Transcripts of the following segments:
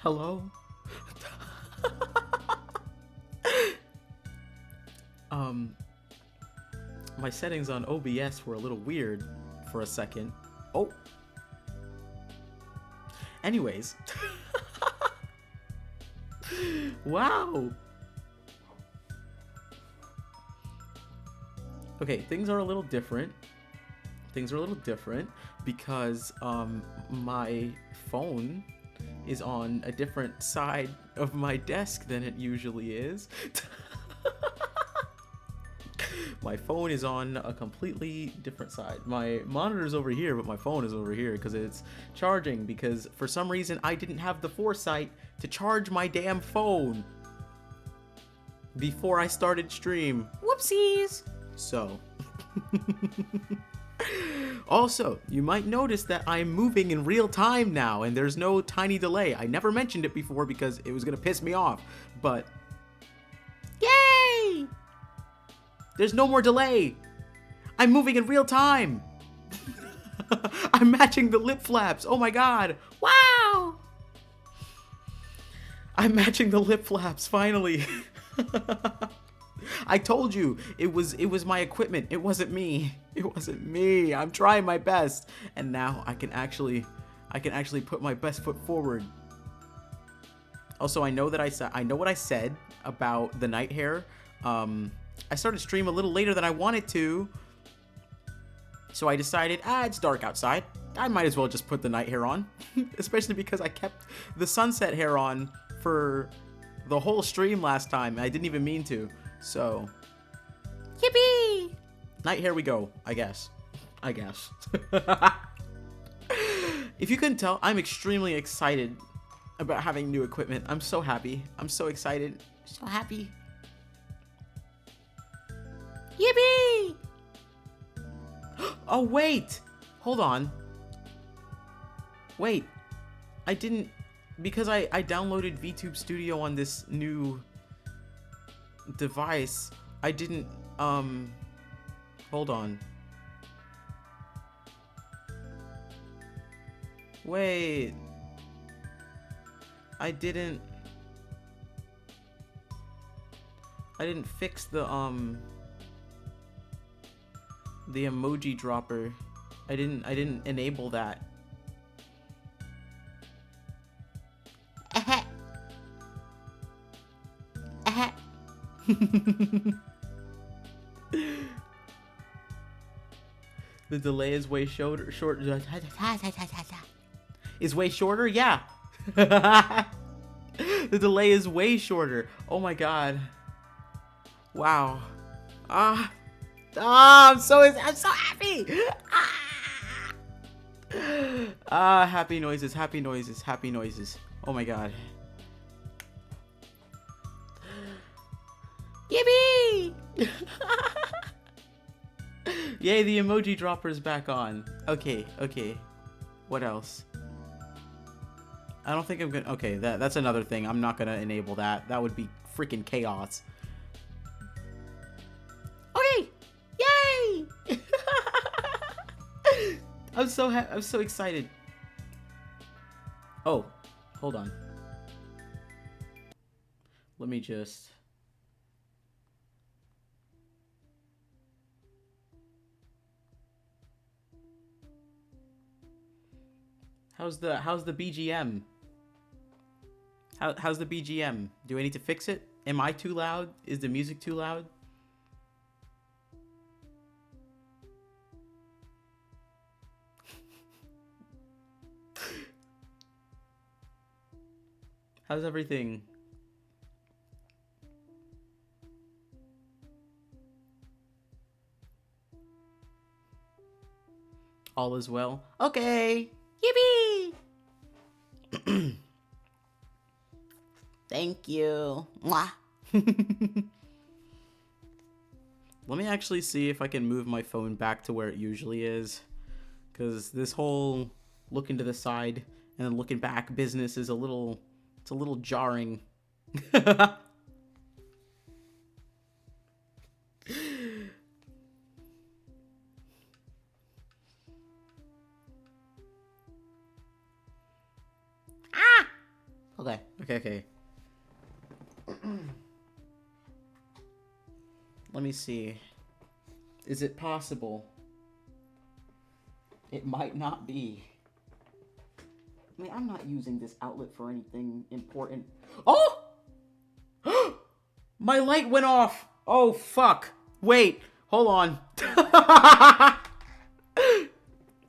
Hello? um, my settings on OBS were a little weird for a second. Oh. Anyways. Wow. Okay, things are a little different. Things are a little different because my phone is on a different side of my desk than it usually is. My phone is on a completely different side. My monitor's over here, but my phone is over here because it's charging, because for some reason I didn't have the foresight to charge my damn phone before I started stream. Whoopsies! So. Also, you might notice that I'm moving in real time now, and there's no tiny delay. I never mentioned it before because it was gonna piss me off, but yay! There's no more delay. I'm moving in real time. I'm matching the lip flaps. Oh my god. Wow! I'm matching the lip flaps finally. I told you it was my equipment. It wasn't me. It wasn't me. I'm trying my best, and now I can actually put my best foot forward. Also, I know what I said about the night hair. I started stream a little later than I wanted to, so I decided, it's dark outside. I might as well just put the night hair on, especially because I kept the sunset hair on for the whole stream last time. I didn't even mean to. So, yippee! Night hair we go, I guess. If you couldn't tell, I'm extremely excited about having new equipment. I'm so happy. I'm so excited. So happy. Yippee! Oh, wait! Hold on. Wait. I didn't... Because I downloaded VTube Studio on this new device, I didn't, hold on. Wait. I didn't fix the emoji dropper. I didn't enable that. The delay is way shorter. Is way shorter? Yeah. The delay is way shorter. Oh my god. Wow. I'm so happy. Happy noises, happy noises, happy noises. Oh my god. Yippee! Yay, the emoji dropper's back on. Okay. What else? I don't think I'm gonna... Okay, that's another thing. I'm not gonna enable that. That would be freaking chaos. Okay! Yay! I'm so excited. Oh, hold on. Let me just... How's the BGM? How's the BGM? Do I need to fix it? Am I too loud? Is the music too loud? How's everything? All is well? Okay! Yippee! Thank you. Mwah. Let me actually see if I can move my phone back to where it usually is. Because this whole looking to the side and then looking back business is a little jarring. Okay. Okay. Let me see. Is it possible? It might not be. I mean, I'm not using this outlet for anything important. Oh! My light went off. Oh, fuck. Wait. Hold on.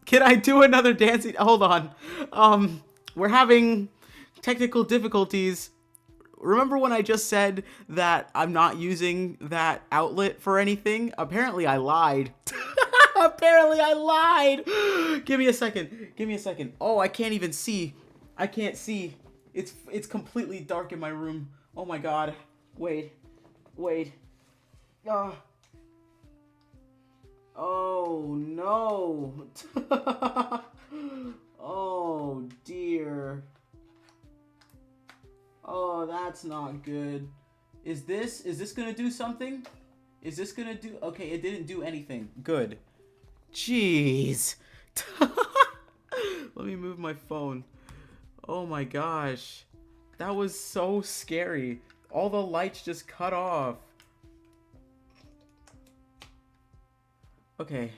Can I do another dancing? Hold on. We're having technical difficulties. Remember when I just said that I'm not using that outlet for anything? Apparently I lied. Apparently I lied. Give me a second. Give me a second. Oh, I can't even see. I can't see. It's completely dark in my room. Oh my god. Wait. Oh no. Oh dear. Oh, that's not good. Is this gonna do something? Is this gonna do... Okay, it didn't do anything. Good. Jeez. Let me move my phone. Oh my gosh. That was so scary. All the lights just cut off. Okay.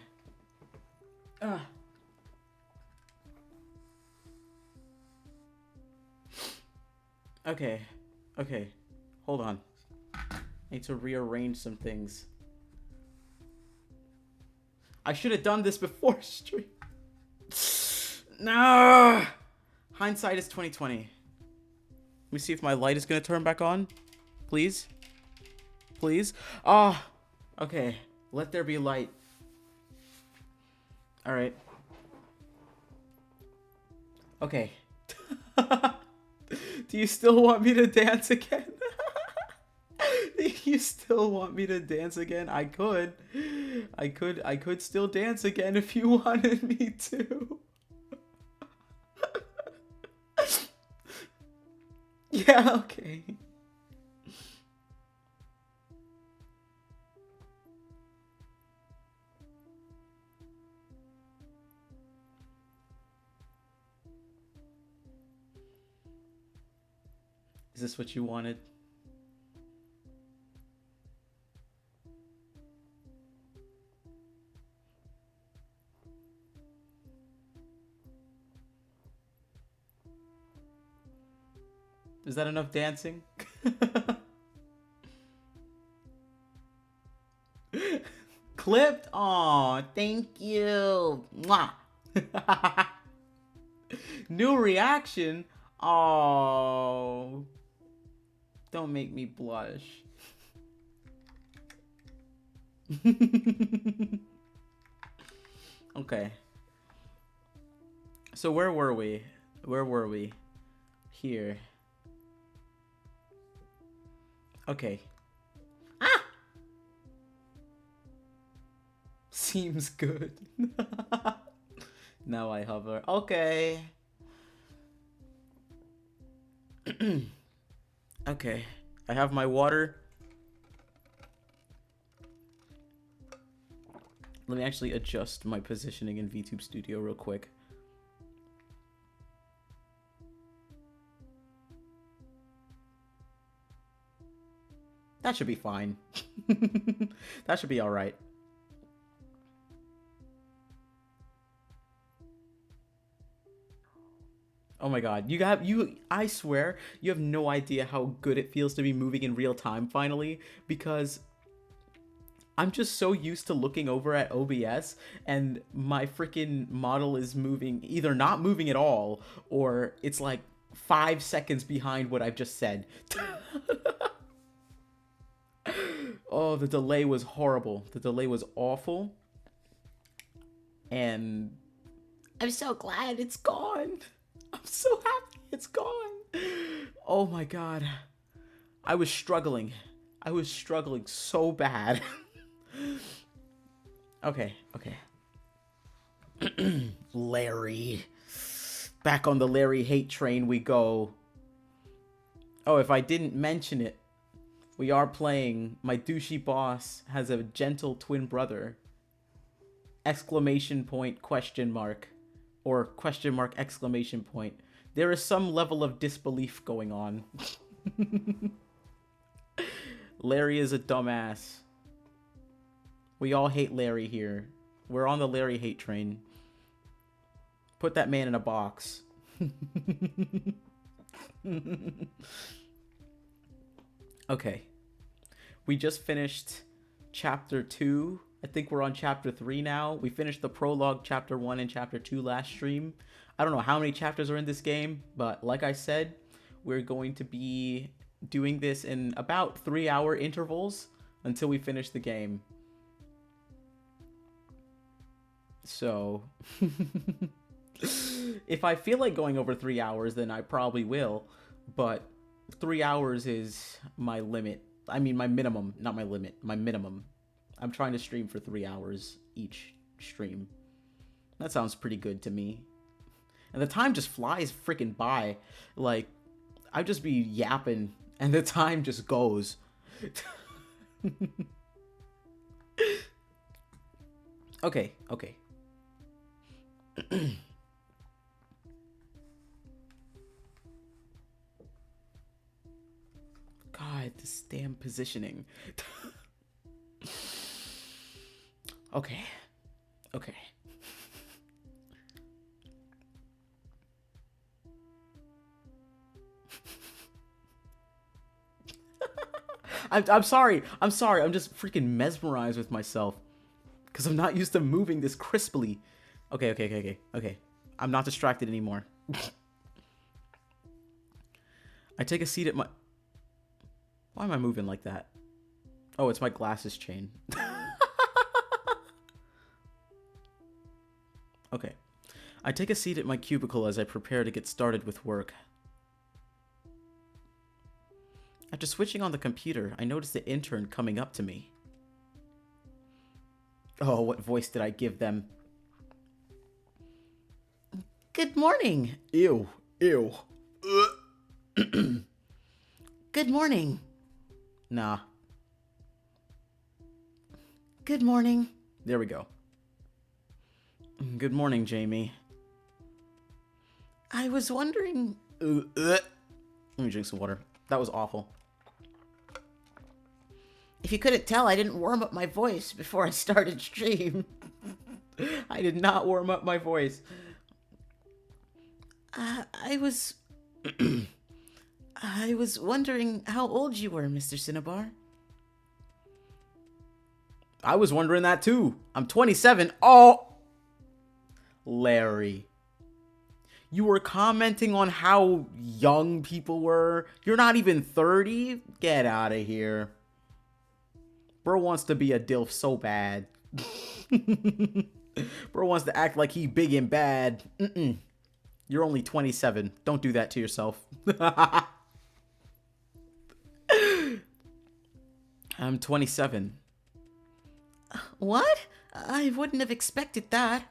Okay. Hold on. I need to rearrange some things. I should have done this before stream. No. Hindsight is 2020. Let me see if my light is gonna turn back on. Please. Okay. Let there be light. All right. Okay. Do you still want me to dance again? Do you still want me to dance again? I could still dance again if you wanted me to. Yeah, okay. Is this what you wanted? Is that enough dancing? Clipped? Aw, thank you. Mwah. New reaction? Oh, don't make me blush. Okay. So where were we? Here. Okay. Ah! Seems good. Now I hover. Okay. Okay. I have my water. Let me actually adjust my positioning in VTube Studio real quick. That should be fine. That should be all right. Oh my god, I swear, you have no idea how good it feels to be moving in real time finally, because I'm just so used to looking over at OBS and my freaking model is moving, either not moving at all, or it's like 5 seconds behind what I've just said. Oh, the delay was horrible. The delay was awful. And I'm so glad it's gone. I'm so happy it's gone. Oh my god. I was struggling. So bad. Okay. Larry. Back on the Larry hate train we go. Oh, if I didn't mention it, we are playing. My douchey boss has a gentle twin brother. Exclamation point, question mark. Or question mark, exclamation point. There is some level of disbelief going on. Larry is a dumbass. We all hate Larry here. We're on the Larry hate train. Put that man in a box. Okay. We just finished chapter 2. I think we're on chapter 3 now. We finished the prologue, chapter 1 and chapter 2 last stream. I don't know how many chapters are in this game, but like I said, we're going to be doing this in about 3-hour intervals until we finish the game. So, if I feel like going over 3 hours, then I probably will, but 3 hours is my limit. I mean, my minimum, not my limit, my minimum. I'm trying to stream for 3 hours each stream. That sounds pretty good to me. And the time just flies freaking by. Like, I'd just be yapping, and the time just goes. Okay. God, this damn positioning. Okay. I'm sorry. I'm just freaking mesmerized with myself. Because I'm not used to moving this crisply. Okay. I'm not distracted anymore. I take a seat at my... Why am I moving like that? Oh, it's my glasses chain. Okay. I take a seat at my cubicle as I prepare to get started with work. After switching on the computer, I noticed the intern coming up to me. Oh, what voice did I give them? Good morning. Ew. Good morning. Nah. Good morning. There we go. Good morning, Jamie. I was wondering... Let me drink some water. That was awful. If you couldn't tell, I didn't warm up my voice before I started stream. I did not warm up my voice. I was wondering how old you were, Mr. Cinnabar. I was wondering that too. I'm 27. Oh! Larry. You were commenting on how young people were. You're not even 30? Get out of here. Bro wants to be a DILF so bad. Bro wants to act like he big and bad. You're only 27. Don't do that to yourself. I'm 27. What? I wouldn't have expected that.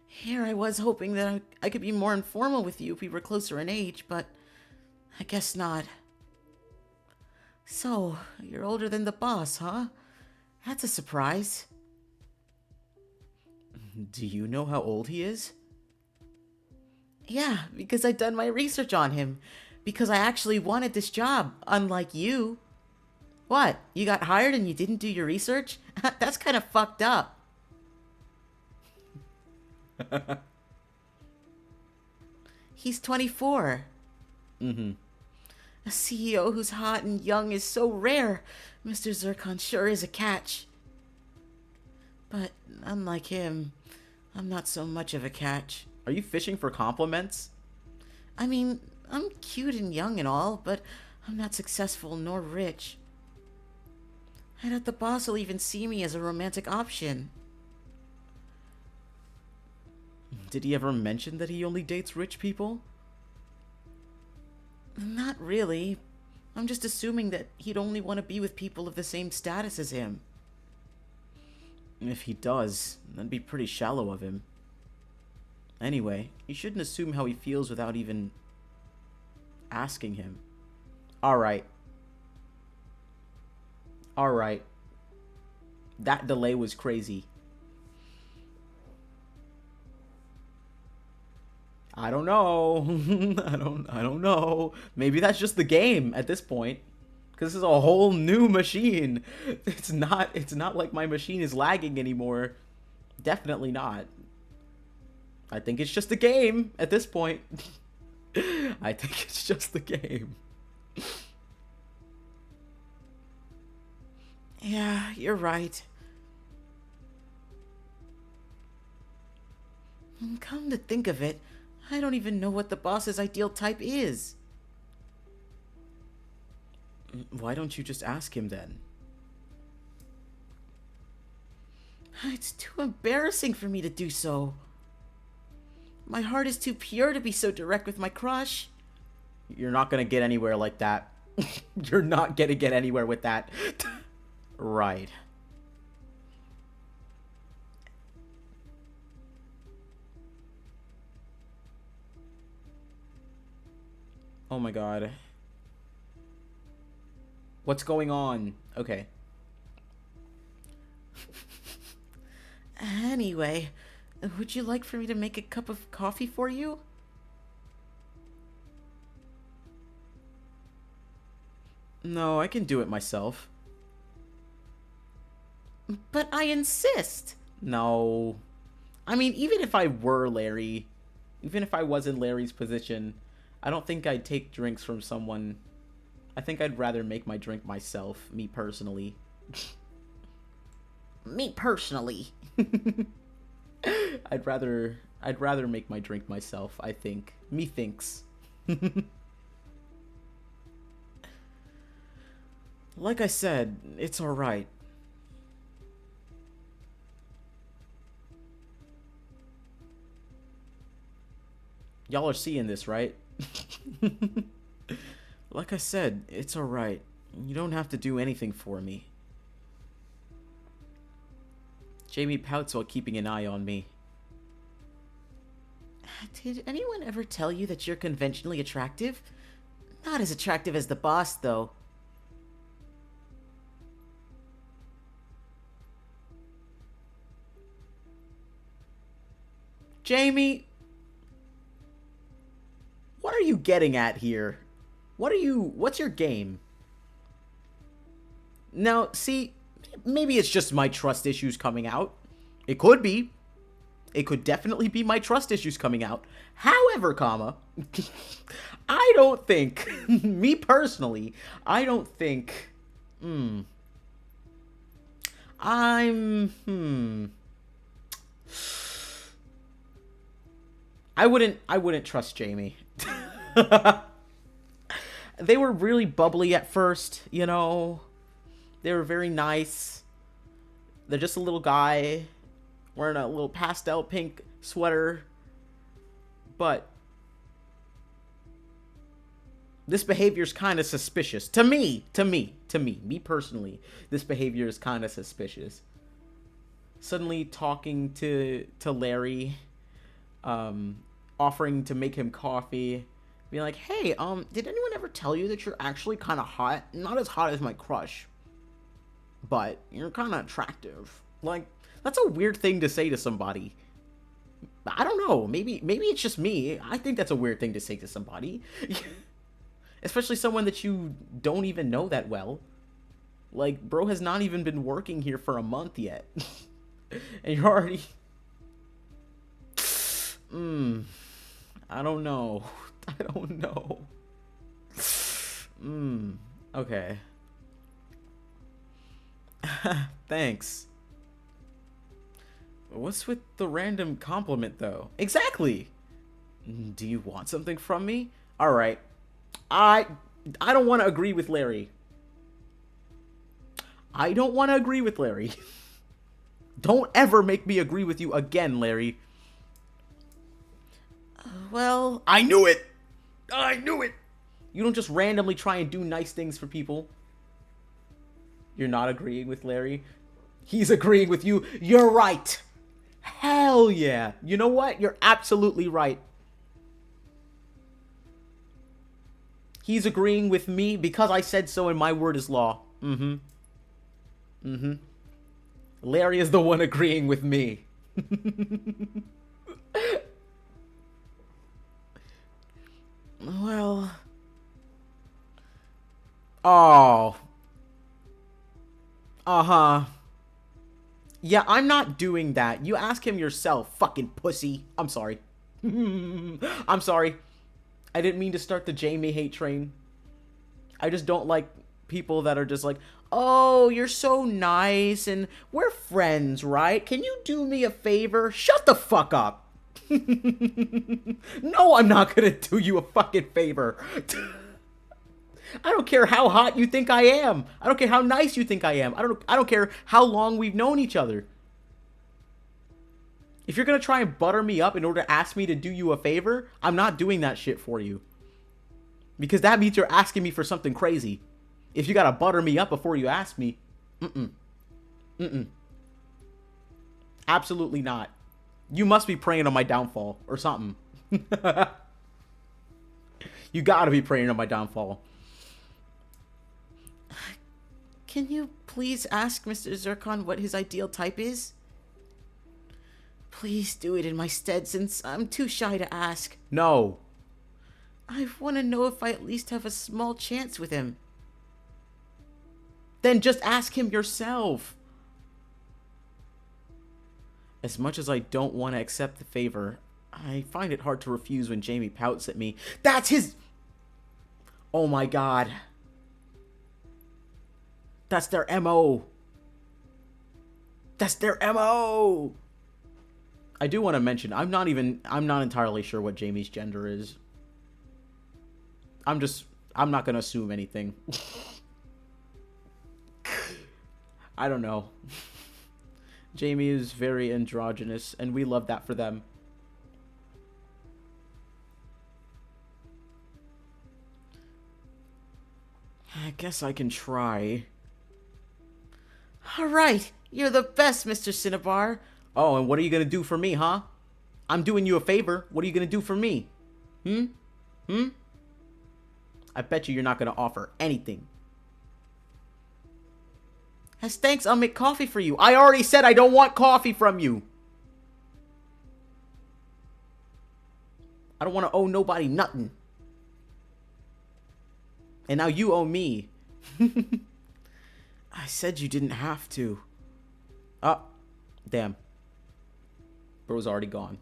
Here I was hoping that I could be more informal with you if we were closer in age, but I guess not. So, you're older than the boss, huh? That's a surprise. Do you know how old he is? Yeah, because I've done my research on him. Because I actually wanted this job, unlike you. What? You got hired and you didn't do your research? That's kind of fucked up. He's 24. A CEO who's hot and young is so rare. Mr. Zircon sure is a catch. But unlike him, I'm not so much of a catch. Are you fishing for compliments? I mean, I'm cute and young and all, but I'm not successful nor rich. I doubt the boss will even see me as a romantic option. Did he ever mention that he only dates rich people? Not really. I'm just assuming that he'd only want to be with people of the same status as him. If he does, that'd be pretty shallow of him. Anyway, you shouldn't assume how he feels without even asking him. Alright. That delay was crazy. I don't know. I don't know. Maybe that's just the game at this point. Because this is a whole new machine. It's not like my machine is lagging anymore. Definitely not. I think it's just a game at this point. I think it's just the game. Yeah, you're right. Come to think of it, I don't even know what the boss's ideal type is. Why don't you just ask him then? It's too embarrassing for me to do so. My heart is too pure to be so direct with my crush. You're not gonna get anywhere like that. You're not gonna get anywhere with that. Right. Oh my god. What's going on? Okay. Anyway, would you like for me to make a cup of coffee for you? No, I can do it myself. But I insist. No. I mean, even if I were Larry, even if I was in Larry's position, I don't think I'd take drinks from someone. I think I'd rather make my drink myself, me personally. Me personally. I'd rather make my drink myself, I think. Methinks. Like I said, it's alright. Y'all are seeing this, right? Like I said, it's alright. You don't have to do anything for me. Jamie pouts while keeping an eye on me. Did anyone ever tell you that you're conventionally attractive? Not as attractive as the boss, though. Jamie, what are you getting at here? What's your game? Now, see, maybe it's just my trust issues coming out. It could be. It could definitely be my trust issues coming out. However, I don't think, me personally, I don't think, I wouldn't trust Jamie. They were really bubbly at first, you know. They were very nice. They're just a little guy wearing a little pastel pink sweater. But this behavior is kind of suspicious. To me, me personally, this behavior is kind of suspicious. Suddenly talking to Larry, offering to make him coffee, being like, hey, did anyone ever tell you that you're actually kind of hot? Not as hot as my crush, but you're kind of attractive. Like, that's a weird thing to say to somebody. I don't know, maybe it's just me. I think that's a weird thing to say to somebody. Especially someone that you don't even know that well. Like, bro has not even been working here for a month yet. And you're already... I don't know. I don't know. Okay. Thanks. What's with the random compliment, though? Exactly! Do you want something from me? Alright. I don't want to agree with Larry. I don't want to agree with Larry. Don't ever make me agree with you again, Larry. Well... I knew it! I knew it! You don't just randomly try and do nice things for people. You're not agreeing with Larry? He's agreeing with you. You're right! Hell yeah! You know what? You're absolutely right. He's agreeing with me because I said so and my word is law. Larry is the one agreeing with me. Well... Oh. Uh-huh. Yeah, I'm not doing that. You ask him yourself, fucking pussy. I'm sorry. I'm sorry. I didn't mean to start the Jamie hate train. I just don't like people that are just like, oh, you're so nice and we're friends, right? Can you do me a favor? Shut the fuck up. No, I'm not gonna do you a fucking favor. I don't care how hot you think I am. I don't care how nice you think I am. I don't care how long we've known each other. If you're gonna try and butter me up in order to ask me to do you a favor, I'm not doing that shit for you. Because that means you're asking me for something crazy. If you gotta butter me up before you ask me, absolutely not. You must be praying on my downfall or something. You gotta be praying on my downfall. Can you please ask Mr. Zircon what his ideal type is? Please do it in my stead since I'm too shy to ask. No. I want to know if I at least have a small chance with him. Then just ask him yourself. As much as I don't want to accept the favor, I find it hard to refuse when Jamie pouts at me. That's his... Oh my god. That's their MO. That's their MO. I do want to mention, I'm not entirely sure what Jamie's gender is. I'm not going to assume anything. I don't know. Jamie is very androgynous, and we love that for them. I guess I can try. Alright, you're the best, Mr. Cinnabar. Oh, and what are you gonna do for me, huh? I'm doing you a favor. What are you gonna do for me? I bet you're not gonna offer anything. As thanks, I'll make coffee for you. I already said I don't want coffee from you. I don't want to owe nobody nothing. And now you owe me. I said you didn't have to. Oh, damn. Bro's already gone.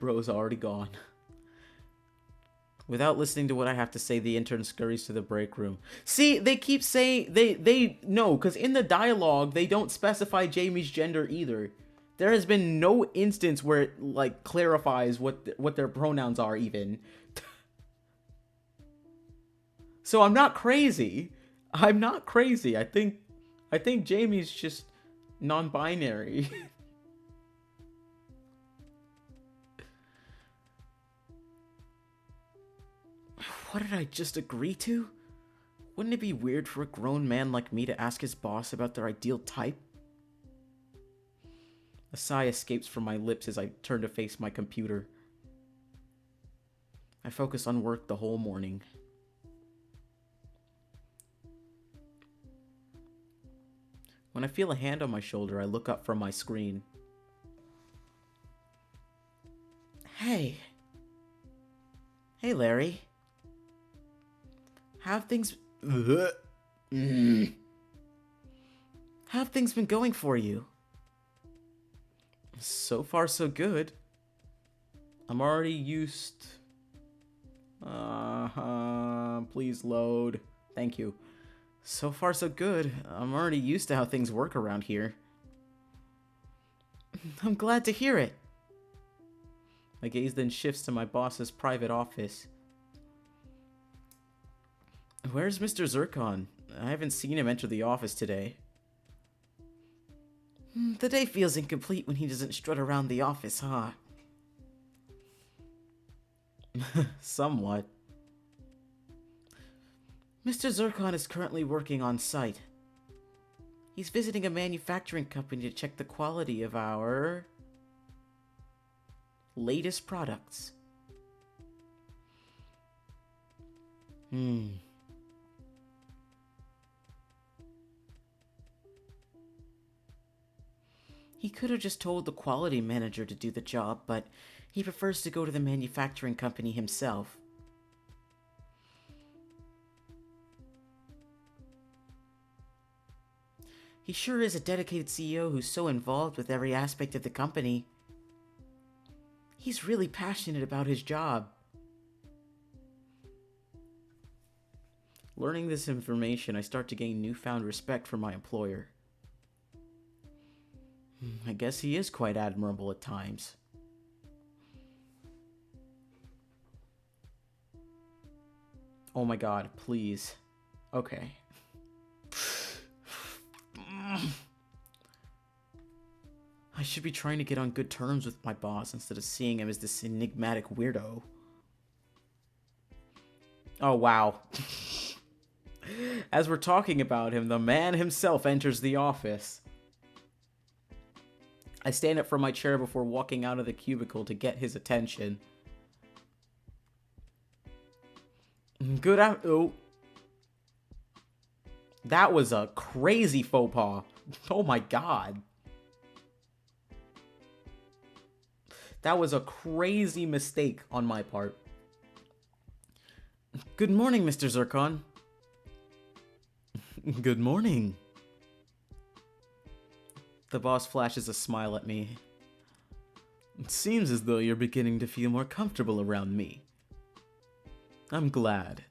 Bro's already gone. Without listening to what I have to say, the intern scurries to the break room. See, they keep saying... They no, because in the dialogue, they don't specify Jamie's gender either. There has been no instance where it, like, clarifies what their pronouns are, even. So I'm not crazy. I'm not crazy. I think Jamie's just non-binary. What did I just agree to? Wouldn't it be weird for a grown man like me to ask his boss about their ideal type? A sigh escapes from my lips as I turn to face my computer. I focus on work the whole morning. When I feel a hand on my shoulder, I look up from my screen. Hey. Hey, Larry. How have things... How have things been going for you? So far, so good. I'm already used... Please load. Thank you. So far, so good. I'm already used to how things work around here. I'm glad to hear it. My gaze then shifts to my boss's private office. Where's Mr. Zircon? I haven't seen him enter the office today. The day feels incomplete when he doesn't strut around the office, huh? Somewhat. Mr. Zircon is currently working on site. He's visiting a manufacturing company to check the quality of our latest products. He could have just told the quality manager to do the job, but he prefers to go to the manufacturing company himself. He sure is a dedicated CEO who's so involved with every aspect of the company. He's really passionate about his job. Learning this information, I start to gain newfound respect for my employer. I guess he is quite admirable at times. Oh my god, please. Okay. I should be trying to get on good terms with my boss instead of seeing him as this enigmatic weirdo. Oh, wow. As we're talking about him, the man himself enters the office. I stand up from my chair before walking out of the cubicle to get his attention. Oh. That was a crazy faux pas. Oh my god. That was a crazy mistake on my part. Good morning, Mr. Zircon. Good morning. The boss flashes a smile at me. It seems as though you're beginning to feel more comfortable around me. I'm glad.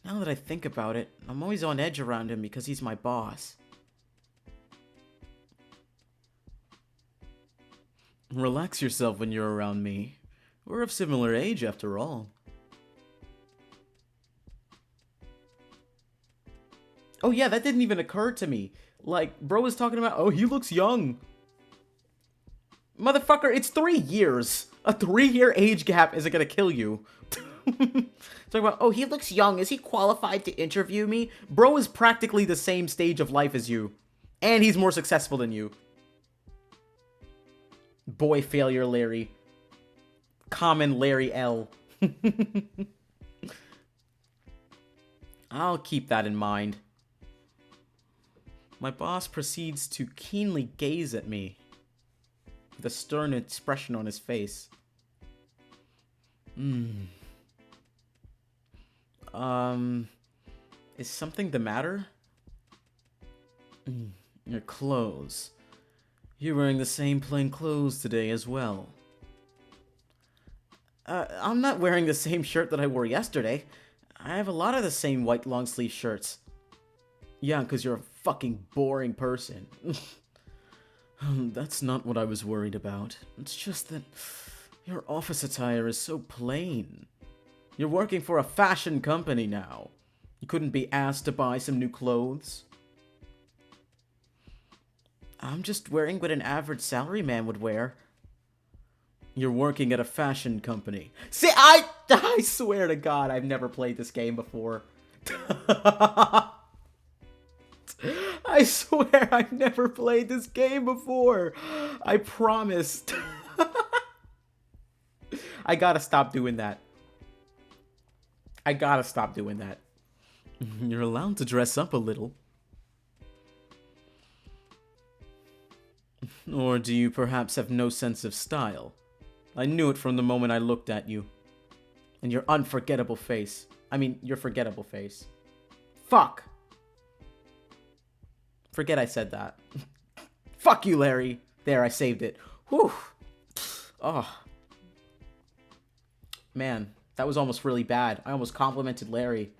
Now that I think about it, I'm always on edge around him because he's my boss. Relax yourself when you're around me. We're of similar age after all. Oh yeah, that didn't even occur to me. Like, bro was talking about, oh, he looks young. Motherfucker, it's 3 years. A 3-year age gap isn't gonna kill you. Talking about, oh, he looks young. Is he qualified to interview me? Bro is practically the same stage of life as you. And he's more successful than you. Boy failure Larry. Common Larry L. I'll keep that in mind. My boss proceeds to keenly gaze at me, with a stern expression on his face. Is something the matter? Your clothes. You're wearing the same plain clothes today as well. I'm not wearing the same shirt that I wore yesterday. I have a lot of the same white long sleeve shirts. Yeah, because you're a fucking boring person. That's not what I was worried about. It's just that your office attire is so plain. You're working for a fashion company now. You couldn't be asked to buy some new clothes? I'm just wearing what an average salaryman would wear. You're working at a fashion company. See, I swear to God, I've never played this game before. I swear I've never played this game before. I promised. I gotta stop doing that. I gotta stop doing that. You're allowed to dress up a little. Or do you perhaps have no sense of style? I knew it from the moment I looked at you. And your unforgettable face. I mean, your forgettable face. Fuck! Forget I said that. Fuck you, Larry! There, I saved it. Whew! Oh. Man, that was almost really bad. I almost complimented Larry.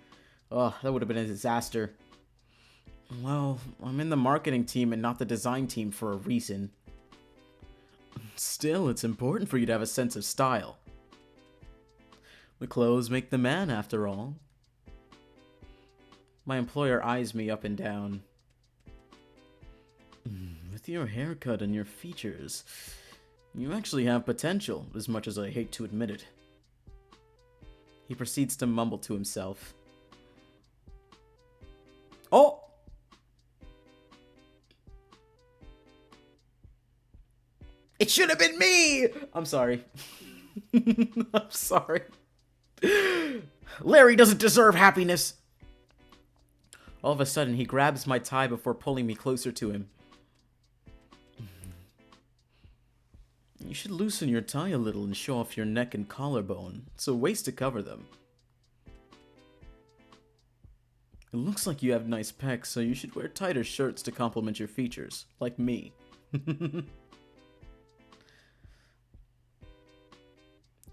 Oh, that would have been a disaster. Well, I'm in the marketing team and not the design team for a reason. Still, it's important for you to have a sense of style. The clothes make the man, after all. My employer eyes me up and down. With your haircut and your features, you actually have potential, as much as I hate to admit it. He proceeds to mumble to himself. Oh! It should have been me! I'm sorry. I'm sorry. Larry doesn't deserve happiness. All of a sudden, he grabs my tie before pulling me closer to him. You should loosen your tie a little and show off your neck and collarbone. It's a waste to cover them. It looks like you have nice pecs, so you should wear tighter shirts to complement your features, like me.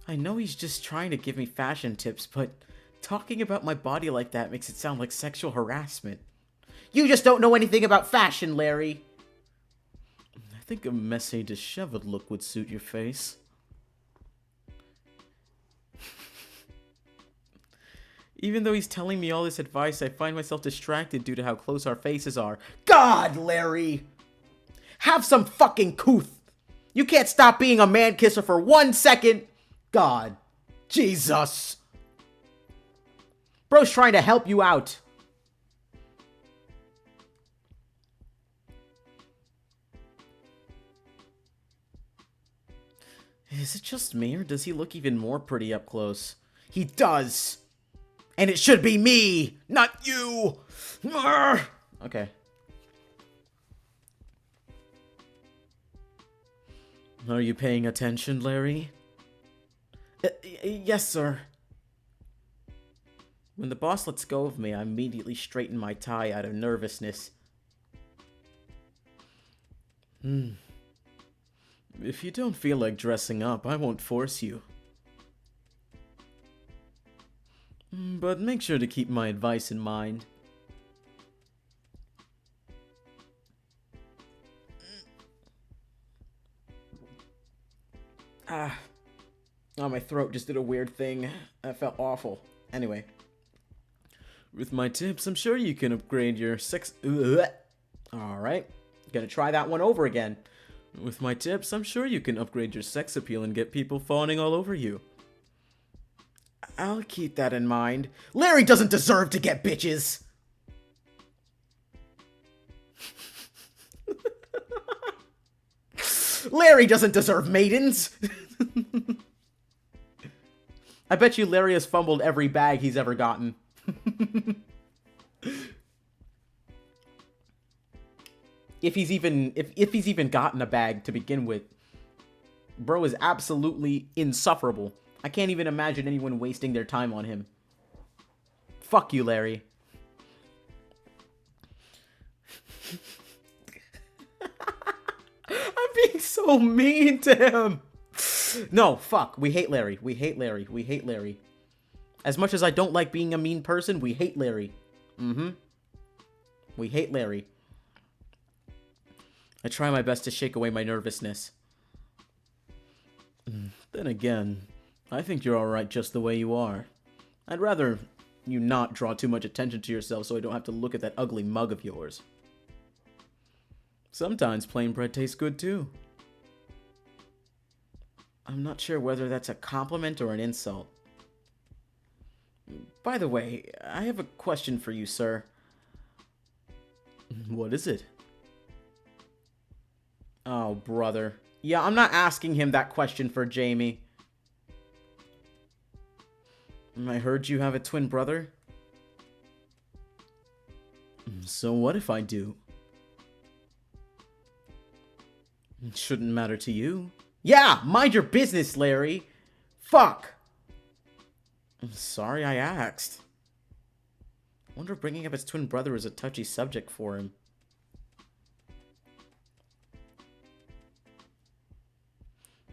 I know he's just trying to give me fashion tips, but talking about my body like that makes it sound like sexual harassment. You just don't know anything about fashion, Larry! I think a messy, disheveled look would suit your face. Even though he's telling me all this advice, I find myself distracted due to how close our faces are. God, Larry! Have some fucking couth! You can't stop being a man-kisser for 1 second! God. Jesus. Bro's trying to help you out. Is it just me, or does he look even more pretty up close? He does! And it should be me, not you! Okay. Are you paying attention, Larry? Yes, sir. When the boss lets go of me, I immediately straighten my tie out of nervousness. If you don't feel like dressing up, I won't force you. But make sure to keep my advice in mind. Oh, my throat just did a weird thing. That felt awful. Anyway. With my tips, I'm sure you can upgrade your sex... Alright. Gonna try that one over again. With my tips, I'm sure you can upgrade your sex appeal and get people fawning all over you. I'll keep that in mind. Larry doesn't deserve to get bitches! Larry doesn't deserve maidens! I bet you Larry has fumbled every bag he's ever gotten. If he's even gotten a bag to begin with. Bro is absolutely insufferable. I can't even imagine anyone wasting their time on him. Fuck you, Larry. I'm being so mean to him. No, fuck. We hate Larry. We hate Larry. We hate Larry. As much as I don't like being a mean person, we hate Larry. We hate Larry. I try my best to shake away my nervousness. Then again, I think you're alright just the way you are. I'd rather you not draw too much attention to yourself so I don't have to look at that ugly mug of yours. Sometimes plain bread tastes good too. I'm not sure whether that's a compliment or an insult. By the way, I have a question for you, sir. What is it? Oh, brother. Yeah, I'm not asking him that question for Jamie. I heard you have a twin brother. So what if I do? It shouldn't matter to you. Yeah, mind your business, Larry. Fuck. I'm sorry I asked. Wonder if bringing up his twin brother is a touchy subject for him.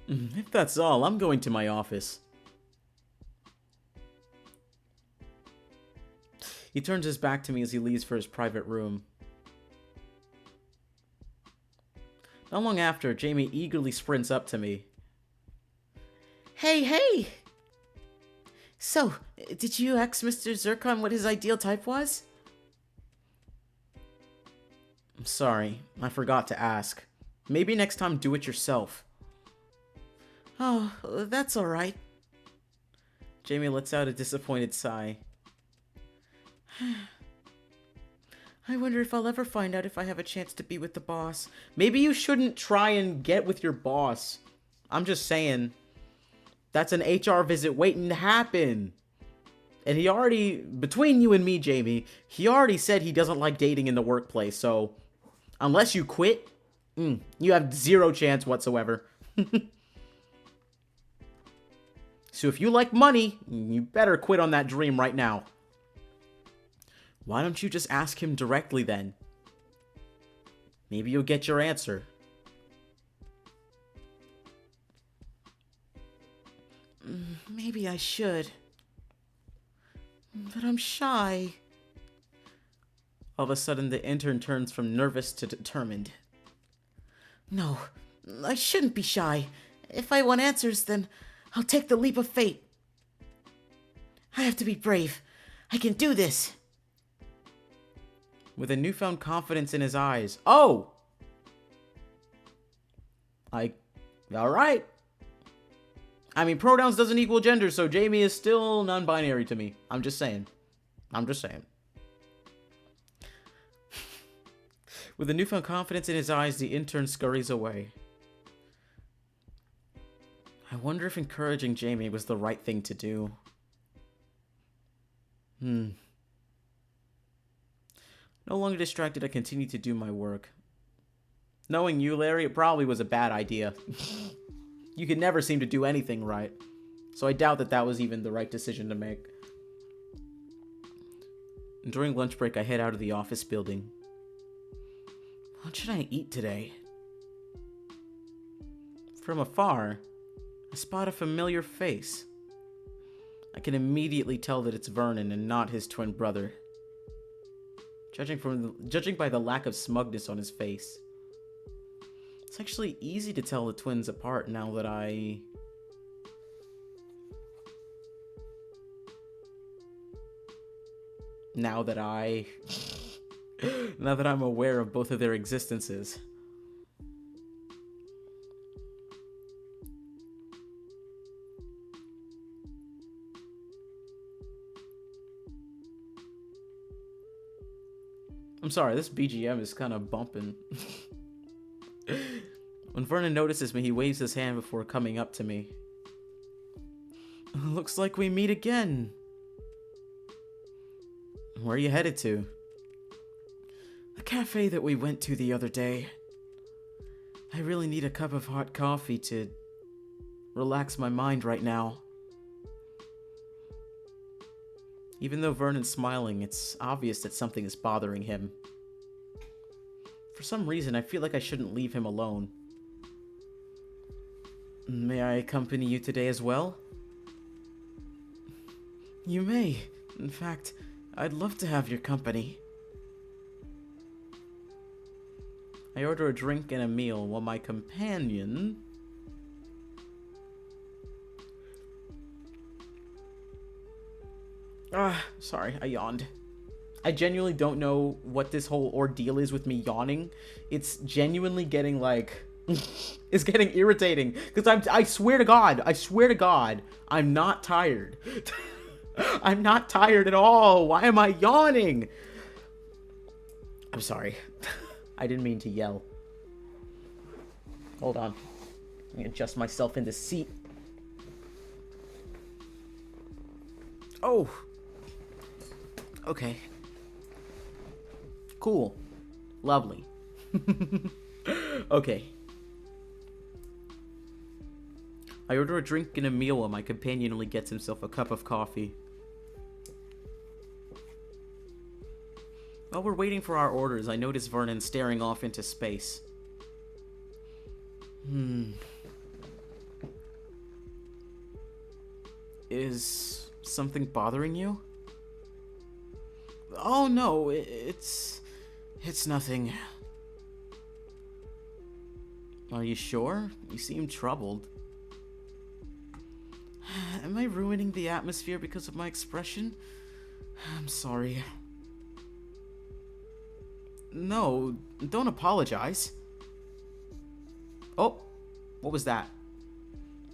If that's all, I'm going to my office. He turns his back to me as he leaves for his private room. Not long after, Jamie eagerly sprints up to me. Hey, hey! So, did you ask Mr. Zircon what his ideal type was? I'm sorry, I forgot to ask. Maybe next time do it yourself. Oh, that's alright. Jamie lets out a disappointed sigh. I wonder if I'll ever find out if I have a chance to be with the boss. Maybe you shouldn't try and get with your boss. I'm just saying. That's an HR visit waiting to happen. And he already, between you and me, Jamie, he already said he doesn't like dating in the workplace. So, unless you quit, you have zero chance whatsoever. So if you like money, you better quit on that dream right now. Why don't you just ask him directly then? Maybe you'll get your answer. Maybe I should. But I'm shy. All of a sudden, the intern turns from nervous to determined. No, I shouldn't be shy. If I want answers, then I'll take the leap of faith. I have to be brave. I can do this. With a newfound confidence in his eyes. Oh! Alright. I mean, pronouns doesn't equal gender, so Jamie is still non-binary to me. I'm just saying. With a newfound confidence in his eyes, the intern scurries away. I wonder if encouraging Jamie was the right thing to do. No longer distracted, I continue to do my work. Knowing you, Larry, it probably was a bad idea. You could never seem to do anything right. So I doubt that was even the right decision to make. During lunch break, I head out of the office building. What should I eat today? From afar, I spot a familiar face. I can immediately tell that it's Vernon and not his twin brother. Judging by the lack of smugness on his face. It's actually easy to tell the twins apart now that I'm aware of both of their existences. I'm sorry, this BGM is kind of bumping. When Vernon notices me, he waves his hand before coming up to me. Looks like we meet again. Where are you headed to? The cafe that we went to the other day. I really need a cup of hot coffee to relax my mind right now. Even though Vernon's smiling, it's obvious that something is bothering him. For some reason, I feel like I shouldn't leave him alone. May I accompany you today as well? You may. In fact, I'd love to have your company. I order a drink and a meal while my companion... Sorry, I yawned. I genuinely don't know what this whole ordeal is with me yawning. It's genuinely getting, like... it's getting irritating. Because I swear to God, I'm not tired. I'm not tired at all. Why am I yawning? I'm sorry. I didn't mean to yell. Hold on. Let me adjust myself in the seat. Oh. Okay. Cool. Lovely. Okay. I order a drink and a meal while my companion only gets himself a cup of coffee. While we're waiting for our orders, I notice Vernon staring off into space. Is something bothering you? Oh no, it's nothing. Are you sure? You seem troubled. Am I ruining the atmosphere because of my expression? I'm sorry. No, don't apologize. Oh, what was that?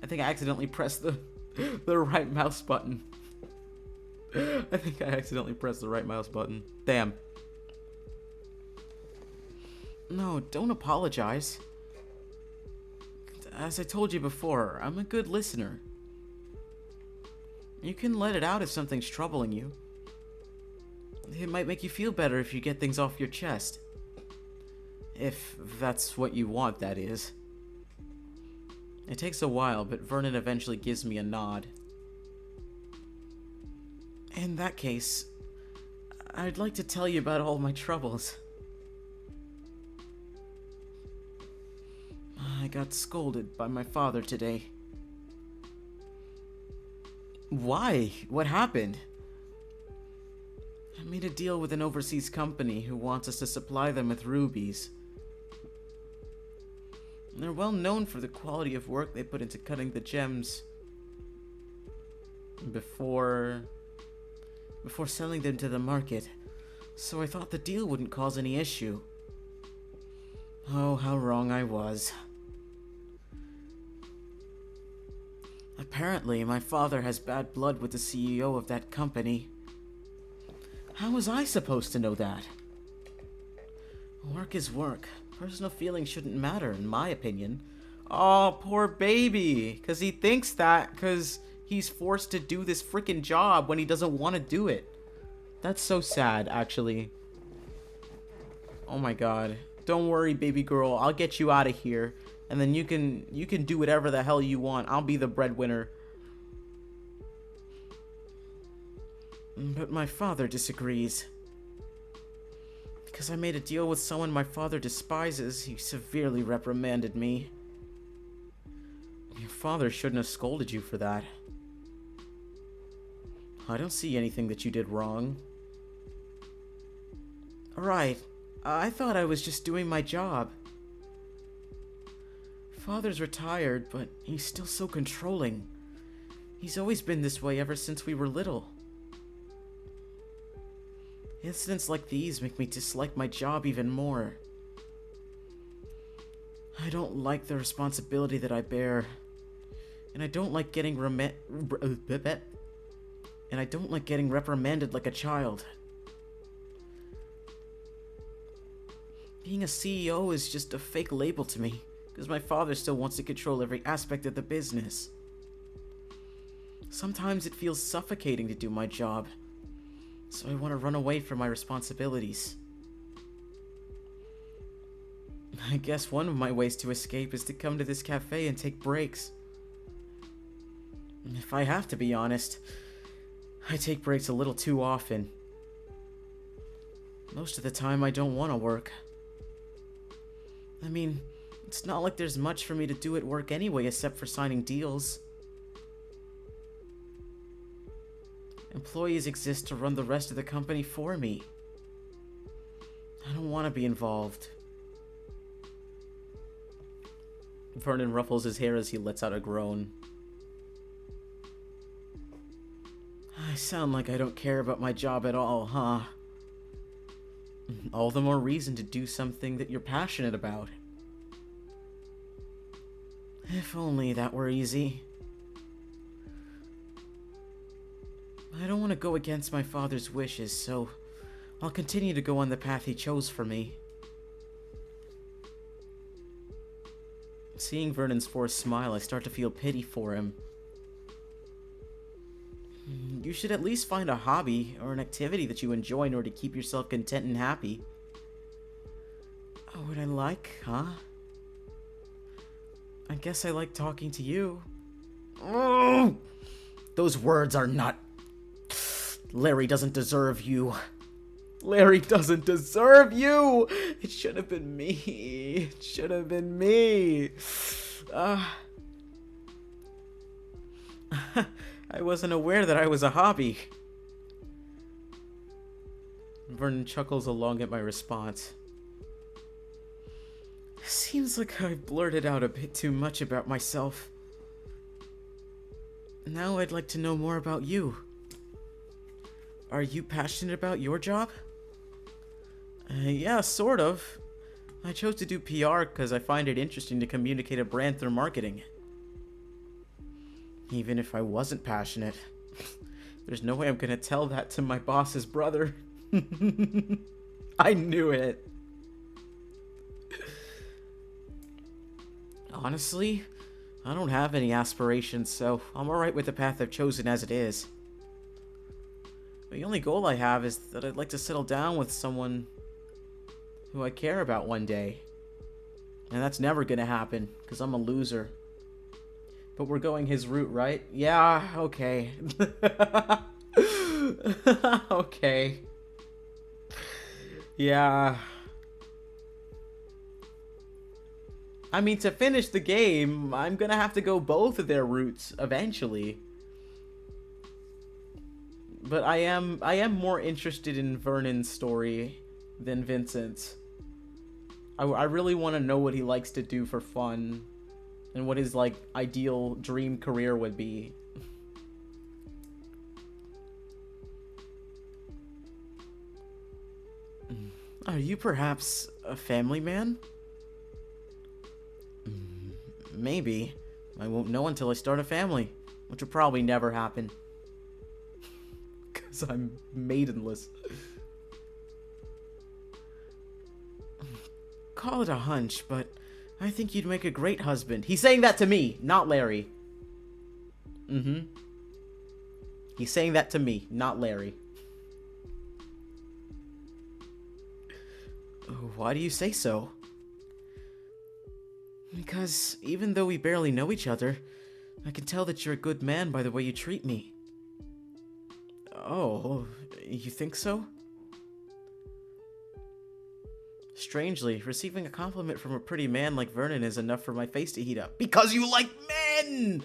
I think I accidentally pressed the right mouse button. Damn. No, don't apologize. As I told you before, I'm a good listener. You can let it out if something's troubling you. It might make you feel better if you get things off your chest. If that's what you want, that is. It takes a while, but Vernon eventually gives me a nod. In that case, I'd like to tell you about all my troubles. I got scolded by my father today. Why? What happened? I made a deal with an overseas company who wants us to supply them with rubies. They're well known for the quality of work they put into cutting the gems before selling them to the market, so I thought the deal wouldn't cause any issue. Oh, how wrong I was. Apparently, my father has bad blood with the CEO of that company. How was I supposed to know that? Work is work. Personal feelings shouldn't matter, in my opinion. Oh, poor baby. Because he thinks that because he's forced to do this freaking job when he doesn't want to do it. That's so sad, actually. Oh my god. Don't worry, baby girl. I'll get you out of here. And then you can do whatever the hell you want. I'll be the breadwinner. But my father disagrees. Because I made a deal with someone my father despises, he severely reprimanded me. Your father shouldn't have scolded you for that. I don't see anything that you did wrong. Right. I thought I was just doing my job. Father's retired, but he's still so controlling. He's always been this way ever since we were little. Incidents like these make me dislike my job even more. I don't like the responsibility that I bear. And I don't like getting reprimanded like a child. Being a CEO is just a fake label to me, because my father still wants to control every aspect of the business. Sometimes it feels suffocating to do my job, so I want to run away from my responsibilities. I guess one of my ways to escape is to come to this cafe and take breaks. If I have to be honest, I take breaks a little too often. Most of the time I don't want to work. I mean, it's not like there's much for me to do at work anyway except for signing deals. Employees exist to run the rest of the company for me. I don't want to be involved. Vernon ruffles his hair as he lets out a groan. I sound like I don't care about my job at all, huh? All the more reason to do something that you're passionate about. If only that were easy. I don't want to go against my father's wishes, so I'll continue to go on the path he chose for me. Seeing Vernon's forced smile, I start to feel pity for him. You should at least find a hobby or an activity that you enjoy in order to keep yourself content and happy. Oh, what I like, huh? I guess I like talking to you. Oh, those words are not... Larry doesn't deserve you. Larry doesn't deserve you! It should have been me. It should have been me. I wasn't aware that I was a hobby. Vernon chuckles along at my response. Seems like I've blurted out a bit too much about myself. Now I'd like to know more about you. Are you passionate about your job? Yeah, sort of. I chose to do PR because I find it interesting to communicate a brand through marketing. Even if I wasn't passionate, there's no way I'm gonna tell that to my boss's brother. I knew it. Honestly, I don't have any aspirations, so I'm alright with the path I've chosen as it is. The only goal I have is that I'd like to settle down with someone who I care about one day. And that's never gonna happen, because I'm a loser. But we're going his route, right? Yeah, okay. Okay. Yeah. I mean, to finish the game, I'm gonna have to go both of their routes eventually. But I am more interested in Vernon's story than Vincent's. I really want to know what he likes to do for fun and what his, like, ideal dream career would be. Are you perhaps a family man? Maybe. I won't know until I start a family, which will probably never happen. Because I'm maidenless. Call it a hunch, but I think you'd make a great husband. He's saying that to me, not Larry. He's saying that to me, not Larry. Why do you say so? Because even though we barely know each other, I can tell that you're a good man by the way you treat me. Oh, you think so? Strangely, receiving a compliment from a pretty man like Vernon is enough for my face to heat up. Because you like men!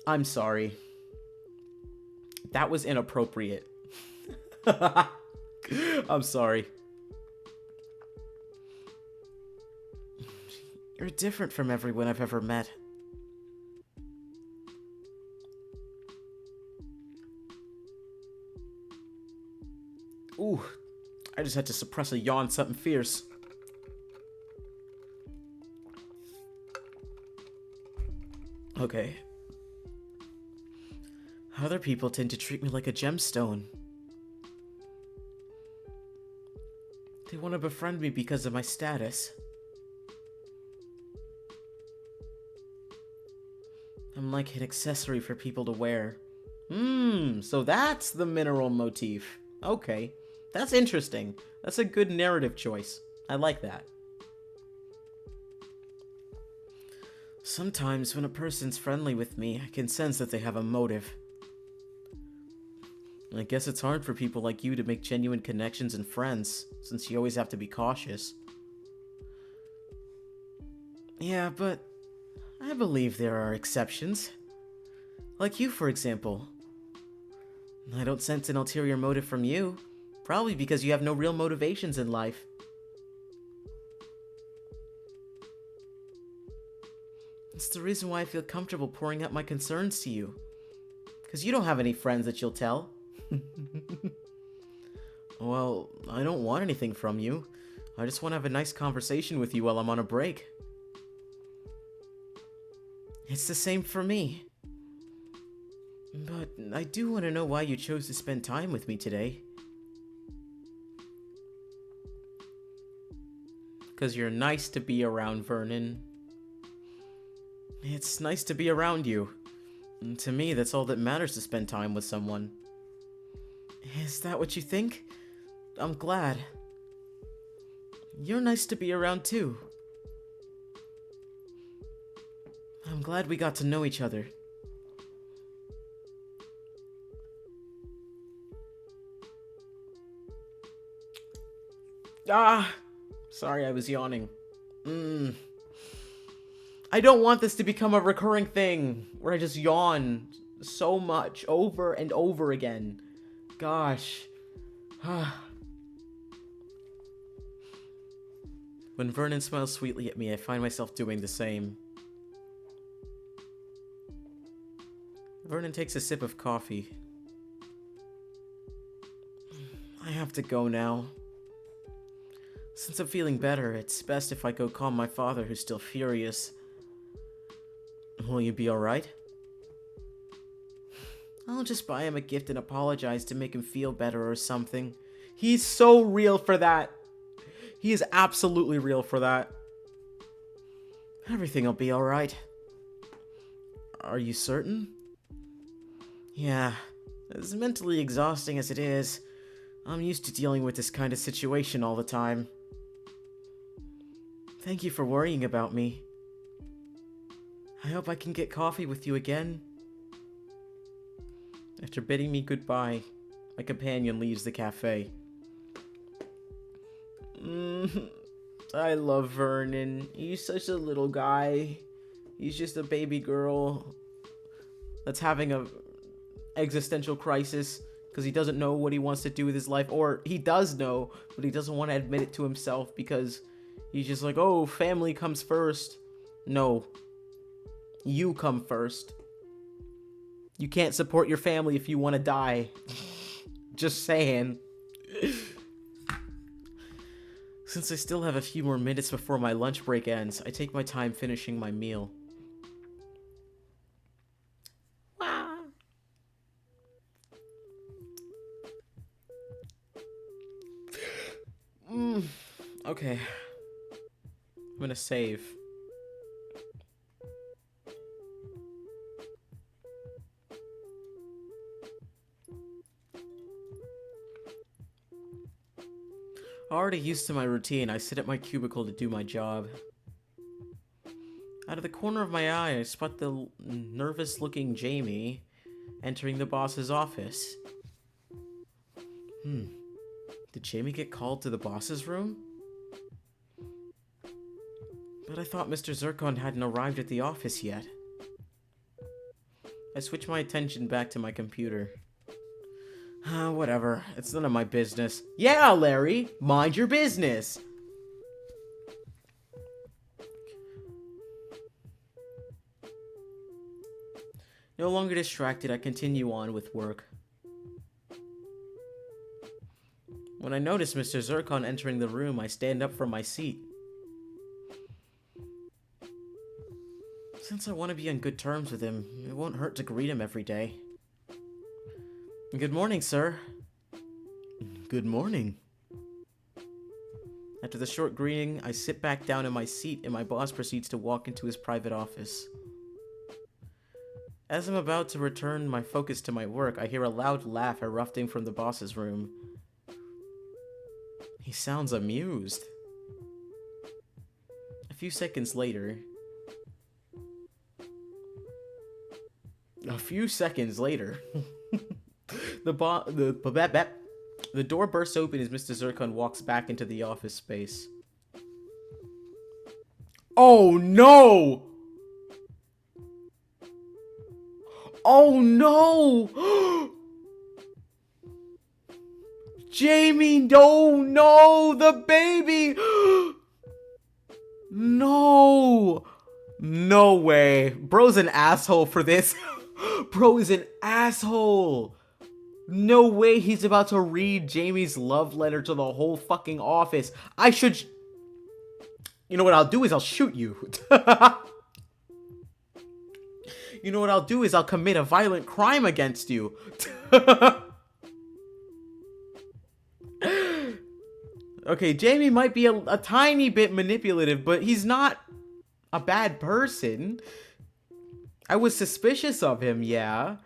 I'm sorry. That was inappropriate. I'm sorry. You're different from everyone I've ever met. Ooh, I just had to suppress a yawn, something fierce. Okay. Other people tend to treat me like a gemstone. They want to befriend me because of my status. I'm like an accessory for people to wear. So that's the mineral motif. Okay, that's interesting. That's a good narrative choice. I like that. Sometimes when a person's friendly with me, I can sense that they have a motive. I guess it's hard for people like you to make genuine connections and friends, since you always have to be cautious. Yeah, but I believe there are exceptions. Like you, for example. I don't sense an ulterior motive from you. Probably because you have no real motivations in life. It's the reason why I feel comfortable pouring out my concerns to you. Because you don't have any friends that you'll tell. Well, I don't want anything from you. I just want to have a nice conversation with you while I'm on a break. It's the same for me. But I do want to know why you chose to spend time with me today. Because you're nice to be around, Vernon. It's nice to be around you. And to me, that's all that matters, to spend time with someone. Is that what you think? I'm glad. You're nice to be around too. I'm glad we got to know each other. Sorry, I was yawning. I don't want this to become a recurring thing where I just yawn so much over and over again. Gosh. When Vernon smiles sweetly at me, I find myself doing the same. Vernon takes a sip of coffee. I have to go now. Since I'm feeling better, it's best if I go calm my father, who's still furious. Will you be alright? I'll just buy him a gift and apologize to make him feel better or something. He's so real for that. He is absolutely real for that. Everything'll be alright. Are you certain? Yeah. As mentally exhausting as it is, I'm used to dealing with this kind of situation all the time. Thank you for worrying about me. I hope I can get coffee with you again. After bidding me goodbye, my companion leaves the cafe. I love Vernon. He's such a little guy. He's just a baby girl that's having a existential crisis because he doesn't know what he wants to do with his life. Or he does know, but he doesn't want to admit it to himself because he's just like, oh, family comes first. No. You come first. You can't support your family if you want to die. Just saying. Since I still have a few more minutes before my lunch break ends, I take my time finishing my meal. Wow. Okay. I'm gonna save. Already used to my routine, I sit at my cubicle to do my job. Out of the corner of my eye, I spot the nervous-looking Jamie entering the boss's office. Did Jamie get called to the boss's room? But I thought Mr. Zircon hadn't arrived at the office yet. I switch my attention back to my computer. Whatever. It's none of my business. Yeah, Larry! Mind your business! No longer distracted, I continue on with work. When I notice Mr. Zircon entering the room, I stand up from my seat. Since I want to be on good terms with him, it won't hurt to greet him every day. Good morning, sir. Good morning. After the short greeting, I sit back down in my seat and my boss proceeds to walk into his private office. As I'm about to return my focus to my work, I hear a loud laugh erupting from the boss's room. He sounds amused. A few seconds later, the door bursts open as Mr. Zircon walks back into the office space. Oh no! Oh no! Jamie, no, the baby! No! No way. Bro's an asshole for this. Bro is an asshole. No way he's about to read Jamie's love letter to the whole fucking office. You know what I'll do is I'll shoot you. You know what I'll do is I'll commit a violent crime against you. Okay, Jamie might be a tiny bit manipulative, but he's not a bad person. I was suspicious of him, yeah.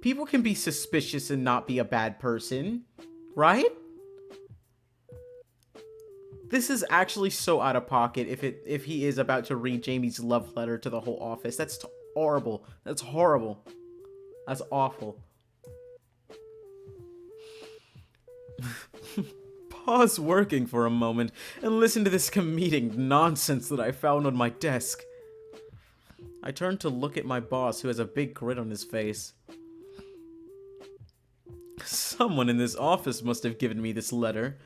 People can be suspicious and not be a bad person, right? This is actually so out of pocket if he is about to read Jamie's love letter to the whole office. That's horrible. That's horrible. That's awful. Pause working for a moment and listen to this comedic nonsense that I found on my desk. I turn to look at my boss, who has a big grin on his face. Someone in this office must have given me this letter.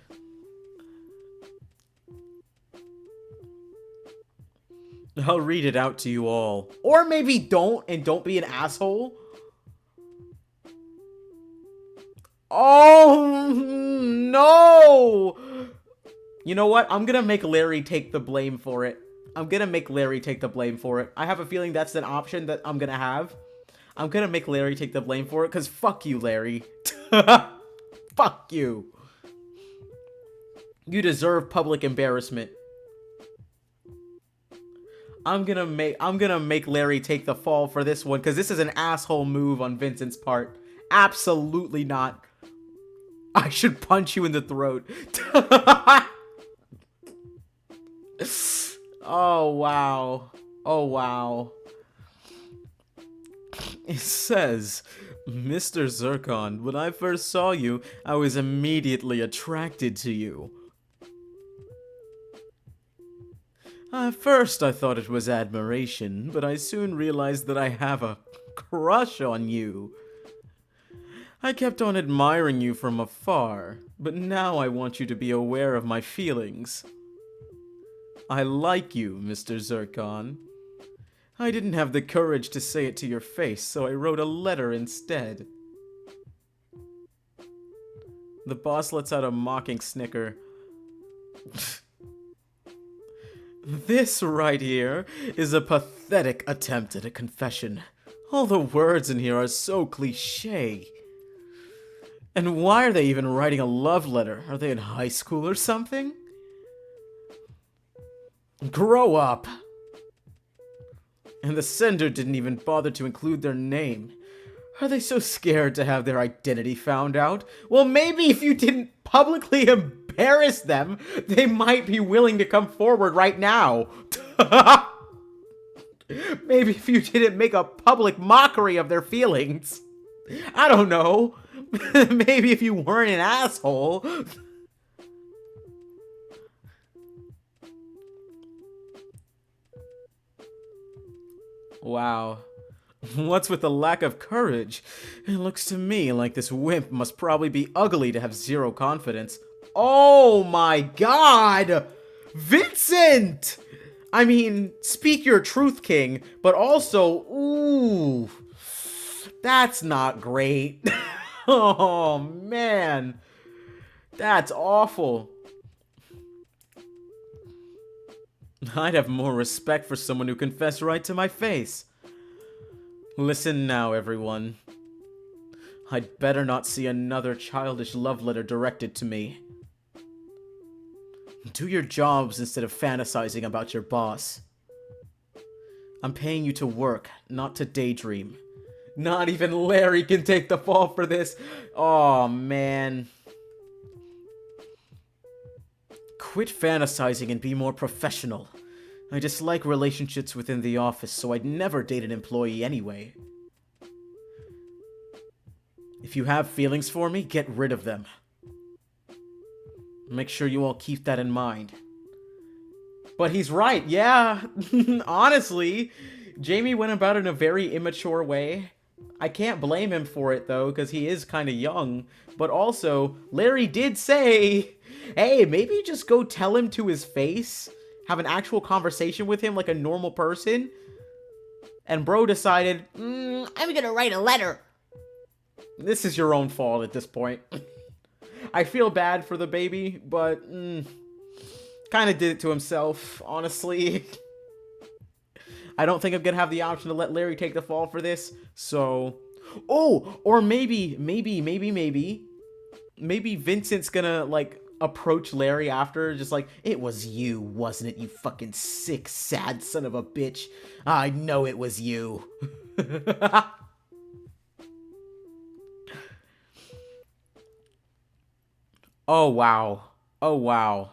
I'll read it out to you all. Or maybe don't, and don't be an asshole. Oh, no! You know what? I'm gonna make Larry take the blame for it. I have a feeling that's an option that I'm gonna have. I'm gonna make Larry take the blame for it, because fuck you, Larry. Fuck you. You deserve public embarrassment. I'm gonna make Larry take the fall for this one, because this is an asshole move on Vincent's part. Absolutely not. I should punch you in the throat. Oh, wow. Oh, wow. It says, Mr. Zircon, when I first saw you, I was immediately attracted to you. At first, I thought it was admiration, but I soon realized that I have a crush on you. I kept on admiring you from afar, but now I want you to be aware of my feelings. I like you, Mr. Zircon. I didn't have the courage to say it to your face, so I wrote a letter instead. The boss lets out a mocking snicker. This right here is a pathetic attempt at a confession. All the words in here are so cliché. And why are they even writing a love letter? Are they in high school or something? Grow up! And the sender didn't even bother to include their name. Are they so scared to have their identity found out? Well, maybe if you didn't publicly embarrass them, they might be willing to come forward right now. Maybe if you didn't make a public mockery of their feelings. I don't know. Maybe if you weren't an asshole. Wow. What's with the lack of courage? It looks to me like this wimp must probably be ugly to have zero confidence. Oh my god! Vincent! I mean, speak your truth, King, but also, ooh, that's not great. Oh man, that's awful. I'd have more respect for someone who confessed right to my face. Listen now, everyone. I'd better not see another childish love letter directed to me. Do your jobs instead of fantasizing about your boss. I'm paying you to work, not to daydream. Not even Larry can take the fall for this. Oh, man. Quit fantasizing and be more professional. I dislike relationships within the office, so I'd never date an employee anyway. If you have feelings for me, get rid of them. Make sure you all keep that in mind. But he's right, yeah. Honestly, Jamie went about it in a very immature way. I can't blame him for it, though, because he is kind of young. But also, Larry did say, hey, maybe just go tell him to his face. Have an actual conversation with him like a normal person. And bro decided, I'm gonna write a letter. This is your own fault at this point. I feel bad for the baby, but kind of did it to himself, honestly. I don't think I'm gonna have the option to let Larry take the fall for this, so... Oh, or maybe Vincent's gonna, like, approach Larry after, just like, it was you, wasn't it, you fucking sick, sad son of a bitch? I know it was you. Oh, wow. Oh, wow.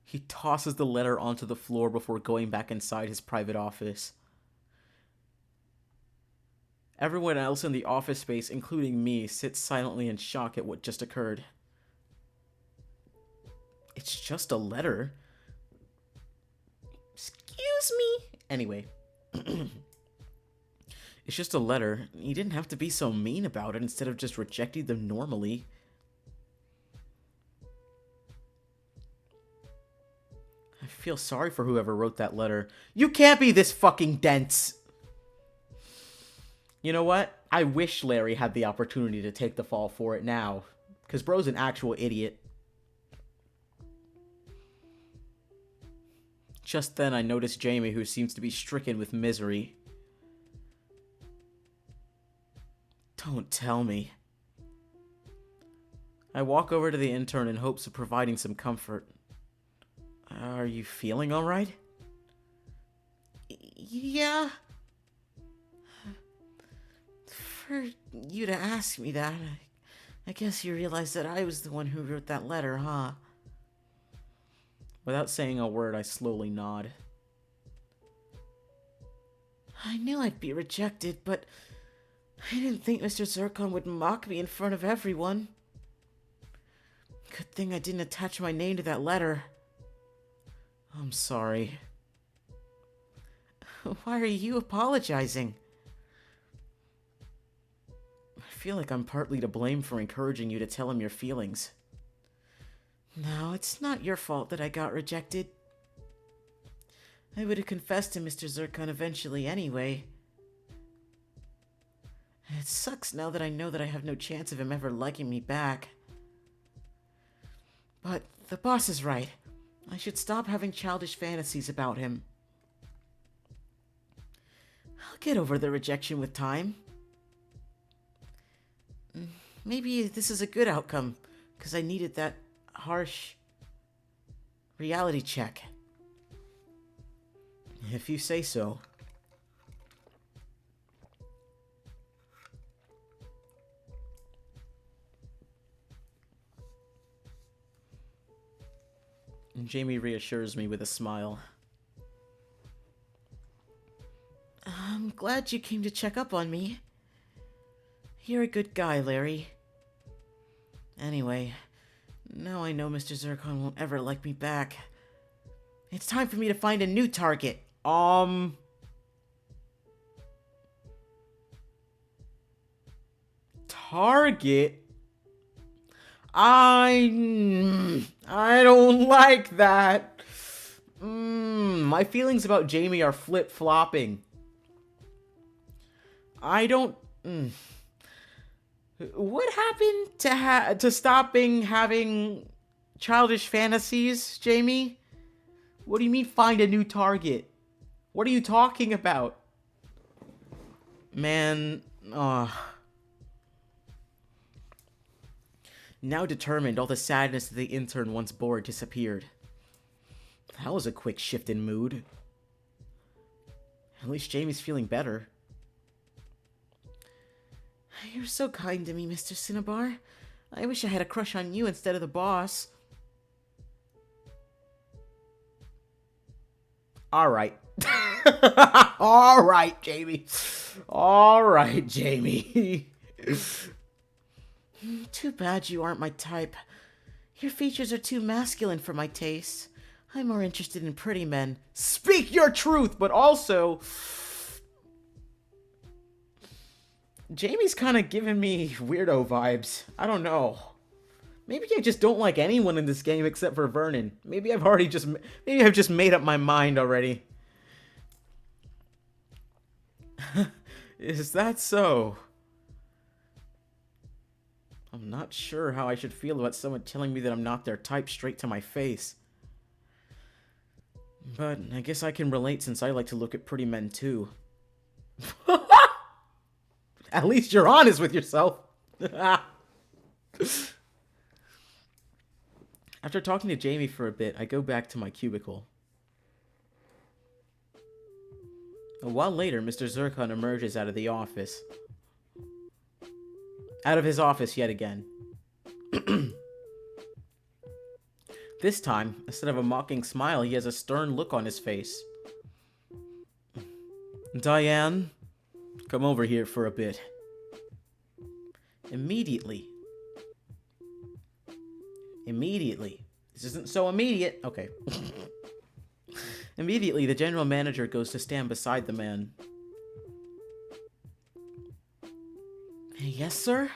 He tosses the letter onto the floor before going back inside his private office. Everyone else in the office space, including me, sits silently in shock at what just occurred. It's just a letter. Excuse me. Anyway. It's just a letter. He didn't have to be so mean about it instead of just rejecting them normally. I feel sorry for whoever wrote that letter. You can't be this fucking dense! You know what? I wish Larry had the opportunity to take the fall for it now. Because bro's an actual idiot. Just then I noticed Jamie, who seems to be stricken with misery. Don't tell me. I walk over to the intern in hopes of providing some comfort. Are you feeling alright? Yeah. For you to ask me that, I guess you realize that I was the one who wrote that letter, huh? Without saying a word, I slowly nod. I knew I'd be rejected, but I didn't think Mr. Zircon would mock me in front of everyone. Good thing I didn't attach my name to that letter. I'm sorry. Why are you apologizing? I feel like I'm partly to blame for encouraging you to tell him your feelings. No, it's not your fault that I got rejected. I would have confessed to Mr. Zircon eventually anyway. It sucks now that I know that I have no chance of him ever liking me back. But the boss is right. I should stop having childish fantasies about him. I'll get over the rejection with time. Maybe this is a good outcome, because I needed that harsh reality check. If you say so. Jamie reassures me with a smile. I'm glad you came to check up on me. You're a good guy, Larry. Anyway, now I know Mr. Zircon won't ever like me back. It's time for me to find a new target. Target? I don't like that. My feelings about Jamie are flip-flopping. I don't... What happened to stopping having childish fantasies, Jamie? What do you mean find a new target? What are you talking about? Man, Now determined, all the sadness that the intern once bore disappeared. That was a quick shift in mood. At least Jamie's feeling better. You're so kind to me, Mr. Cinnabar. I wish I had a crush on you instead of the boss. Alright. Alright, Jamie. Alright, Jamie. Too bad you aren't my type. Your features are too masculine for my taste. I'm more interested in pretty men. Speak your truth, but also... Jamie's kind of giving me weirdo vibes. I don't know. Maybe I just don't like anyone in this game except for Vernon. Maybe I've just made up my mind already. Is that so? I'm not sure how I should feel about someone telling me that I'm not their type straight to my face. But I guess I can relate since I like to look at pretty men too. At least you're honest with yourself. After talking to Jamie for a bit, I go back to my cubicle. A while later, Mr. Zircon emerges out of the office. Out of his office yet again. This time, instead of a mocking smile, he has a stern look on his face. Diane, come over here for a bit. Immediately. This isn't so immediate. Okay. Immediately, the general manager goes to stand beside the man. Yes, sir?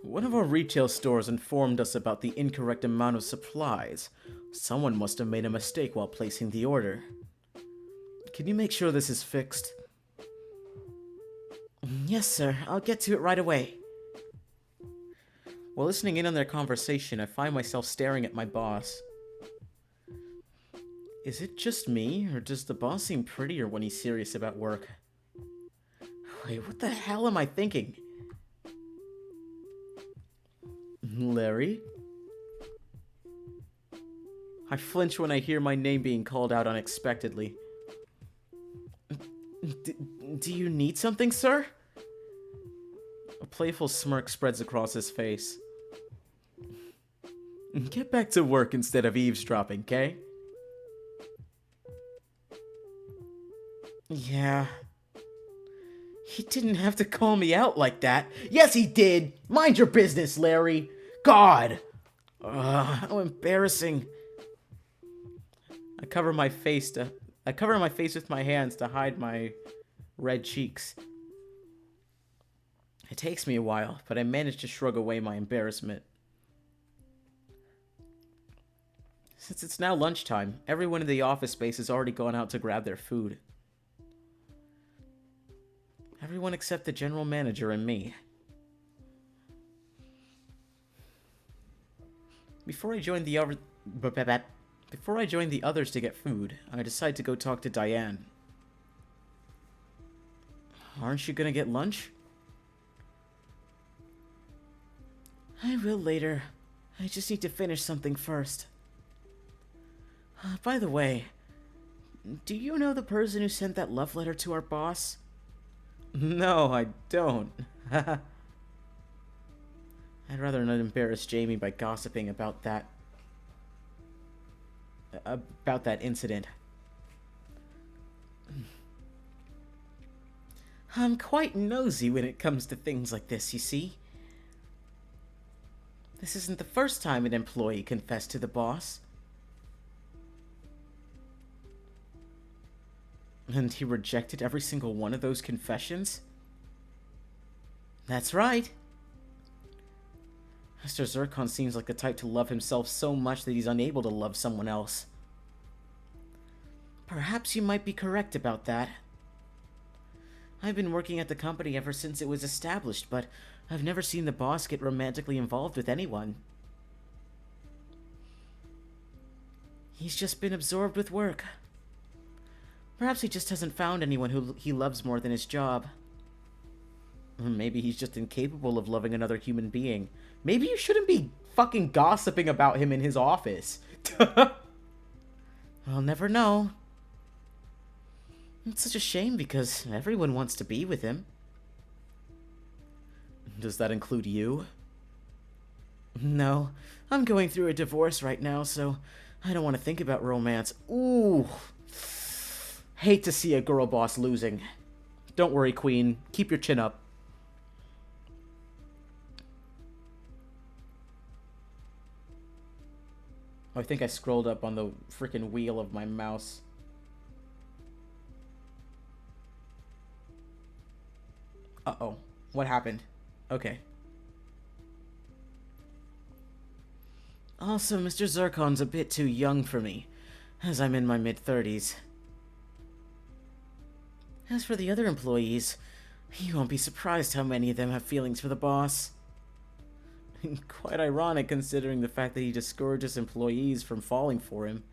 One of our retail stores informed us about the incorrect amount of supplies. Someone must have made a mistake while placing the order. Can you make sure this is fixed? Yes, sir. I'll get to it right away. While listening in on their conversation, I find myself staring at my boss. Is it just me, or does the boss seem prettier when he's serious about work? Wait, what the hell am I thinking? Larry? I flinch when I hear my name being called out unexpectedly. Do you need something, sir? A playful smirk spreads across his face. Get back to work instead of eavesdropping, okay? Yeah. He didn't have to call me out like that. Yes, he did! Mind your business, Larry! God! How embarrassing. I cover my face with my hands to hide my red cheeks. It takes me a while, but I manage to shrug away my embarrassment. Since it's now lunchtime, everyone in the office space has already gone out to grab their food. Everyone except the general manager and me. Before I joined the others to get food, I decide to go talk to Diane. Aren't you gonna get lunch? I will later. I just need to finish something first. By the way, do you know the person who sent that love letter to our boss? No, I don't. I'd rather not embarrass Jamie by gossiping about that incident. I'm quite nosy when it comes to things like this, you see. This isn't the first time an employee confessed to the boss. And he rejected every single one of those confessions? That's right. Mr. Zircon seems like the type to love himself so much that he's unable to love someone else. Perhaps you might be correct about that. I've been working at the company ever since it was established, but I've never seen the boss get romantically involved with anyone. He's just been absorbed with work. Perhaps he just hasn't found anyone who he loves more than his job. Or maybe he's just incapable of loving another human being. Maybe you shouldn't be fucking gossiping about him in his office. I'll never know. It's such a shame because everyone wants to be with him. Does that include you? No, I'm going through a divorce right now, so I don't want to think about romance. Ooh. Hate to see a girl boss losing. Don't worry, Queen. Keep your chin up. Oh, I think I scrolled up on the freaking wheel of my mouse. Uh-oh. What happened? Okay. Also, Mr. Zircon's a bit too young for me, as I'm in my mid-30s. As for the other employees, you won't be surprised how many of them have feelings for the boss. Quite ironic considering the fact that he discourages employees from falling for him.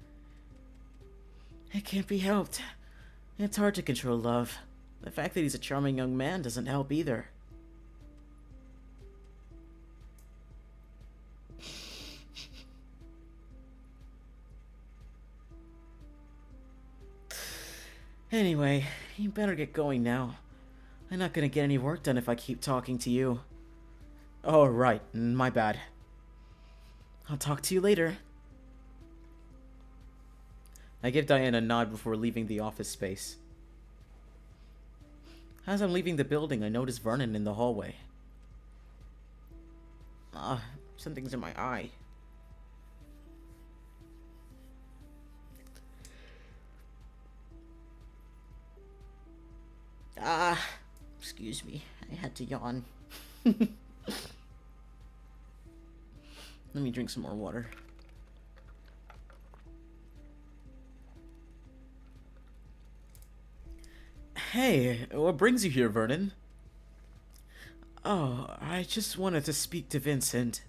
It can't be helped. It's hard to control love. The fact that he's a charming young man doesn't help either. Anyway, you better get going now. I'm not gonna get any work done if I keep talking to you. Oh, right. My bad. I'll talk to you later. I give Diane a nod before leaving the office space. As I'm leaving the building, I notice Vernon in the hallway. Something's in my eye. Excuse me. I had to yawn. Let me drink some more water. Hey, what brings you here, Vernon? Oh, I just wanted to speak to Vincent.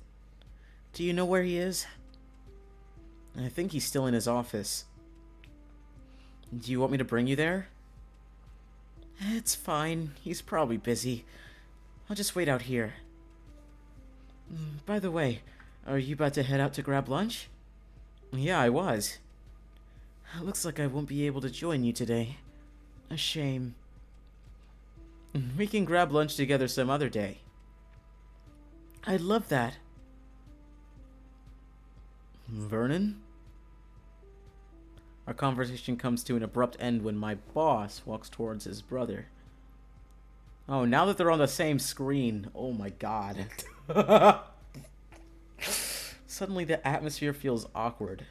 Do you know where he is? I think he's still in his office. Do you want me to bring you there? It's fine. He's probably busy. I'll just wait out here. By the way, are you about to head out to grab lunch? Yeah, I was. Looks like I won't be able to join you today. A shame. We can grab lunch together some other day. I'd love that. Vernon? Our conversation comes to an abrupt end when my boss walks towards his brother. Oh, now that they're on the same screen. Oh my god. Suddenly the atmosphere feels awkward.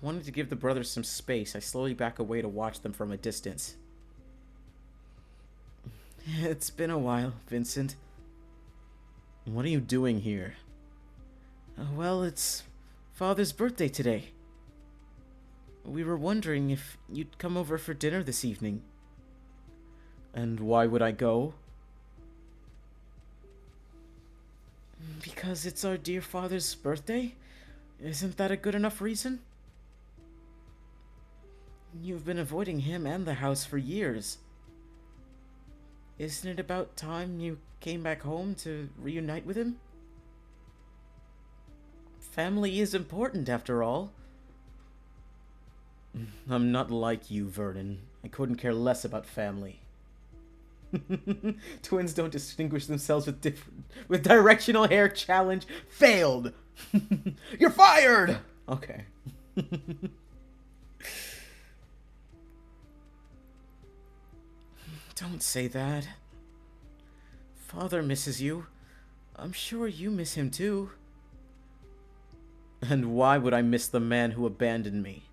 Wanting to give the brothers some space, I slowly back away to watch them from a distance. It's been a while, Vincent. What are you doing here? Well, it's Father's birthday today. We were wondering if you'd come over for dinner this evening. And why would I go? Because it's our dear father's birthday? Isn't that a good enough reason? You've been avoiding him and the house for years. Isn't it about time you came back home to reunite with him? Family is important, after all. I'm not like you, Vernon. I couldn't care less about family. Twins don't distinguish themselves with directional hair challenge. Failed! You're fired! Okay. Don't say that. Father misses you. I'm sure you miss him too. And why would I miss the man who abandoned me?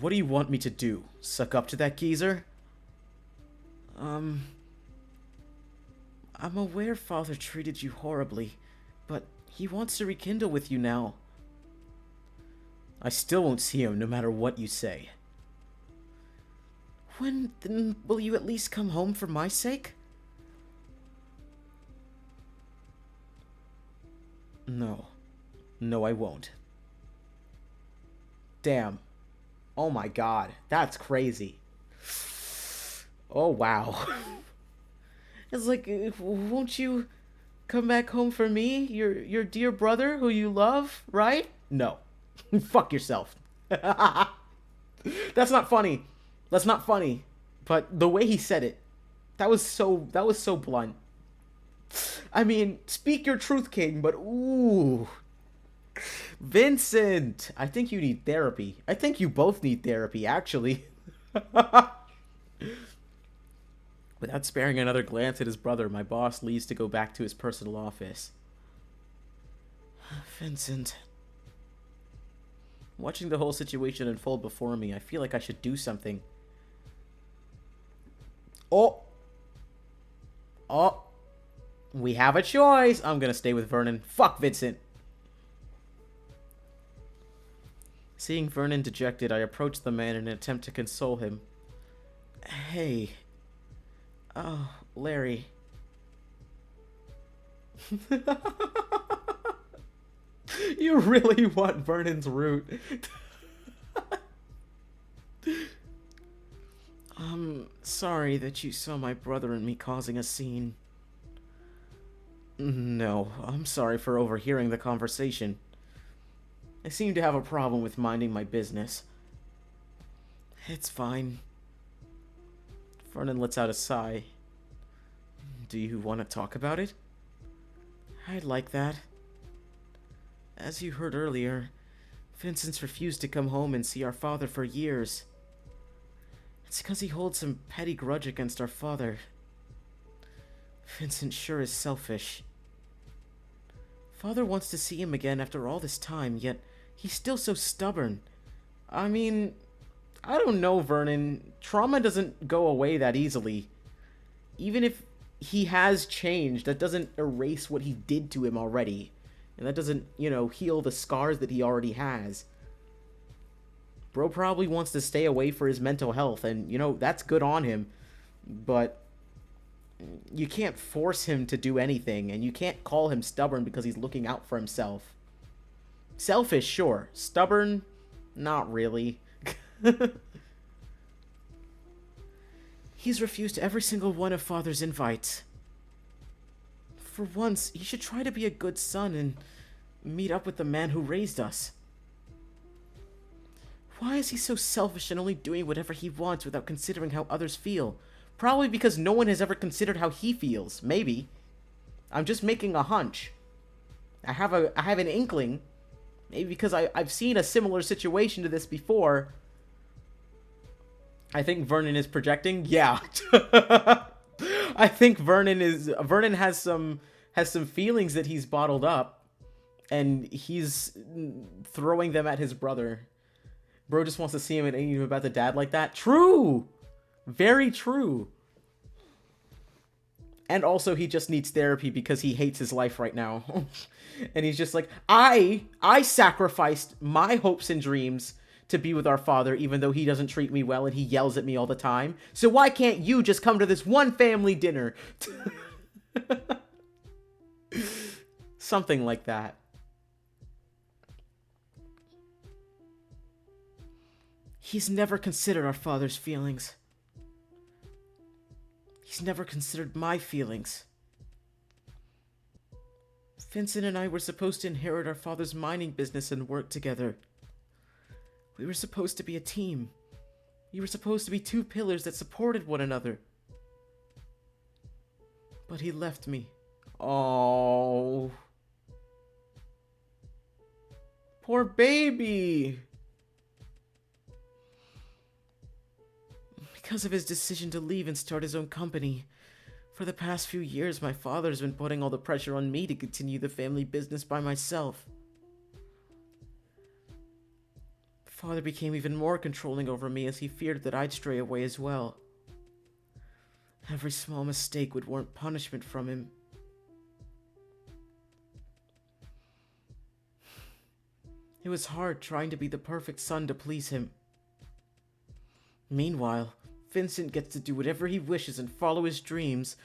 What do you want me to do? Suck up to that geezer? I'm aware Father treated you horribly, but he wants to rekindle with you now. I still won't see him no matter what you say. When then will you at least come home for my sake? No. No, I won't. Damn. Oh my god. That's crazy. Oh, wow. It's like, won't you come back home for me? Your dear brother who you love, right? No. Fuck yourself. That's not funny. That's not funny. But the way he said it, that was so blunt. I mean, speak your truth, King, but ooh. Vincent, I think you need therapy. I think you both need therapy, actually. Without sparing another glance at his brother, my boss leaves to go back to his personal office. Vincent. Watching the whole situation unfold before me, I feel like I should do something. Oh. We have a choice. I'm gonna stay with Vernon. Fuck Vincent. Seeing Vernon dejected, I approached the man in an attempt to console him. Hey. Oh, Larry. You really want Vernon's root. I'm sorry that you saw my brother and me causing a scene. No, I'm sorry for overhearing the conversation. I seem to have a problem with minding my business. It's fine. Vernon lets out a sigh. Do you want to talk about it? I'd like that. As you heard earlier, Vincent's refused to come home and see our father for years. It's because he holds some petty grudge against our father. Vincent sure is selfish. Father wants to see him again after all this time, yet he's still so stubborn. I mean, I don't know, Vernon. Trauma doesn't go away that easily. Even if he has changed, that doesn't erase what he did to him already. And that doesn't, heal the scars that he already has. Bro probably wants to stay away for his mental health, and, that's good on him. But you can't force him to do anything, and you can't call him stubborn because he's looking out for himself. Selfish, sure. Stubborn, not really. He's refused every single one of Father's invites. For once, he should try to be a good son and meet up with the man who raised us. Why is he so selfish and only doing whatever he wants without considering how others feel? Probably because no one has ever considered how he feels. Maybe. I'm just making a hunch. I have an inkling. Maybe because I've seen a similar situation to this before. I think Vernon is projecting. Yeah. I think Vernon has some feelings that he's bottled up, and he's throwing them at his brother. Bro just wants to see him and ain't even about the dad like that. True! Very true. And also, he just needs therapy because he hates his life right now. And he's just like, I sacrificed my hopes and dreams to be with our father, even though he doesn't treat me well and he yells at me all the time. So why can't you just come to this one family dinner? Something like that. He's never considered our father's feelings. He's never considered my feelings. Vincent and I were supposed to inherit our father's mining business and work together. We were supposed to be a team. We were supposed to be two pillars that supported one another. But he left me. Oh. Poor baby. Because of his decision to leave and start his own company, for the past few years, my father has been putting all the pressure on me to continue the family business by myself. Father became even more controlling over me as he feared that I'd stray away as well. Every small mistake would warrant punishment from him. It was hard trying to be the perfect son to please him. Meanwhile, Vincent gets to do whatever he wishes and follow his dreams,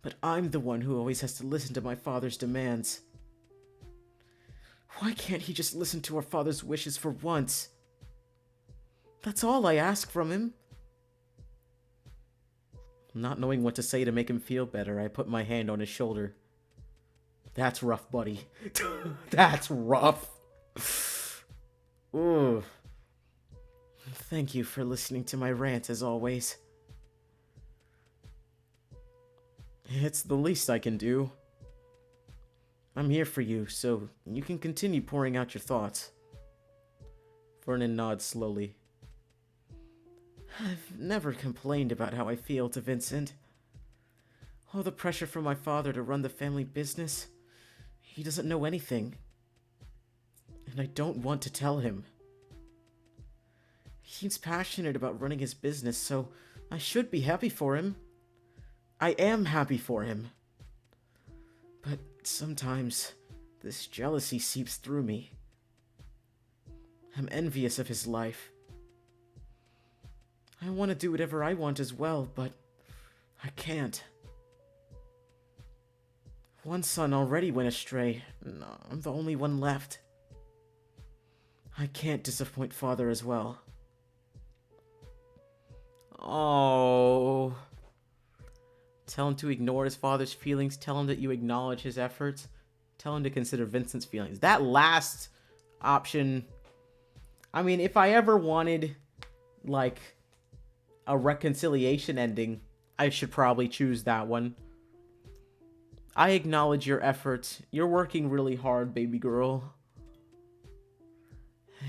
but I'm the one who always has to listen to my father's demands. Why can't he just listen to our father's wishes for once? That's all I ask from him. Not knowing what to say to make him feel better, I put my hand on his shoulder. That's rough, buddy. That's rough. Ooh. Thank you for listening to my rant, as always. It's the least I can do. I'm here for you, so you can continue pouring out your thoughts. Vernon nods slowly. I've never complained about how I feel to Vincent. All the pressure from my father to run the family business. He doesn't know anything. And I don't want to tell him. He seems passionate about running his business, so I should be happy for him. I am happy for him. But sometimes this jealousy seeps through me. I'm envious of his life. I want to do whatever I want as well, but I can't. One son already went astray, and I'm the only one left. I can't disappoint Father as well. Oh. Tell him to ignore his father's feelings. Tell him that you acknowledge his efforts. Tell him to consider Vincent's feelings. That last option, I mean, if I ever wanted, like, a reconciliation ending, I should probably choose that one. I acknowledge your efforts. You're working really hard, baby girl.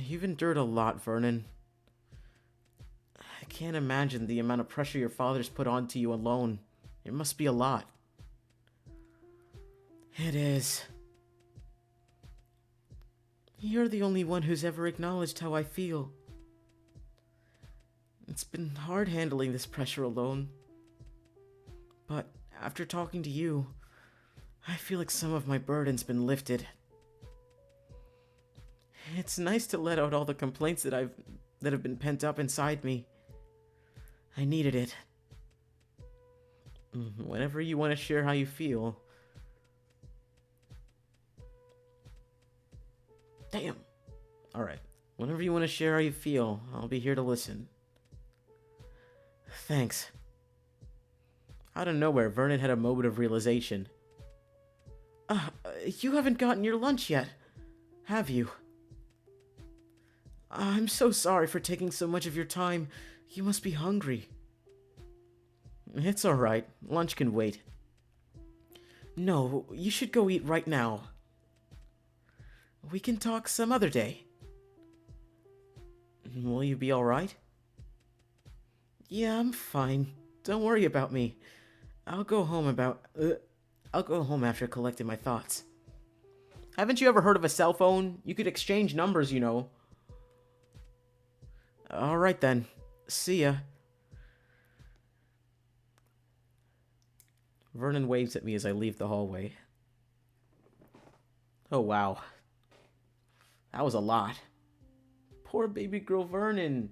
You've endured a lot, Vernon. I can't imagine the amount of pressure your father's put onto you alone. It must be a lot. It is. You're the only one who's ever acknowledged how I feel. It's been hard handling this pressure alone. But after talking to you, I feel like some of my burden's been lifted. It's nice to let out all the complaints that have been pent up inside me. I needed it. Whenever you want to share how you feel. Damn. Alright. Whenever you want to share how you feel, I'll be here to listen. Thanks. Out of nowhere, Vernon had a moment of realization. You haven't gotten your lunch yet, have you? I'm so sorry for taking so much of your time. You must be hungry. It's alright. Lunch can wait. No, you should go eat right now. We can talk some other day. Will you be alright? Yeah, I'm fine. Don't worry about me. I'll go home after collecting my thoughts. Haven't you ever heard of a cell phone? You could exchange numbers, you know. Alright then. See ya. Vernon waves at me as I leave the hallway. Oh wow. That was a lot. Poor baby girl Vernon.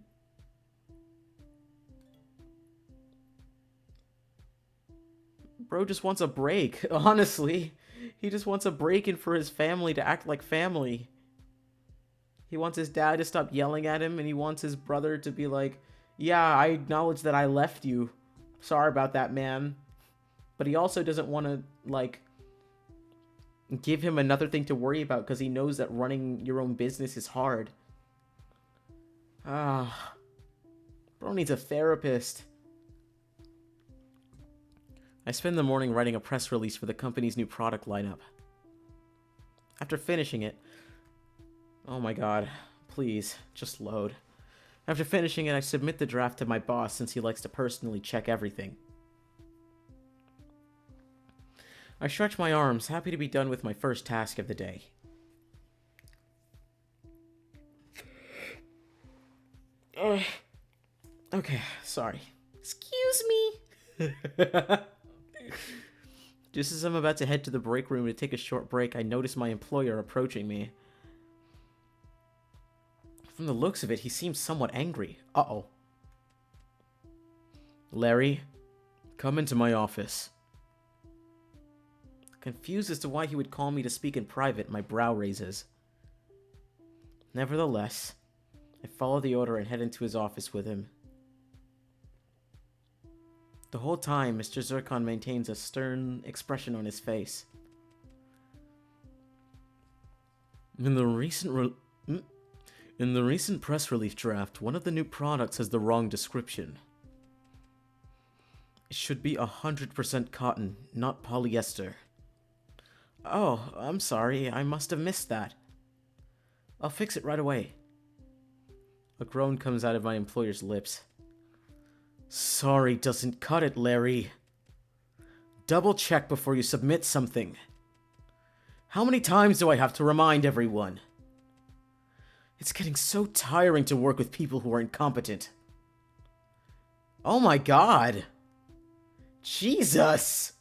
Bro just wants a break, honestly. He just wants a break and for his family to act like family. He wants his dad to stop yelling at him, and he wants his brother to be like, yeah, I acknowledge that I left you. Sorry about that, man. But he also doesn't want to, like, give him another thing to worry about because he knows that running your own business is hard. Bro needs a therapist. I spend the morning writing a press release for the company's new product lineup. After finishing it... Oh my god. Please, just load. After finishing it, I submit the draft to my boss since he likes to personally check everything. I stretch my arms, happy to be done with my first task of the day. Okay, sorry. Excuse me. Just as I'm about to head to the break room to take a short break, I notice my employer approaching me. From the looks of it, he seems somewhat angry. Uh-oh. Larry, come into my office. Confused as to why he would call me to speak in private, my brow raises. Nevertheless, I follow the order and head into his office with him. The whole time, Mr. Zircon maintains a stern expression on his face. In the recent press release draft, one of the new products has the wrong description. It should be 100% cotton, not polyester. Oh, I'm sorry, I must have missed that. I'll fix it right away. A groan comes out of my employer's lips. Sorry doesn't cut it, Larry. Double check before you submit something. How many times do I have to remind everyone? It's getting so tiring to work with people who are incompetent. Oh my god. Jesus.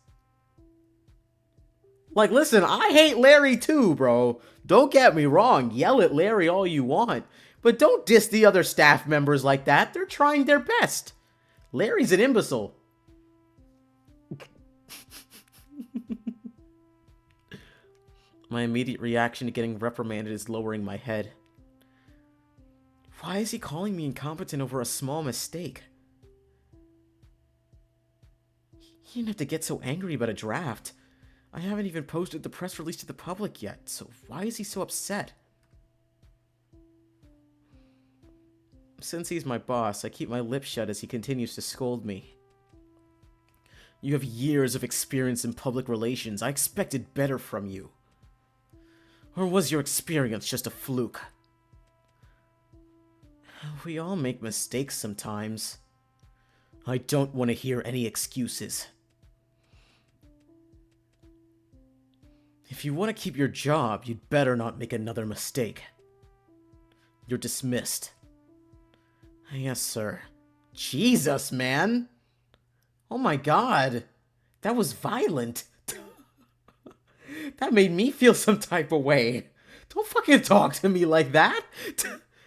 Like, listen, I hate Larry too, bro. Don't get me wrong. Yell at Larry all you want. But don't diss the other staff members like that. They're trying their best. Larry's an imbecile. My immediate reaction to getting reprimanded is lowering my head. Why is he calling me incompetent over a small mistake? He didn't have to get so angry about a draft. I haven't even posted the press release to the public yet, so why is he so upset? Since he's my boss, I keep my lips shut as he continues to scold me. You have years of experience in public relations. I expected better from you. Or was your experience just a fluke? We all make mistakes sometimes. I don't want to hear any excuses. If you want to keep your job, you'd better not make another mistake. You're dismissed. Yes, sir. Jesus, man! Oh my god! That was violent! That made me feel some type of way. Don't fucking talk to me like that!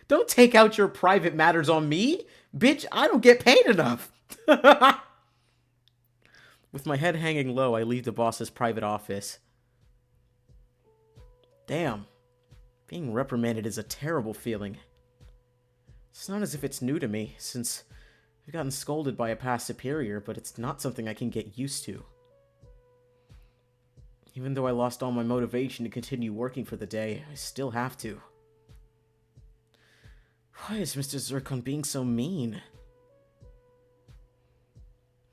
Don't take out your private matters on me! Bitch, I don't get paid enough! With my head hanging low, I leave the boss's private office. Damn. Being reprimanded is a terrible feeling. It's not as if it's new to me, since I've gotten scolded by a past superior, but it's not something I can get used to. Even though I lost all my motivation to continue working for the day, I still have to. Why is Mr. Zircon being so mean?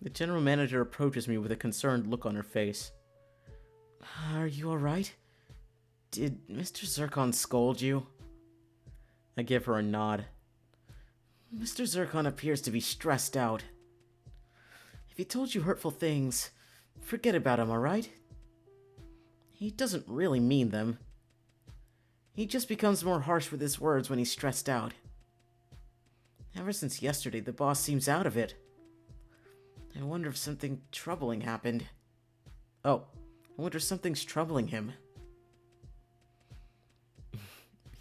The general manager approaches me with a concerned look on her face. Are you alright? Did Mr. Zircon scold you? I give her a nod. Mr. Zircon appears to be stressed out. If he told you hurtful things, forget about him, alright? He doesn't really mean them. He just becomes more harsh with his words when he's stressed out. Ever since yesterday, the boss seems out of it. I wonder if something troubling happened. Oh, I wonder if something's troubling him.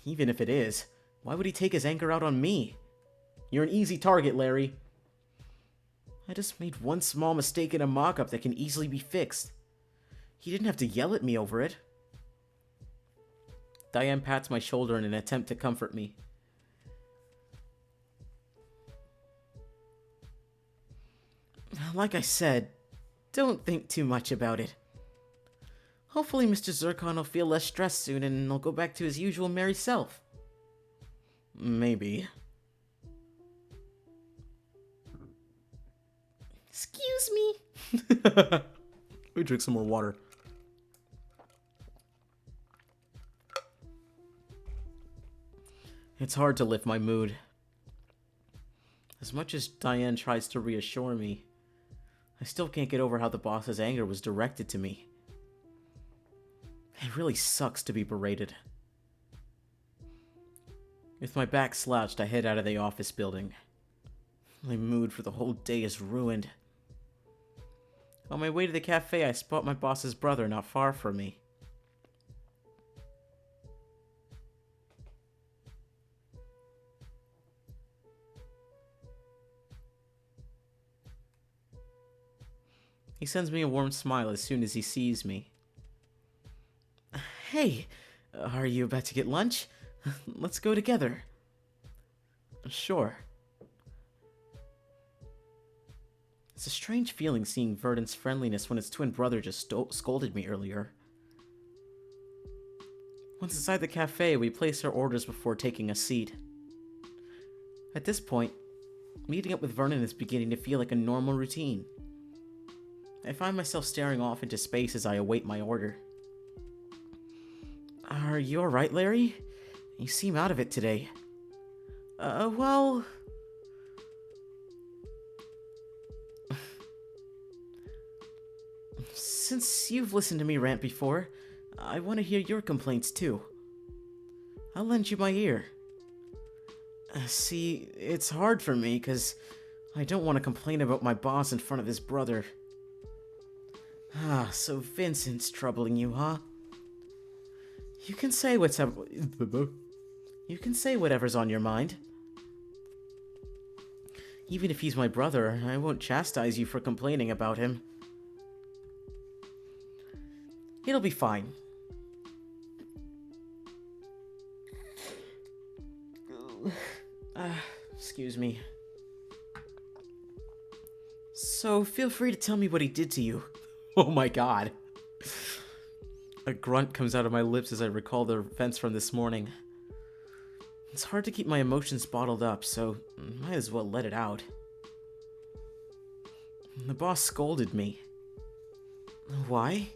Even if it is, why would he take his anger out on me? You're an easy target, Larry. I just made one small mistake in a mock-up that can easily be fixed. He didn't have to yell at me over it. Diane pats my shoulder in an attempt to comfort me. Like I said, don't think too much about it. Hopefully Mr. Zircon will feel less stressed soon and he'll go back to his usual merry self. Maybe. Excuse me. Let me drink some more water. It's hard to lift my mood. As much as Diane tries to reassure me, I still can't get over how the boss's anger was directed to me. It really sucks to be berated. With my back slouched, I head out of the office building. My mood for the whole day is ruined. On my way to the cafe, I spot my boss's brother not far from me. He sends me a warm smile as soon as he sees me. Hey, are you about to get lunch? Let's go together. Sure. It's a strange feeling seeing Verdant's friendliness when his twin brother just scolded me earlier. Once inside the cafe, we place our orders before taking a seat. At this point, meeting up with Vernon is beginning to feel like a normal routine. I find myself staring off into space as I await my order. Are you alright, Larry? You seem out of it today. Well... Since you've listened to me rant before, I want to hear your complaints too. I'll lend you my ear. See, it's hard for me because I don't want to complain about my boss in front of his brother. Ah, so Vincent's troubling you, huh? You can say whatever's on your mind. Even if he's my brother, I won't chastise you for complaining about him. It'll be fine. Excuse me. So feel free to tell me what he did to you. Oh my god. A grunt comes out of my lips as I recall the events from this morning. It's hard to keep my emotions bottled up, so might as well let it out. The boss scolded me. Why?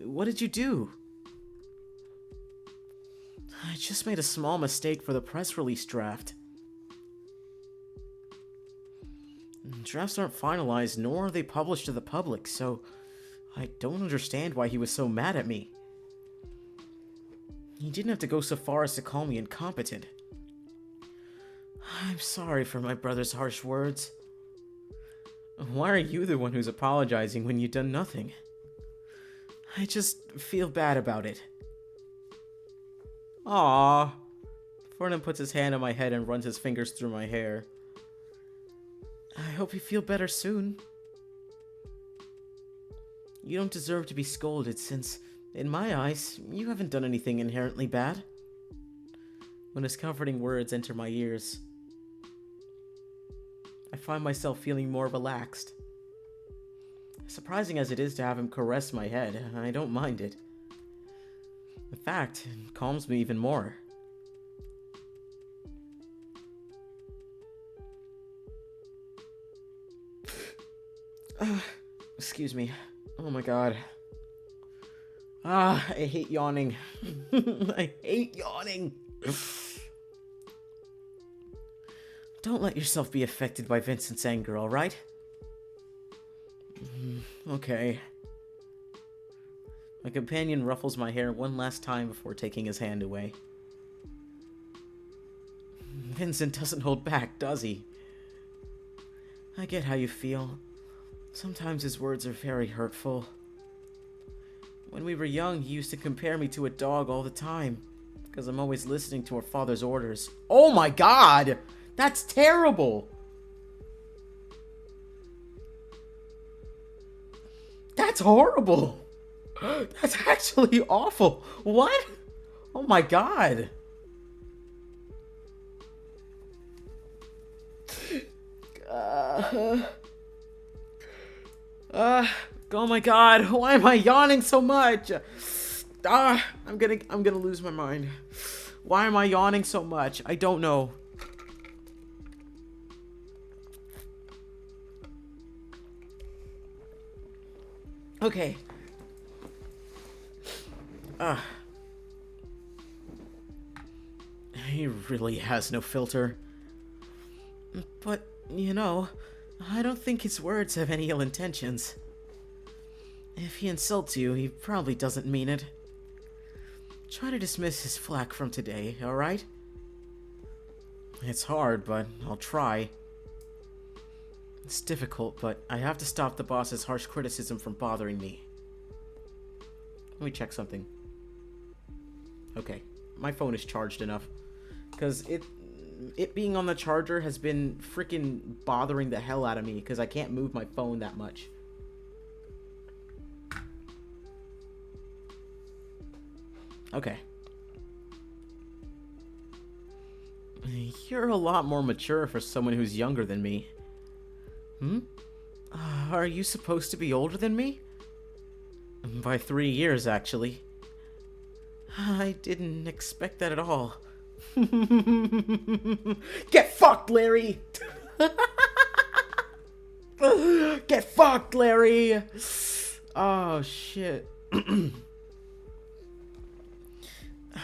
What did you do? I just made a small mistake for the press release draft. Drafts aren't finalized, nor are they published to the public, so I don't understand why he was so mad at me. He didn't have to go so far as to call me incompetent. I'm sorry for my brother's harsh words. Why are you the one who's apologizing when you've done nothing? I just feel bad about it. Aww. Vernon puts his hand on my head and runs his fingers through my hair. I hope you feel better soon. You don't deserve to be scolded since, in my eyes, you haven't done anything inherently bad. When his comforting words enter my ears, I find myself feeling more relaxed. Surprising as it is to have him caress my head, I don't mind it. In fact, it calms me even more. Excuse me. Oh my god. I hate yawning. I hate yawning. Don't let yourself be affected by Vincent's anger, alright? Okay. My companion ruffles my hair one last time before taking his hand away. Vincent doesn't hold back, does he? I get how you feel. Sometimes his words are very hurtful. When we were young, he used to compare me to a dog all the time, because I'm always listening to our father's orders. Oh my god! That's terrible! That's horrible! That's actually awful! What? Oh my god! Oh my god, why am I yawning so much? I'm gonna lose my mind. Why am I yawning so much? I don't know. Okay. He really has no filter. But, you know, I don't think his words have any ill intentions. If he insults you, he probably doesn't mean it. Try to dismiss his flack from today, alright? It's hard, but I'll try. It's difficult, but I have to stop the boss's harsh criticism from bothering me. Let me check something. Okay, my phone is charged enough. Because it being on the charger has been freaking bothering the hell out of me, because I can't move my phone that much. Okay. You're a lot more mature for someone who's younger than me. Are you supposed to be older than me? By 3 years, actually. I didn't expect that at all. Get fucked, Larry! Get fucked, Larry! Oh, shit.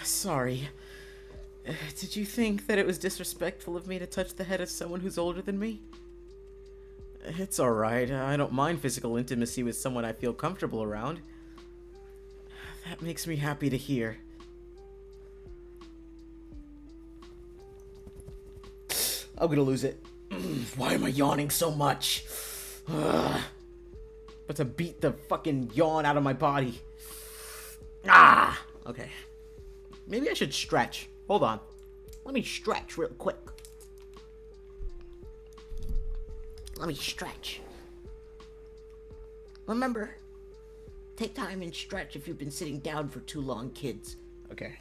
Sorry. Did you think that it was disrespectful of me to touch the head of someone who's older than me? It's alright. I don't mind physical intimacy with someone I feel comfortable around. That makes me happy to hear. I'm gonna lose it. Why am I yawning so much? But to beat the fucking yawn out of my body. Okay. Maybe I should stretch. Hold on. Let me stretch real quick. Let me stretch. Remember, take time and stretch if you've been sitting down for too long, kids. Okay.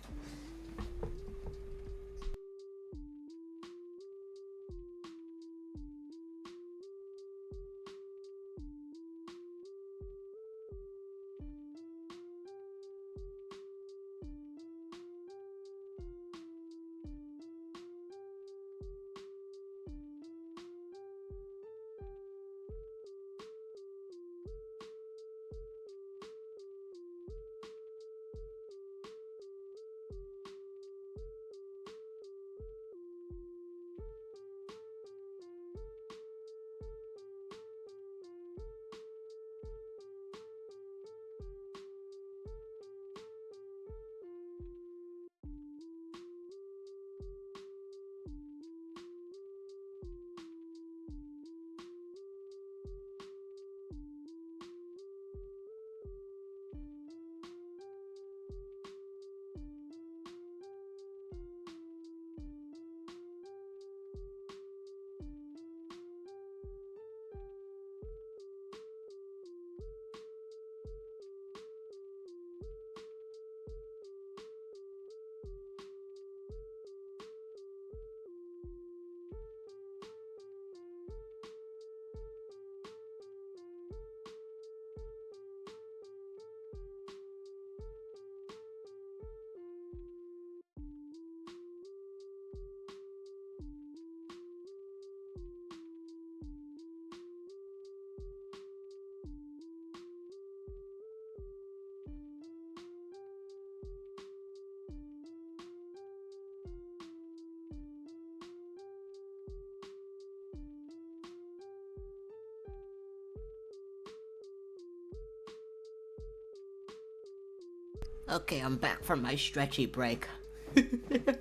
Okay, I'm back from my stretchy break. That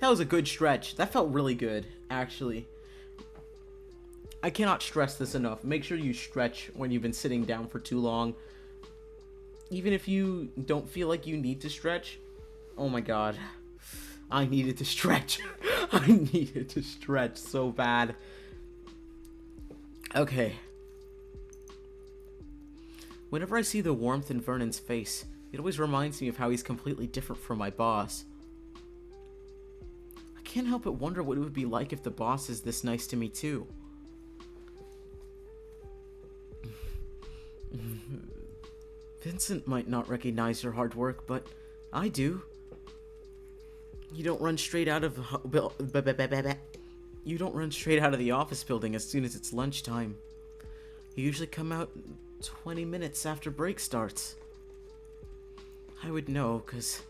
was a good stretch. That felt really good, actually. I cannot stress this enough. Make sure you stretch when you've been sitting down for too long. Even if you don't feel like you need to stretch. Oh my god. I needed to stretch. I needed to stretch so bad. Okay. Whenever I see the warmth in Vernon's face, it always reminds me of how he's completely different from my boss. I can't help but wonder what it would be like if the boss is this nice to me too. Vincent might not recognize your hard work, but I do. You don't run straight out of the office building as soon as it's lunchtime. You usually come out 20 minutes after break starts. I would know, 'cause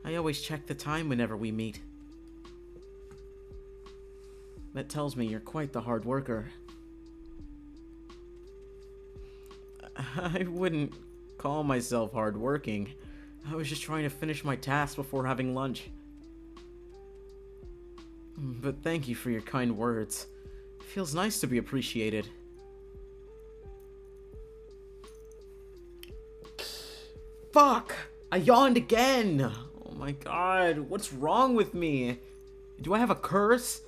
I always check the time whenever we meet. That tells me you're quite the hard worker. I wouldn't call myself hardworking. I was just trying to finish my task before having lunch. But thank you for your kind words. It feels nice to be appreciated. Fuck! I yawned again! Oh my god, what's wrong with me? Do I have a curse?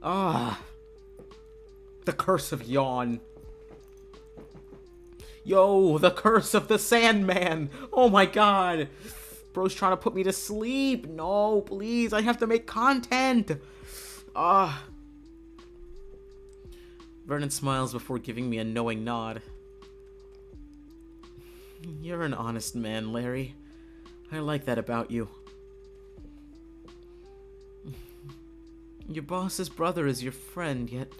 Ah. The curse of yawn. Yo, the curse of the Sandman! Oh my god! Bro's trying to put me to sleep! No, please, I have to make content! Ah. Vernon smiles before giving me a knowing nod. You're an honest man, Larry. I like that about you. Your boss's brother is your friend, yet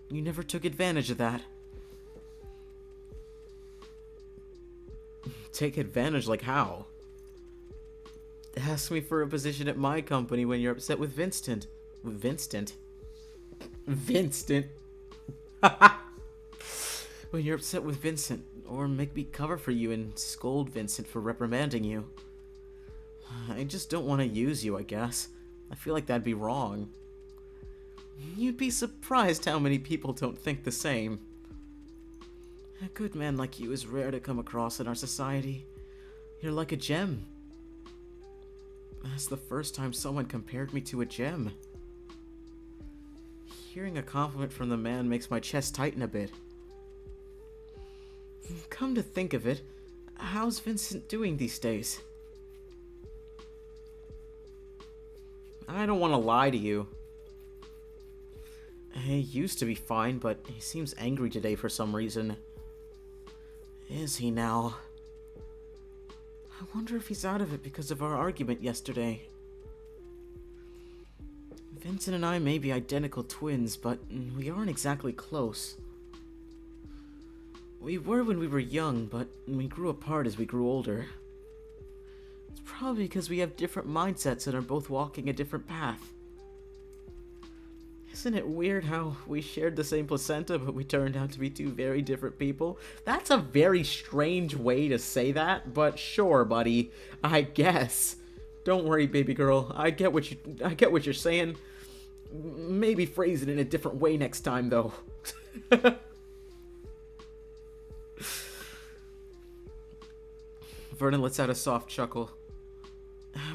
you never took advantage of that. Take advantage like how? Ask me for a position at my company when you're upset with Vincent. Vincent? When you're upset with Vincent, or make me cover for you and scold Vincent for reprimanding you. I just don't want to use you, I guess. I feel like that'd be wrong. You'd be surprised how many people don't think the same. A good man like you is rare to come across in our society. You're like a gem. That's the first time someone compared me to a gem. Hearing a compliment from the man makes my chest tighten a bit. Come to think of it, how's Vincent doing these days? I don't want to lie to you. He used to be fine, but he seems angry today for some reason. Is he now? I wonder if he's out of it because of our argument yesterday. Vincent and I may be identical twins, but we aren't exactly close. We were when we were young, but we grew apart as we grew older. It's probably because we have different mindsets and are both walking a different path. Isn't it weird how we shared the same placenta, but we turned out to be two very different people? That's a very strange way to say that, but sure, buddy. I guess. Don't worry, baby girl. I get what you're saying. Maybe phrase it in a different way next time, though. Vernon lets out a soft chuckle.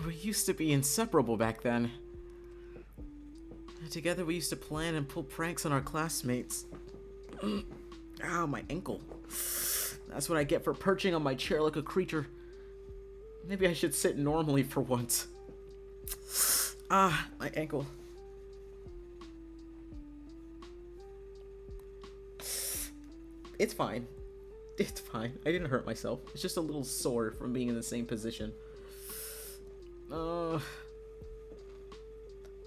We used to be inseparable back then. Together we used to plan and pull pranks on our classmates. Ow, my ankle. That's what I get for perching on my chair like a creature. Maybe I should sit normally for once. Ah, my ankle. It's fine. It's fine. I didn't hurt myself. It's just a little sore from being in the same position.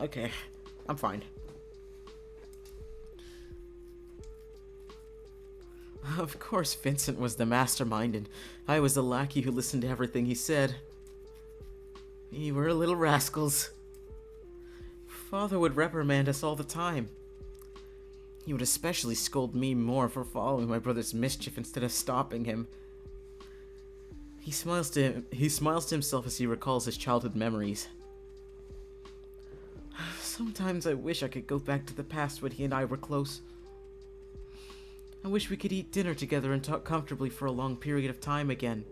Okay. I'm fine. Of course Vincent was the mastermind and I was the lackey who listened to everything he said. We were little rascals. Father would reprimand us all the time. He would especially scold me more for following my brother's mischief instead of stopping him. He smiles to himself as he recalls his childhood memories. Sometimes I wish I could go back to the past when he and I were close. I wish we could eat dinner together and talk comfortably for a long period of time again.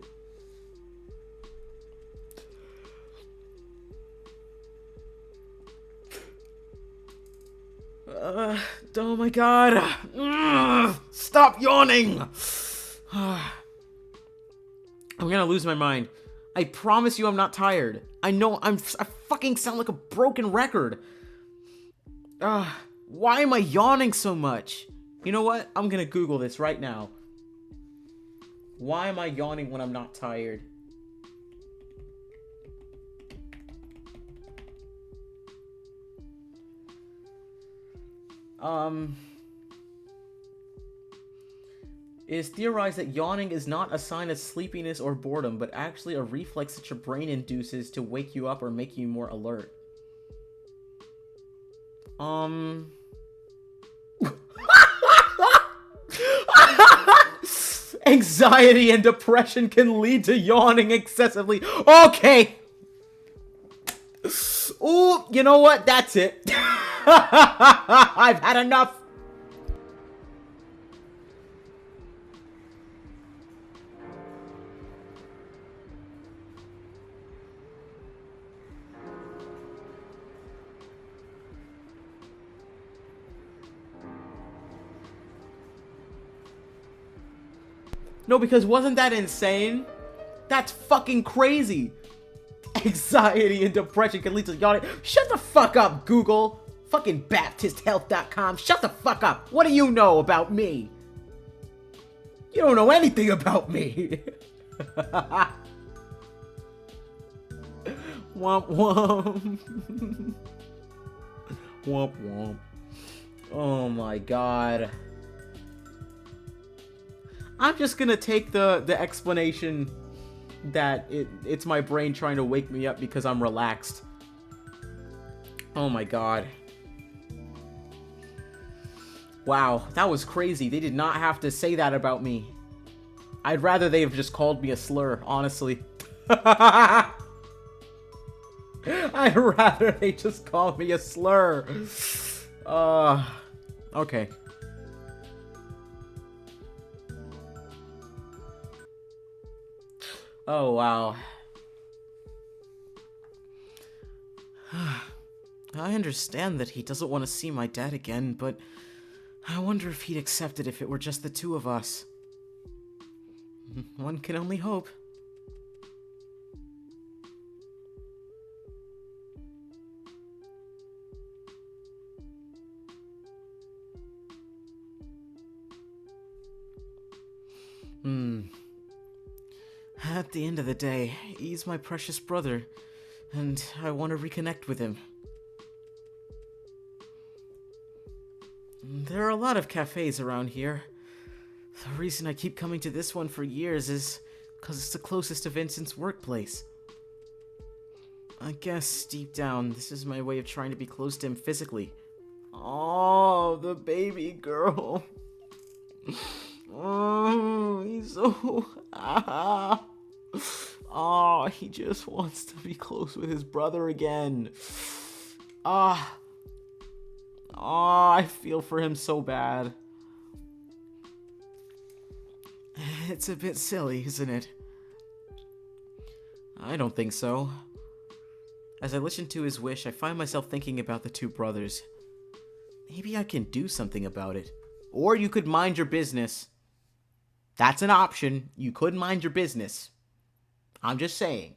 Oh my god. Stop yawning. I'm gonna lose my mind. I promise you I'm not tired. I know I fucking sound like a broken record. Why am I yawning so much? You know what? I'm gonna Google this right now. Why am I yawning when I'm not tired? It is theorized that yawning is not a sign of sleepiness or boredom, but actually a reflex that your brain induces to wake you up or make you more alert. Anxiety and depression can lead to yawning excessively. Okay. Ooh, you know what? That's it. I've had enough. No, because wasn't that insane? That's fucking crazy. Anxiety and depression can lead to yawning. Shut the fuck up, Google. Fucking BaptistHealth.com. Shut the fuck up. What do you know about me? You don't know anything about me. Womp womp. Womp womp. Oh my god. I'm just gonna take the explanation that it's my brain trying to wake me up because I'm relaxed. Oh my god. Wow, that was crazy. They did not have to say that about me. I'd rather they have just called me a slur, honestly. I'd rather they just call me a slur. Okay. Oh, wow. I understand that he doesn't want to see my dad again, but I wonder if he'd accept it if it were just the two of us. One can only hope. At the end of the day, he's my precious brother, and I want to reconnect with him. There are a lot of cafes around here. The reason I keep coming to this one for years is because it's the closest to Vincent's workplace. I guess, deep down, this is my way of trying to be close to him physically. Oh, the baby girl. Oh, he's so... Oh, he just wants to be close with his brother again. Oh, I feel for him so bad. It's a bit silly, isn't it? I don't think so. As I listen to his wish, I find myself thinking about the two brothers. Maybe I can do something about it. Or you could mind your business. That's an option. You could mind your business. I'm just saying.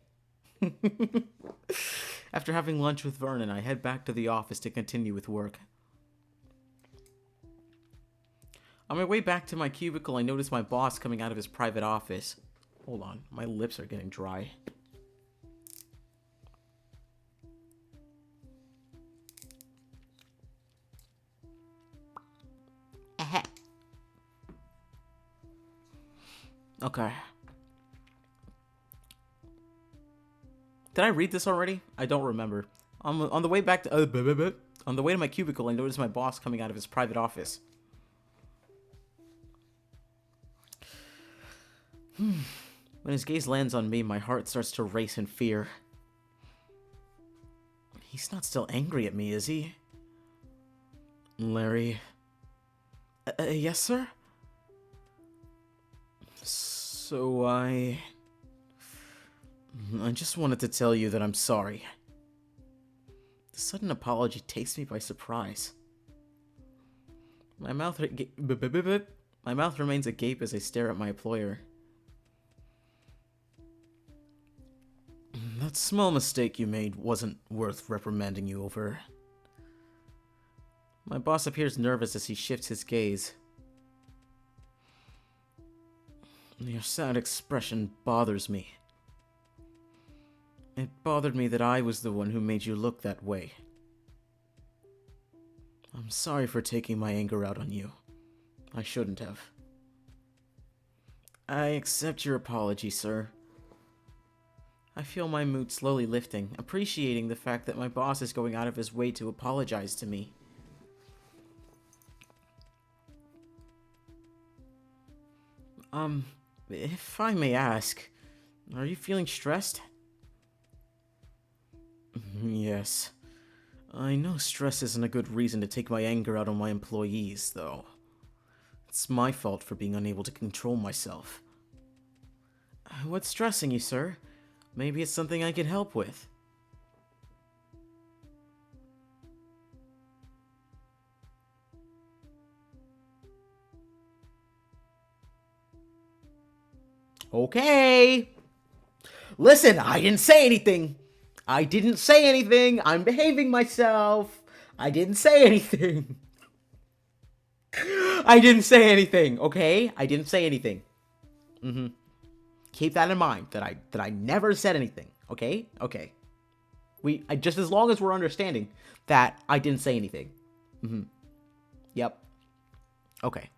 After having lunch with Vernon, I head back to the office to continue with work. On my way back to my cubicle, I notice my boss coming out of his private office. Hold on, my lips are getting dry. Okay. Did I read this already? I don't remember. On the way back to on the way to my cubicle, I noticed my boss coming out of his private office. When his gaze lands on me, my heart starts to race in fear. He's not still angry at me, is he? Larry... yes, sir? So I just wanted to tell you that I'm sorry. The sudden apology takes me by surprise. My mouth remains agape as I stare at my employer. That small mistake you made wasn't worth reprimanding you over. My boss appears nervous as he shifts his gaze. Your sad expression bothers me. It bothered me that I was the one who made you look that way. I'm sorry for taking my anger out on you. I shouldn't have. I accept your apology, sir. I feel my mood slowly lifting, appreciating the fact that my boss is going out of his way to apologize to me. If I may ask, are you feeling stressed? Yes. I know stress isn't a good reason to take my anger out on my employees, though. It's my fault for being unable to control myself. What's stressing you, sir? Maybe it's something I can help with. Okay. Listen, I didn't say anything. I didn't say anything. I'm behaving myself. I didn't say anything. I didn't say anything, okay? I didn't say anything. Keep that in mind, that I never said anything, okay? Okay. Just as long as we're understanding that I didn't say anything. Yep. Okay.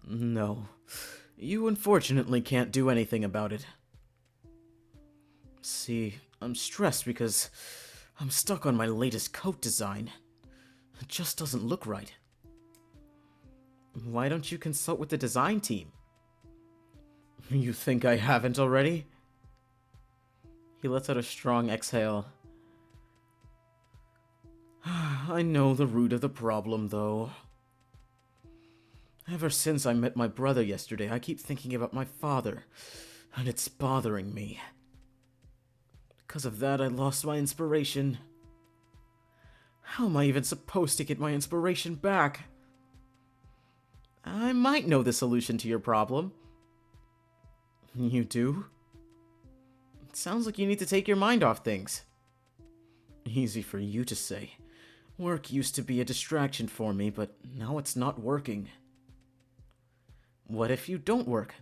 No. You unfortunately can't do anything about it. See, I'm stressed because I'm stuck on my latest coat design. It just doesn't look right. Why don't you consult with the design team? You think I haven't already? He lets out a strong exhale. I know the root of the problem, though. Ever since I met my brother yesterday, I keep thinking about my father, and it's bothering me. Because of that, I lost my inspiration. How am I even supposed to get my inspiration back? I might know the solution to your problem. You do? It sounds like you need to take your mind off things. Easy for you to say. Work used to be a distraction for me, but now it's not working. What if you don't work?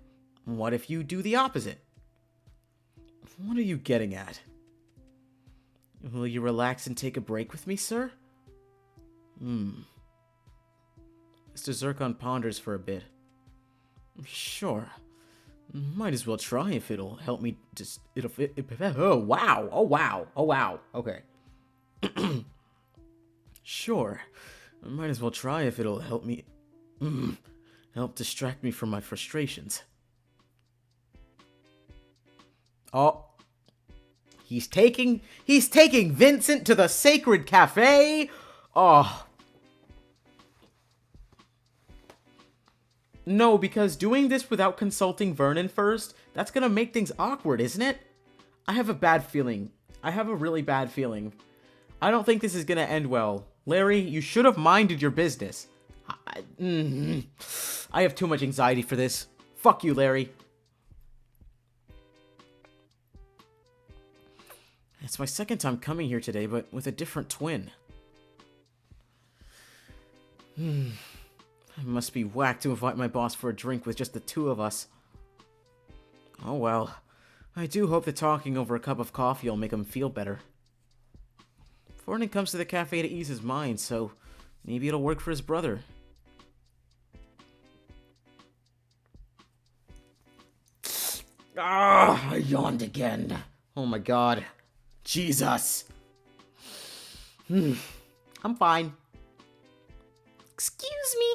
What if you do the opposite? What are you getting at? Will you relax and take a break with me, sir? Mr. Zircon ponders for a bit. Sure. Might as well try if it'll help me just... Oh, wow. Oh, wow. Oh, wow. Okay. Sure. Might as well try if it'll help me... help distract me from my frustrations. Oh. He's taking Vincent to the Sacred Cafe. Oh. No, because doing this without consulting Vernon first, that's gonna make things awkward, isn't it? I have a bad feeling. I have a really bad feeling. I don't think this is gonna end well. Larry, you should have minded your business. I have too much anxiety for this. Fuck you, Larry. It's my second time coming here today, but with a different twin. I must be whacked to invite my boss for a drink with just the two of us. Oh well. I do hope that talking over a cup of coffee will make him feel better. Vernon comes to the cafe to ease his mind, so maybe it'll work for his brother. Ah, I yawned again. Oh my god. Jesus. I'm fine. Excuse me.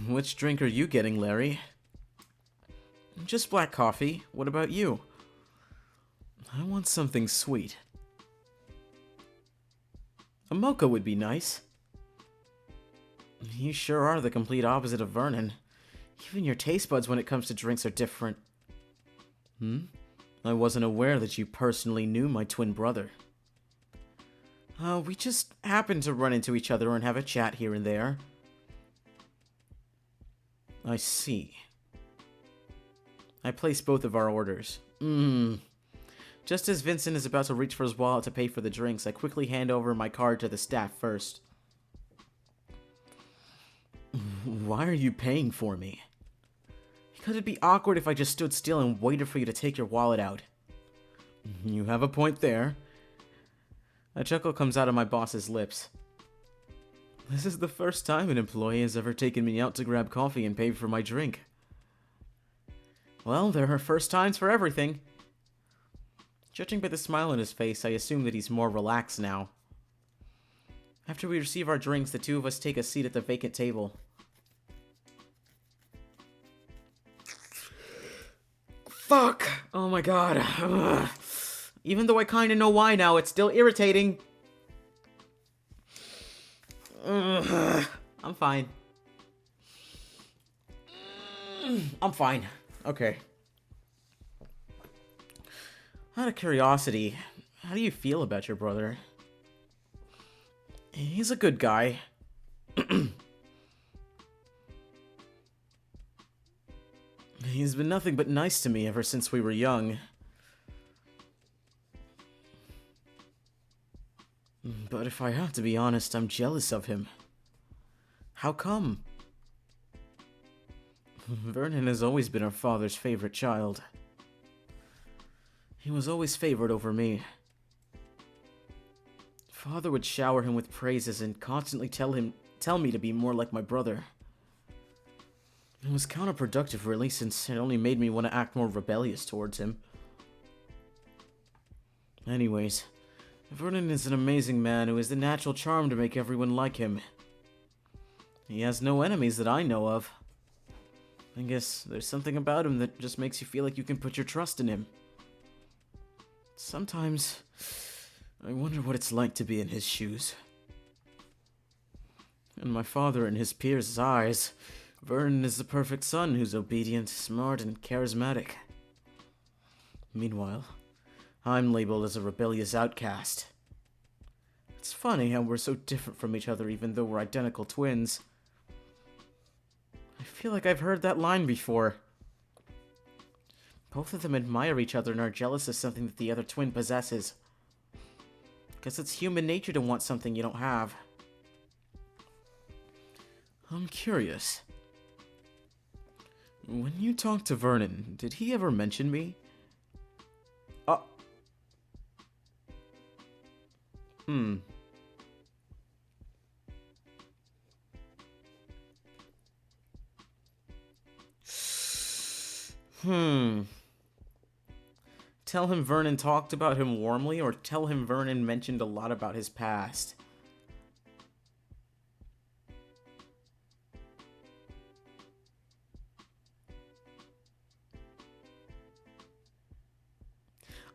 Which drink are you getting, Larry? Just black coffee. What about you? I want something sweet. A mocha would be nice. You sure are the complete opposite of Vernon. Even your taste buds when it comes to drinks are different. I wasn't aware that you personally knew my twin brother. We just happened to run into each other and have a chat here and there. I see. I placed both of our orders. Just as Vincent is about to reach for his wallet to pay for the drinks, I quickly hand over my card to the staff first. Why are you paying for me? Because it'd be awkward if I just stood still and waited for you to take your wallet out. You have a point there. A chuckle comes out of my boss's lips. This is the first time an employee has ever taken me out to grab coffee and pay for my drink. Well, there are first times for everything. Judging by the smile on his face, I assume that he's more relaxed now. After we receive our drinks, the two of us take a seat at the vacant table. Fuck! Oh my god. Ugh. Even though I kinda know why now, it's still irritating. Ugh. I'm fine. I'm fine. Okay. Out of curiosity, how do you feel about your brother? He's a good guy. He's been nothing but nice to me ever since we were young. But if I have to be honest, I'm jealous of him. How come? Vernon has always been our father's favorite child. He was always favored over me. Father would shower him with praises and constantly tell me to be more like my brother. It was counterproductive, really, since it only made me want to act more rebellious towards him. Anyways, Vernon is an amazing man who has the natural charm to make everyone like him. He has no enemies that I know of. I guess there's something about him that just makes you feel like you can put your trust in him. Sometimes, I wonder what it's like to be in his shoes. In my father and his peers' eyes, Vernon is the perfect son who's obedient, smart, and charismatic. Meanwhile, I'm labeled as a rebellious outcast. It's funny how we're so different from each other even though we're identical twins. I feel like I've heard that line before. Both of them admire each other and are jealous of something that the other twin possesses. Guess it's human nature to want something you don't have. I'm curious. When you talked to Vernon, did he ever mention me? Tell him Vernon talked about him warmly, or tell him Vernon mentioned a lot about his past?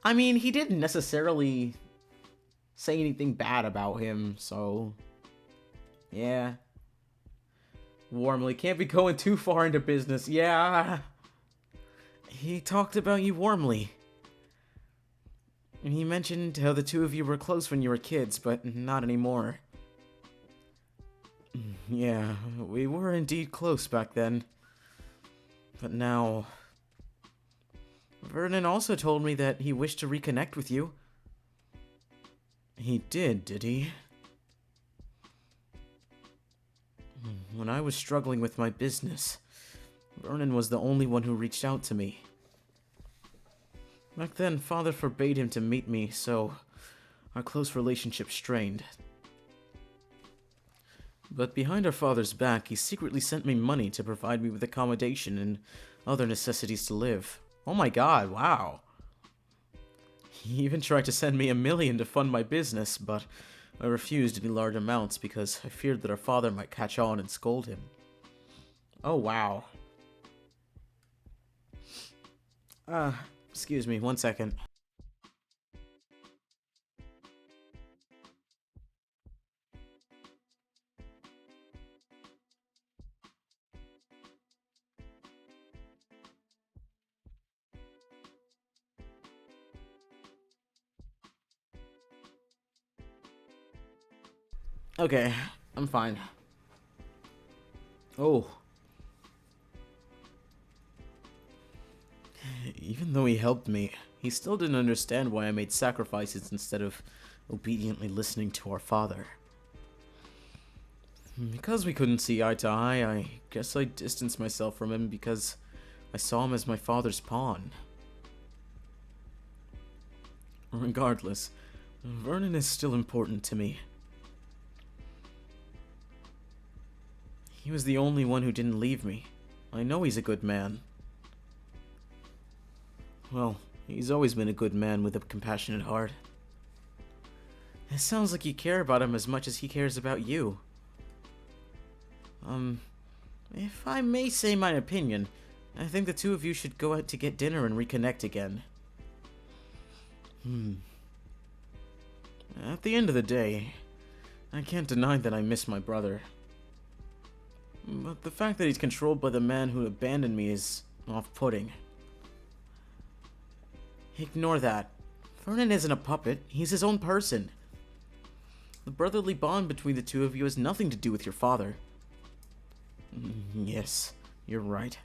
I mean, he didn't necessarily say anything bad about him, so... yeah. Warmly. Can't be going too far into business. Yeah. He talked about you warmly. And he mentioned how the two of you were close when you were kids, but not anymore. Yeah, we were indeed close back then. But now... Vernon also told me that he wished to reconnect with you. He did he? When I was struggling with my business, Vernon was the only one who reached out to me. Back then, Father forbade him to meet me, so our close relationship strained. But behind our father's back, he secretly sent me money to provide me with accommodation and other necessities to live. Oh my god, wow. He even tried to send me $1 million to fund my business, but I refused any large amounts because I feared that our father might catch on and scold him. Oh, wow. Excuse me, 1 second. Okay, I'm fine. Oh. Even though he helped me, he still didn't understand why I made sacrifices instead of obediently listening to our father. Because we couldn't see eye to eye, I guess I distanced myself from him because I saw him as my father's pawn. Regardless, Vernon is still important to me. He was the only one who didn't leave me. I know he's a good man. Well, he's always been a good man with a compassionate heart. It sounds like you care about him as much as he cares about you. If I may say my opinion, I think the two of you should go out to get dinner and reconnect again. At the end of the day, I can't deny that I miss my brother. But the fact that he's controlled by the man who abandoned me is off-putting. Ignore that. Vernon isn't a puppet, he's his own person. The brotherly bond between the two of you has nothing to do with your father. Yes, you're right.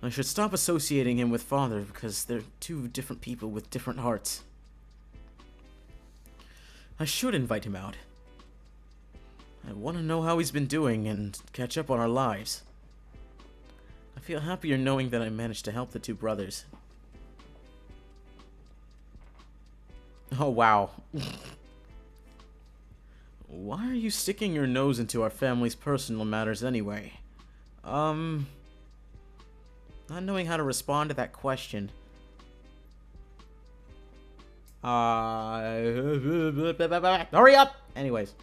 I should stop associating him with father because they're two different people with different hearts. I should invite him out. I want to know how he's been doing and catch up on our lives. I feel happier knowing that I managed to help the two brothers. Oh, wow. Why are you sticking your nose into our family's personal matters anyway? Not knowing how to respond to that question. Hurry up! Anyways.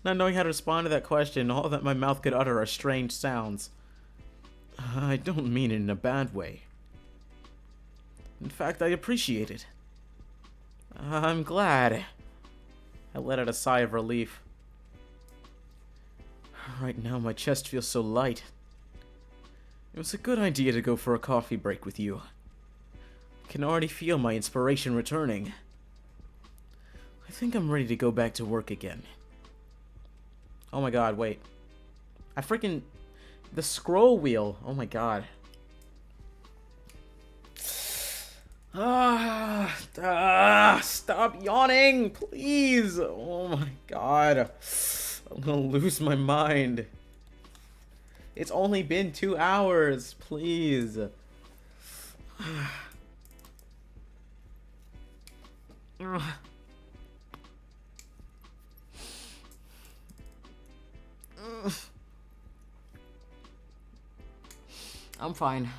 Not knowing how to respond to that question, all that my mouth could utter are strange sounds. I don't mean it in a bad way. In fact, I appreciate it. I'm glad. I let out a sigh of relief. Right now, my chest feels so light. It was a good idea to go for a coffee break with you. I can already feel my inspiration returning. I think I'm ready to go back to work again. Oh my god, wait. The scroll wheel. Oh my god. Stop yawning, please. Oh my god. I'm gonna lose my mind. It's only been 2 hours, please. I'm fine.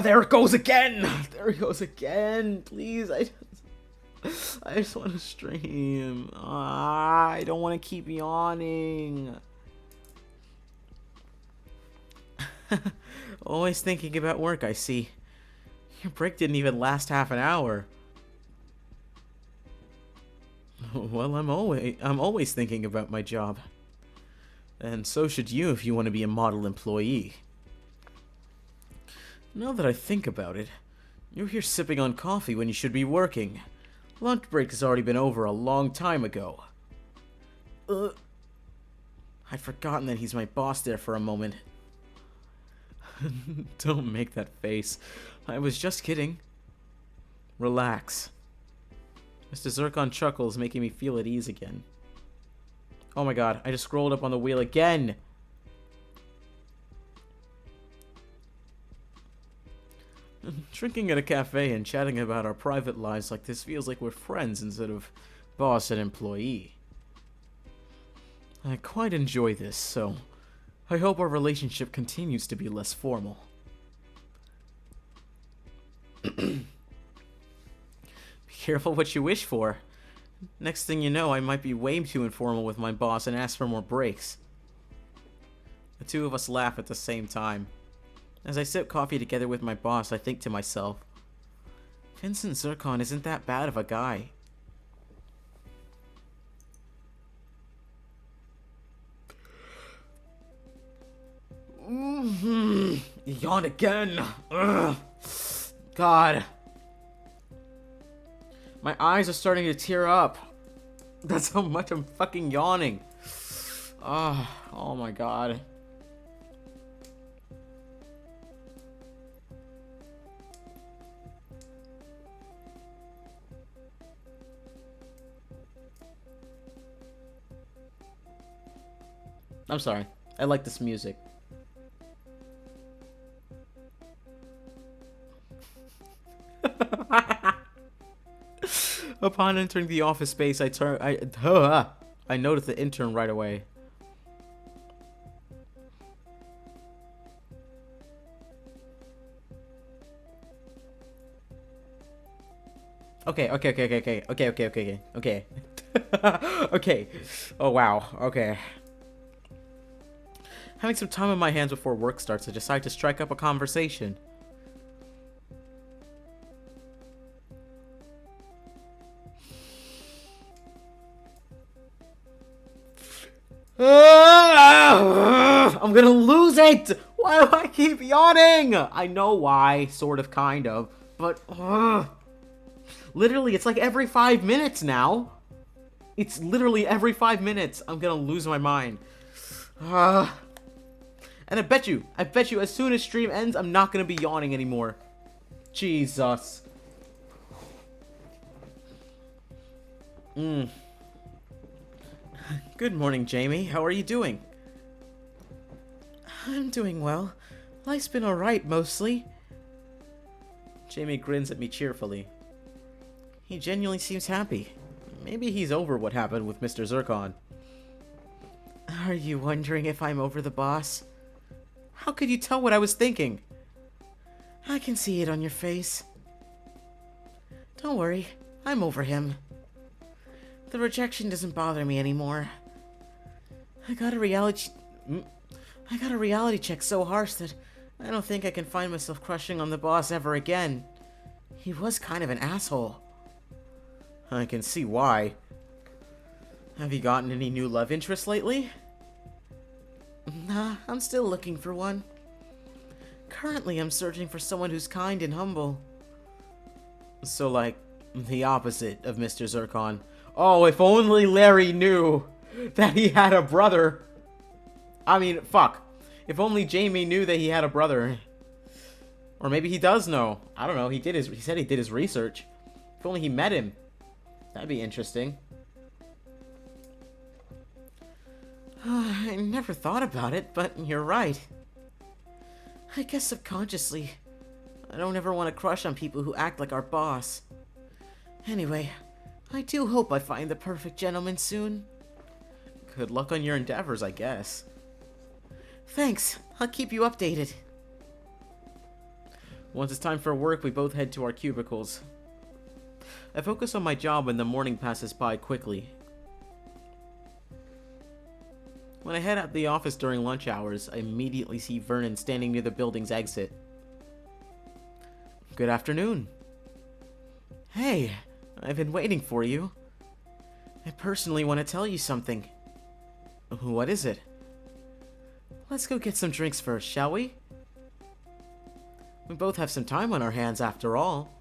There it goes again! There it goes again! Please, I just want to stream. I don't want to keep yawning. Always thinking about work, I see. Your break didn't even last half an hour. Well, I'm always thinking about my job. And so should you if you want to be a model employee. Now that I think about it, you're here sipping on coffee when you should be working. Lunch break has already been over a long time ago. I'd forgotten that he's my boss there for a moment. Don't make that face. I was just kidding. Relax. Mr. Zircon chuckles, making me feel at ease again. Oh my god, I just scrolled up on the wheel again! Drinking at a cafe and chatting about our private lives like this feels like we're friends instead of boss and employee. I quite enjoy this, so I hope our relationship continues to be less formal. Be careful what you wish for. Next thing you know, I might be way too informal with my boss and ask for more breaks. The two of us laugh at the same time. As I sip coffee together with my boss, I think to myself, Vincent Zircon isn't that bad of a guy. Yawn again. Ugh. God. My eyes are starting to tear up. That's how much I'm fucking yawning. Oh my god. I'm sorry. I like this music. Upon entering the office space, I noticed the intern right away. Okay. Okay. Oh wow. Okay. Having some time on my hands before work starts, I decide to strike up a conversation. I'm gonna lose it! Why do I keep yawning? I know why, sort of, kind of, but literally, it's like every 5 minutes now. It's literally every 5 minutes. I'm gonna lose my mind. And I bet you, as soon as stream ends, I'm not gonna be yawning anymore. Jesus. Good morning, Jamie. How are you doing? I'm doing well. Life's been alright, mostly. Jamie grins at me cheerfully. He genuinely seems happy. Maybe he's over what happened with Mr. Zircon. Are you wondering if I'm over the boss? How could you tell what I was thinking? I can see it on your face. Don't worry, I'm over him. The rejection doesn't bother me anymore. I got a reality check so harsh that I don't think I can find myself crushing on the boss ever again. He was kind of an asshole. I can see why. Have you gotten any new love interests lately? Nah, I'm still looking for one. Currently, I'm searching for someone who's kind and humble. So, like, the opposite of Mr. Zircon. Oh, if only Larry knew that he had a brother. I mean, fuck. If only Jamie knew that he had a brother. Or maybe he does know. I don't know. He said he did his research. If only he met him. That'd be interesting. I never thought about it, but you're right. I guess subconsciously, I don't ever want to crush on people who act like our boss. Anyway, I do hope I find the perfect gentleman soon. Good luck on your endeavors, I guess. Thanks. I'll keep you updated. Once it's time for work, we both head to our cubicles. I focus on my job and the morning passes by quickly. When I head out the office during lunch hours, I immediately see Vernon standing near the building's exit. Good afternoon. Hey, I've been waiting for you. I personally want to tell you something. What is it? Let's go get some drinks first, shall we? We both have some time on our hands after all.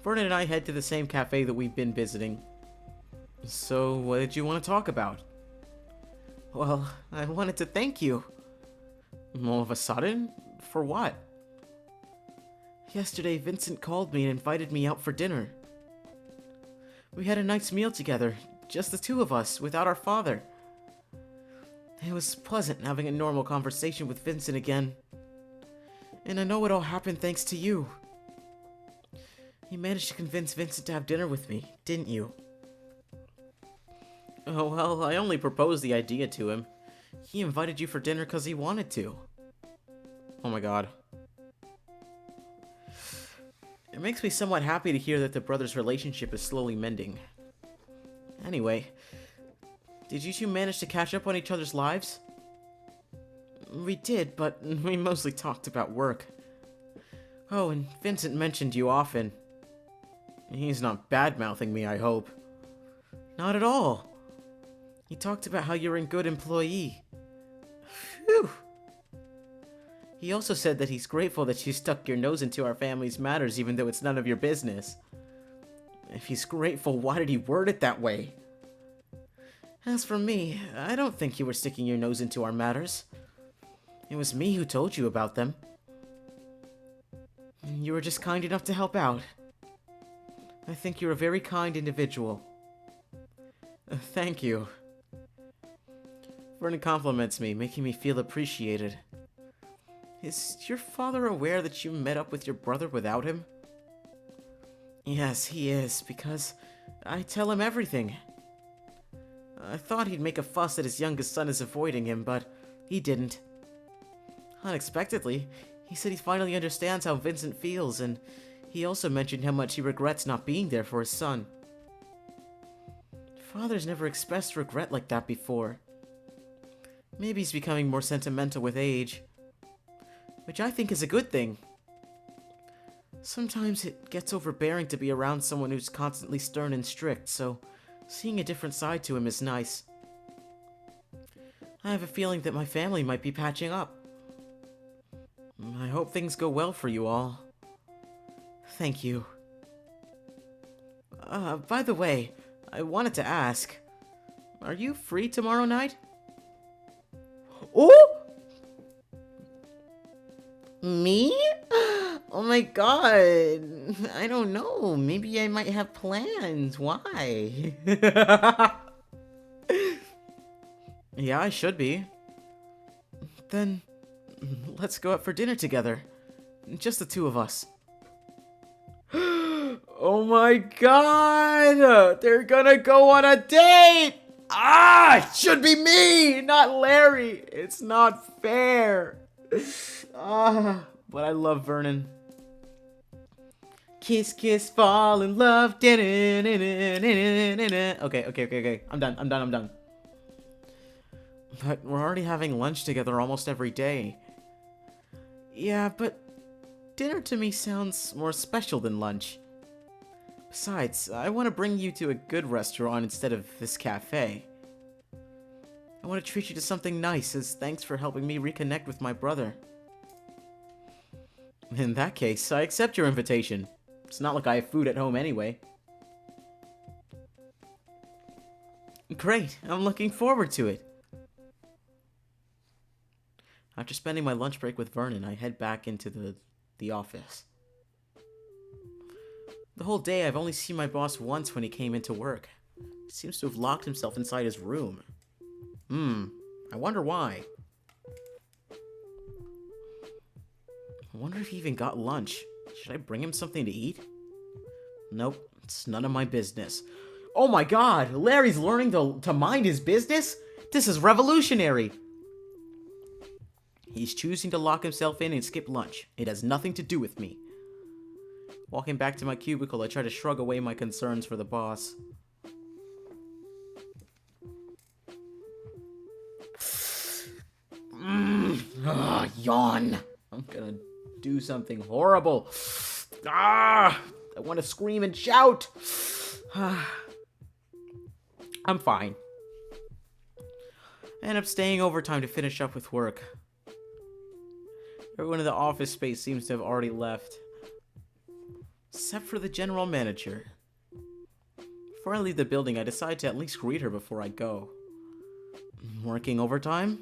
Vernon and I head to the same cafe that we've been visiting. So, what did you want to talk about? Well, I wanted to thank you. All of a sudden? For what? Yesterday, Vincent called me and invited me out for dinner. We had a nice meal together, just the two of us, without our father. It was pleasant having a normal conversation with Vincent again. And I know it all happened thanks to you. You managed to convince Vincent to have dinner with me, didn't you? Oh, well, I only proposed the idea to him. He invited you for dinner because he wanted to. Oh my god. It makes me somewhat happy to hear that the brothers' relationship is slowly mending. Anyway, did you two manage to catch up on each other's lives? We did, but we mostly talked about work. Oh, and Vincent mentioned you often. He's not bad-mouthing me, I hope. Not at all. He talked about how you're a good employee. Phew. He also said that he's grateful that you stuck your nose into our family's matters even though it's none of your business. If he's grateful, why did he word it that way? As for me, I don't think you were sticking your nose into our matters. It was me who told you about them. You were just kind enough to help out. I think you're a very kind individual. Thank you. Vernon compliments me, making me feel appreciated. Is your father aware that you met up with your brother without him? Yes, he is, because I tell him everything. I thought he'd make a fuss that his youngest son is avoiding him, but he didn't. Unexpectedly, he said he finally understands how Vincent feels, and he also mentioned how much he regrets not being there for his son. Father's never expressed regret like that before. Maybe he's becoming more sentimental with age, which I think is a good thing. Sometimes it gets overbearing to be around someone who's constantly stern and strict, so seeing a different side to him is nice. I have a feeling that my family might be patching up. I hope things go well for you all. Thank you. By the way, I wanted to ask, are you free tomorrow night? Oh! Me? Oh my god. I don't know. Maybe I might have plans. Why? Yeah, I should be. Then, let's go out for dinner together. Just the two of us. Oh my god! They're gonna go on a date! Ah! It should be me, not Larry! It's not fair. But I love Vernon. Kiss, kiss, fall in love. Okay. I'm done. But we're already having lunch together almost every day. Yeah, but dinner to me sounds more special than lunch. Besides, I want to bring you to a good restaurant instead of this cafe. I want to treat you to something nice as thanks for helping me reconnect with my brother. In that case, I accept your invitation. It's not like I have food at home anyway. Great, I'm looking forward to it. After spending my lunch break with Vernon, I head back into the office. The whole day, I've only seen my boss once when he came into work. He seems to have locked himself inside his room. I wonder why. I wonder if he even got lunch. Should I bring him something to eat? Nope, it's none of my business. Oh my god, Larry's learning to mind his business? This is revolutionary! He's choosing to lock himself in and skip lunch. It has nothing to do with me. Walking back to my cubicle, I try to shrug away my concerns for the boss. Yawn. I'm gonna do something horrible. I want to scream and shout. I'm fine. I end up staying overtime to finish up with work. Everyone in the office space seems to have already left. Except for the general manager. Before I leave the building, I decide to at least greet her before I go. Working overtime?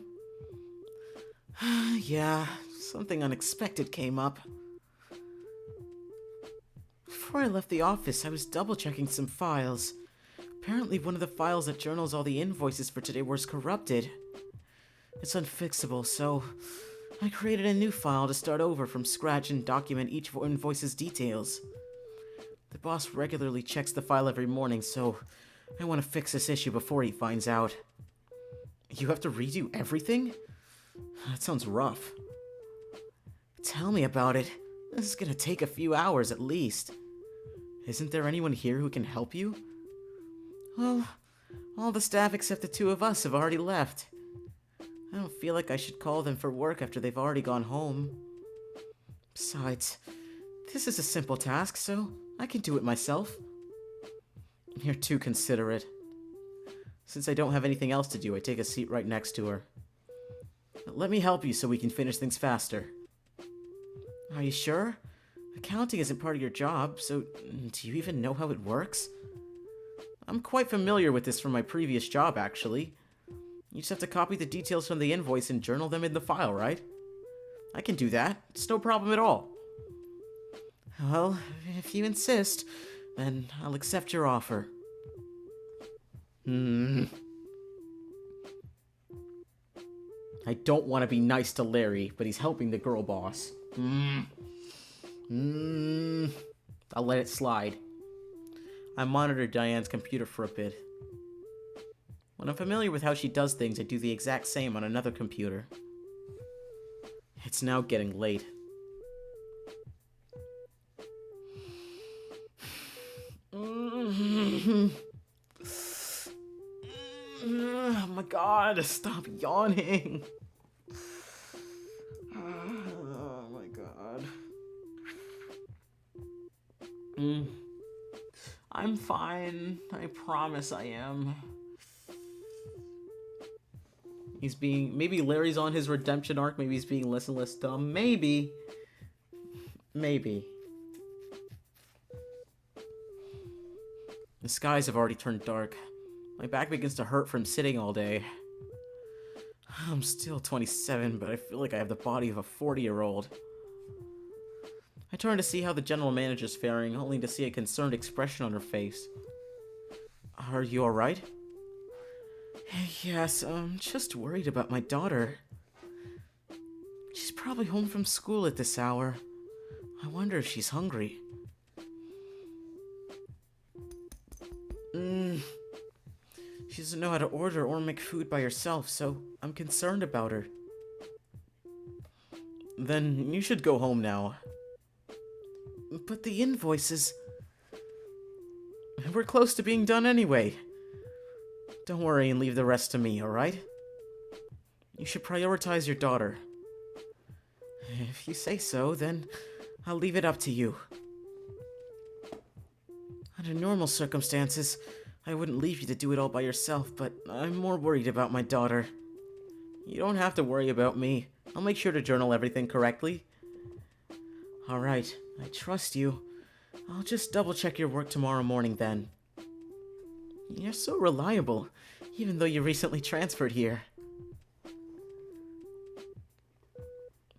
Yeah, something unexpected came up. Before I left the office, I was double-checking some files. Apparently one of the files that journals all the invoices for today was corrupted. It's unfixable, so I created a new file to start over from scratch and document each invoice's details. The boss regularly checks the file every morning, so I want to fix this issue before he finds out. You have to redo everything? That sounds rough. Tell me about it. This is gonna take a few hours at least. Isn't there anyone here who can help you? Well, all the staff except the two of us have already left. I don't feel like I should call them for work after they've already gone home. Besides, this is a simple task, so I can do it myself. You're too considerate. Since I don't have anything else to do, I take a seat right next to her. Let me help you so we can finish things faster. Are you sure? Accounting isn't part of your job, so do you even know how it works? I'm quite familiar with this from my previous job, actually. You just have to copy the details from the invoice and journal them in the file, right? I can do that. It's no problem at all. Well, if you insist, then I'll accept your offer. I don't want to be nice to Larry, but he's helping the girl boss. I'll let it slide. I monitored Diane's computer for a bit. When I'm familiar with how she does things, I do the exact same on another computer. It's now getting late. Oh my god, stop yawning. Oh my god. I'm fine. I promise I am. Maybe Larry's on his redemption arc, maybe he's being less and less dumb. Maybe. The skies have already turned dark. My back begins to hurt from sitting all day. I'm still 27, but I feel like I have the body of a 40-year-old. I turn to see how the general manager's faring, only to see a concerned expression on her face. Are you alright? Yes, I'm just worried about my daughter. She's probably home from school at this hour. I wonder if she's hungry. She doesn't know how to order or make food by herself, so I'm concerned about her. Then you should go home now. But the invoices... We're close to being done anyway. Don't worry and leave the rest to me, alright? You should prioritize your daughter. If you say so, then I'll leave it up to you. Under normal circumstances, I wouldn't leave you to do it all by yourself, but I'm more worried about my daughter. You don't have to worry about me. I'll make sure to journal everything correctly. Alright, I trust you. I'll just double-check your work tomorrow morning then. You're so reliable, even though you recently transferred here.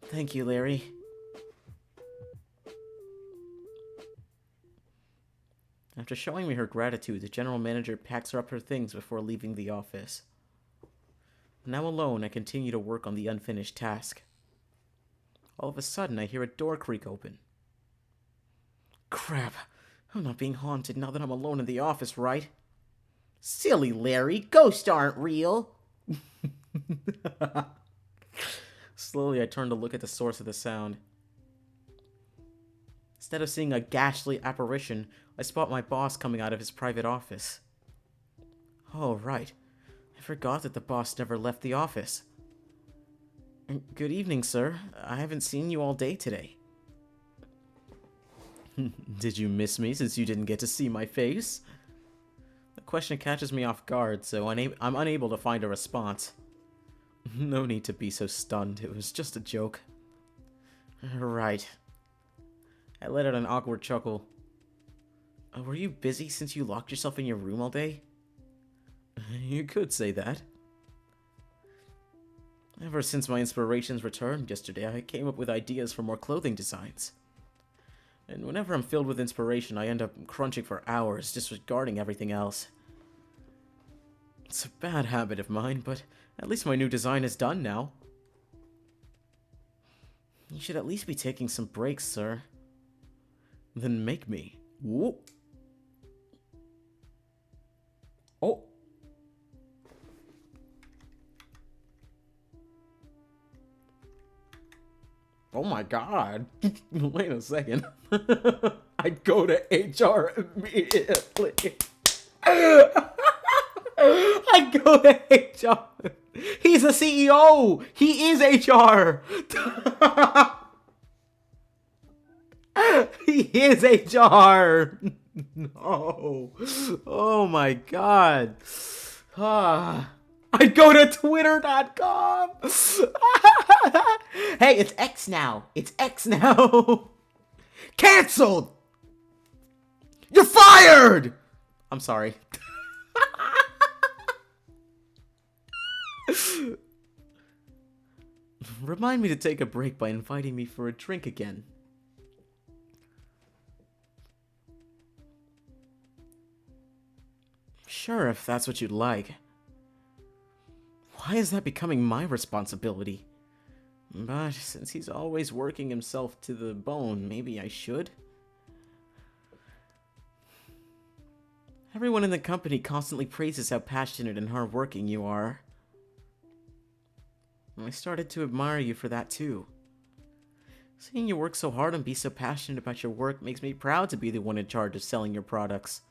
Thank you, Larry. After showing me her gratitude, the general manager packs her up her things before leaving the office. Now alone, I continue to work on the unfinished task. All of a sudden, I hear a door creak open. Crap, I'm not being haunted now that I'm alone in the office, right? Silly Larry, ghosts aren't real! Slowly, I turn to look at the source of the sound. Instead of seeing a ghastly apparition, I spot my boss coming out of his private office. Oh, right. I forgot that the boss never left the office. Good evening, sir. I haven't seen you all day today. Did you miss me since you didn't get to see my face? The question catches me off guard, so I'm unable to find a response. No need to be so stunned. It was just a joke. Right. I let out an awkward chuckle. Were you busy since you locked yourself in your room all day? You could say that. Ever since my inspirations returned yesterday, I came up with ideas for more clothing designs. And whenever I'm filled with inspiration, I end up crunching for hours, disregarding everything else. It's a bad habit of mine, but at least my new design is done now. You should at least be taking some breaks, sir. Then make me. Whoop. Oh. Oh my god. Wait a second. I'd go to HR immediately. I'd go to HR. He's a CEO. He is HR. He is HR. No. Oh my god. I'd go to twitter.com. Hey, it's X now. It's X now. Cancelled. You're fired. I'm sorry. Remind me to take a break by inviting me for a drink again. Sure, if that's what you'd like. Why is that becoming my responsibility? But since he's always working himself to the bone, maybe I should? Everyone in the company constantly praises how passionate and hardworking you are. I started to admire you for that too. Seeing you work so hard and be so passionate about your work makes me proud to be the one in charge of selling your products.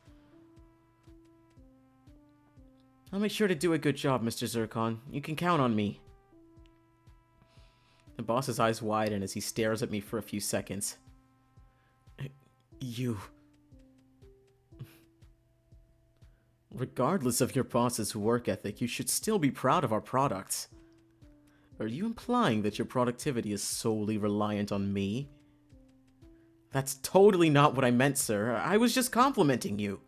I'll make sure to do a good job, Mr. Zircon. You can count on me. The boss's eyes widen as he stares at me for a few seconds. You... Regardless of your boss's work ethic, you should still be proud of our products. Are you implying that your productivity is solely reliant on me? That's totally not what I meant, sir. I was just complimenting you.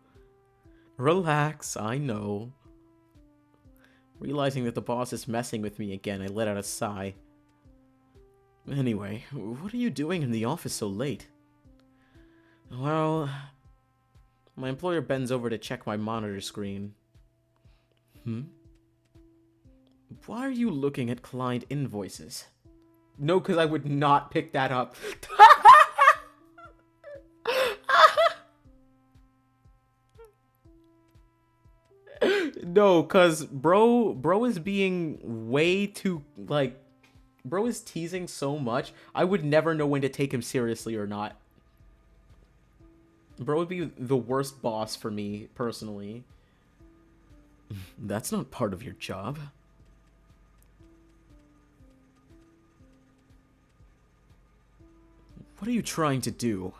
Relax, I know. Realizing that the boss is messing with me again, I let out a sigh. Anyway, what are you doing in the office so late? Well... My employer bends over to check my monitor screen. Why are you looking at client invoices? No, because I would not pick that up. No, because bro is being way too, like, bro is teasing so much. I would never know when to take him seriously or not. Bro would be the worst boss for me, personally. That's not part of your job. What are you trying to do?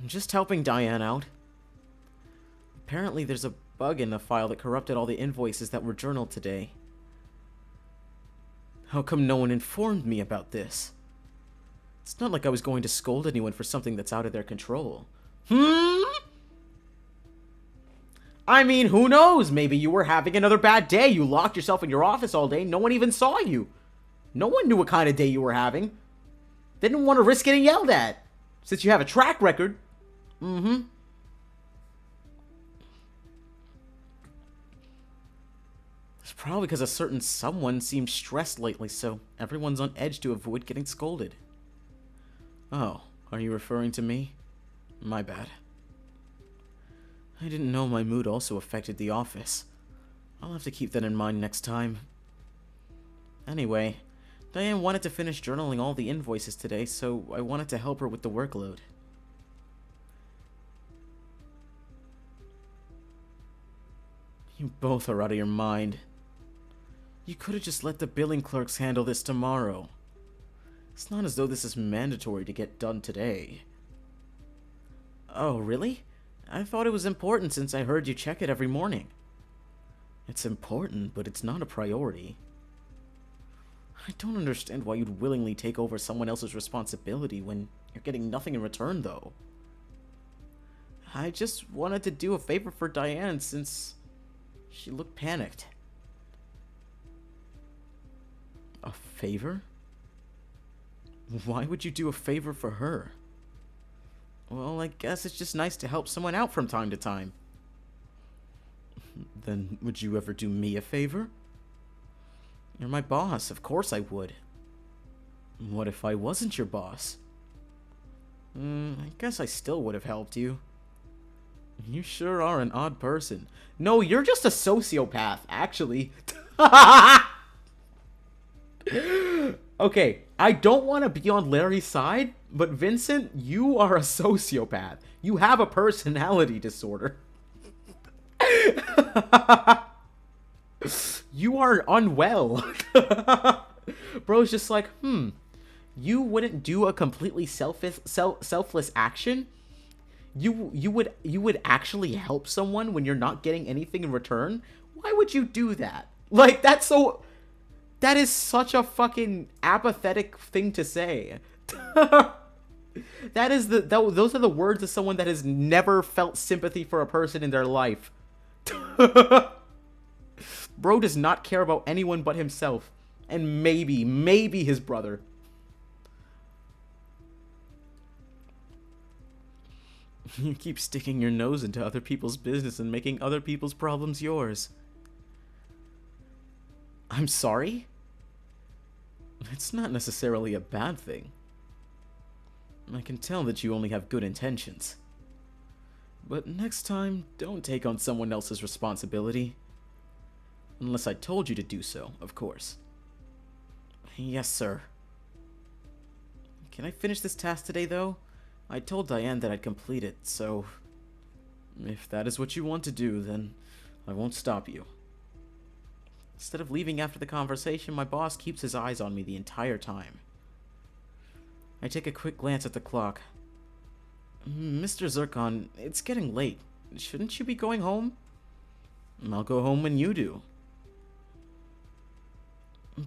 I'm just helping Diane out. Apparently there's a bug in the file that corrupted all the invoices that were journaled today. How come no one informed me about this? It's not like I was going to scold anyone for something that's out of their control. I mean, who knows? Maybe you were having another bad day. You locked yourself in your office all day. No one even saw you. No one knew what kind of day you were having. They didn't want to risk getting yelled at. Since you have a track record. It's probably because a certain someone seems stressed lately, so everyone's on edge to avoid getting scolded. Oh, are you referring to me? My bad. I didn't know my mood also affected the office. I'll have to keep that in mind next time. Anyway, Diane wanted to finish journaling all the invoices today, so I wanted to help her with the workload. You both are out of your mind. You could have just let the billing clerks handle this tomorrow. It's not as though this is mandatory to get done today. Oh, really? I thought it was important since I heard you check it every morning. It's important, but it's not a priority. I don't understand why you'd willingly take over someone else's responsibility when you're getting nothing in return, though. I just wanted to do a favor for Diane since she looked panicked. A favor? Why would you do a favor for her? Well, I guess it's just nice to help someone out from time to time. Then would you ever do me a favor? You're my boss, of course I would. What if I wasn't your boss? I guess I still would have helped you. You sure are an odd person. No, you're just a sociopath, actually. Okay, I don't want to be on Larry's side, but Vincent, you are a sociopath. You have a personality disorder. You are unwell. Bro's just like, you wouldn't do a completely selfless action? You would actually help someone when you're not getting anything in return? Why would you do that? Like, that is such a fucking apathetic thing to say. Those are the words of someone that has never felt sympathy for a person in their life. Bro does not care about anyone but himself. And maybe his brother. You keep sticking your nose into other people's business and making other people's problems yours. I'm sorry? It's not necessarily a bad thing. I can tell that you only have good intentions. But next time, don't take on someone else's responsibility. Unless I told you to do so, of course. Yes, sir. Can I finish this task today, though? I told Diane that I'd complete it, so... if that is what you want to do, then I won't stop you. Instead of leaving after the conversation, my boss keeps his eyes on me the entire time. I take a quick glance at the clock. Mr. Zircon, it's getting late. Shouldn't you be going home? I'll go home when you do.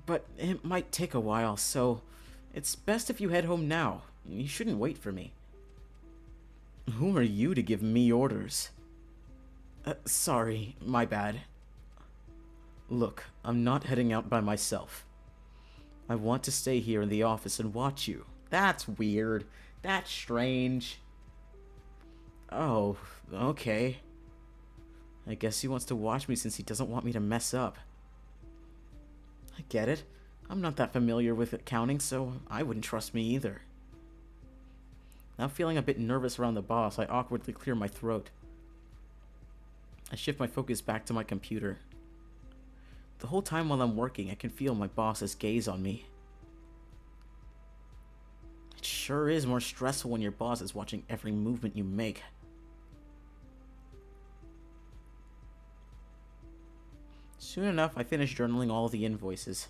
But it might take a while, so it's best if you head home now. You shouldn't wait for me. Who are you to give me orders? Sorry, my bad. Look, I'm not heading out by myself. I want to stay here in the office and watch you. That's weird. That's strange. Oh, okay. I guess he wants to watch me since he doesn't want me to mess up. I get it. I'm not that familiar with accounting, so I wouldn't trust me either. Now feeling a bit nervous around the boss, I awkwardly clear my throat. I shift my focus back to my computer. The whole time while I'm working, I can feel my boss's gaze on me. It sure is more stressful when your boss is watching every movement you make. Soon enough, I finish journaling all the invoices.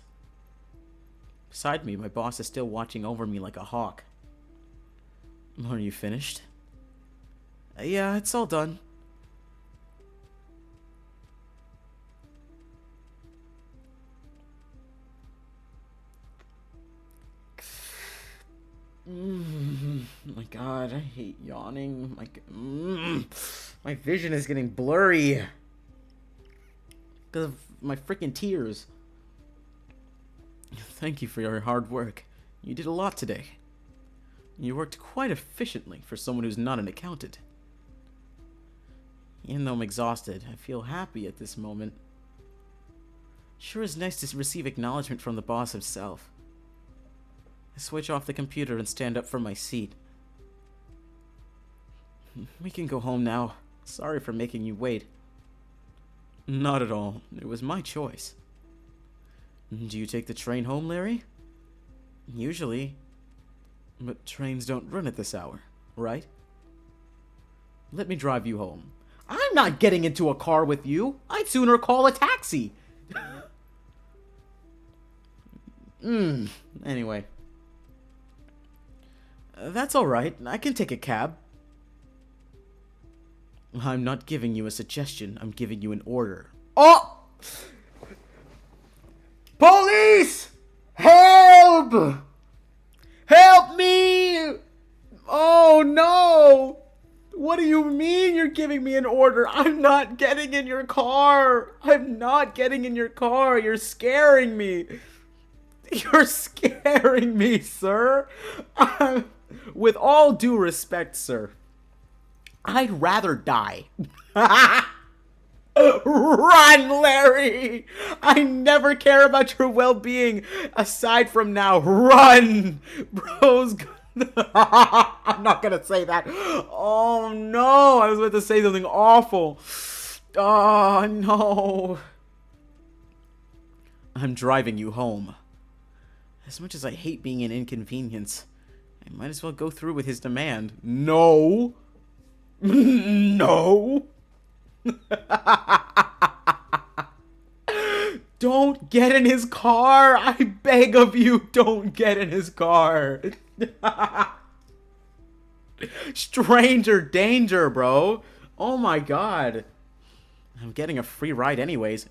Beside me, my boss is still watching over me like a hawk. Are you finished? Yeah, it's all done. My god, I hate yawning. My vision is getting blurry because of my freaking tears. Thank you for your hard work. You did a lot today. You worked quite efficiently for someone who's not an accountant. Even though I'm exhausted, I feel happy at this moment. Sure is nice to receive acknowledgement from the boss himself. I switch off the computer and stand up from my seat. We can go home now. Sorry for making you wait. Not at all. It was my choice. Do you take the train home, Larry? Usually. But trains don't run at this hour, right? Let me drive you home. I'm not getting into a car with you. I'd sooner call a taxi. Anyway. That's alright. I can take a cab. I'm not giving you a suggestion. I'm giving you an order. Oh! Police! Help! Help me! Oh no! What do you mean you're giving me an order? I'm not getting in your car. I'm not getting in your car. You're scaring me. You're scaring me, sir. With all due respect, sir, I'd rather die. Run, Larry! I never care about your well-being aside from now. Run! Bro's I'm not gonna say that. Oh no, I was about to say something awful. Oh no. I'm driving you home. As much as I hate being an inconvenience, I might as well go through with his demand. No! No! Don't get in his car! I beg of you, don't get in his car! Stranger danger, bro! Oh my god. I'm getting a free ride anyways.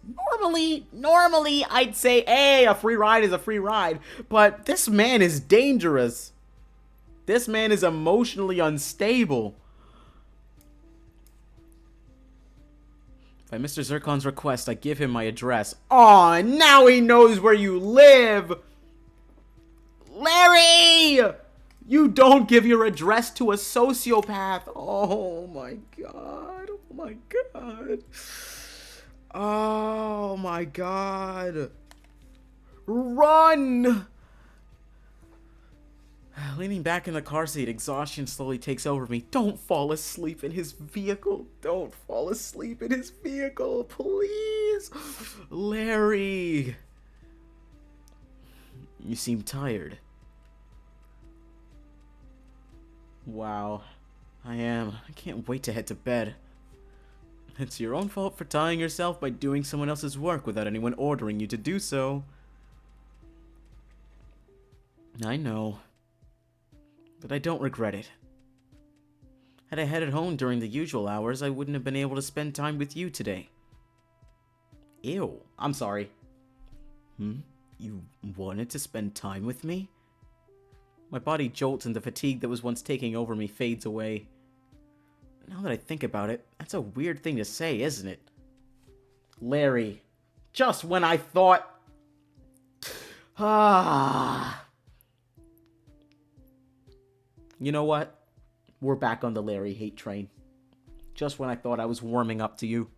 Normally, I'd say, hey, a free ride is a free ride. But this man is dangerous. This man is emotionally unstable. By Mr. Zircon's request, I give him my address. Aw, now he knows where you live! Larry! You don't give your address to a sociopath! Oh my god. Oh my god. Oh my god. Run! Leaning back in the car seat, exhaustion slowly takes over me. Don't fall asleep in his vehicle. Don't fall asleep in his vehicle, please. Larry. You seem tired. Wow. I am. I can't wait to head to bed. It's your own fault for tying yourself by doing someone else's work without anyone ordering you to do so. I know. But I don't regret it. Had I headed home during the usual hours, I wouldn't have been able to spend time with you today. Ew. I'm sorry. You wanted to spend time with me? My body jolts and the fatigue that was once taking over me fades away. Now that I think about it, that's a weird thing to say, isn't it? Larry. Just when I thought... You know what? We're back on the Larry hate train. Just when I thought I was warming up to you.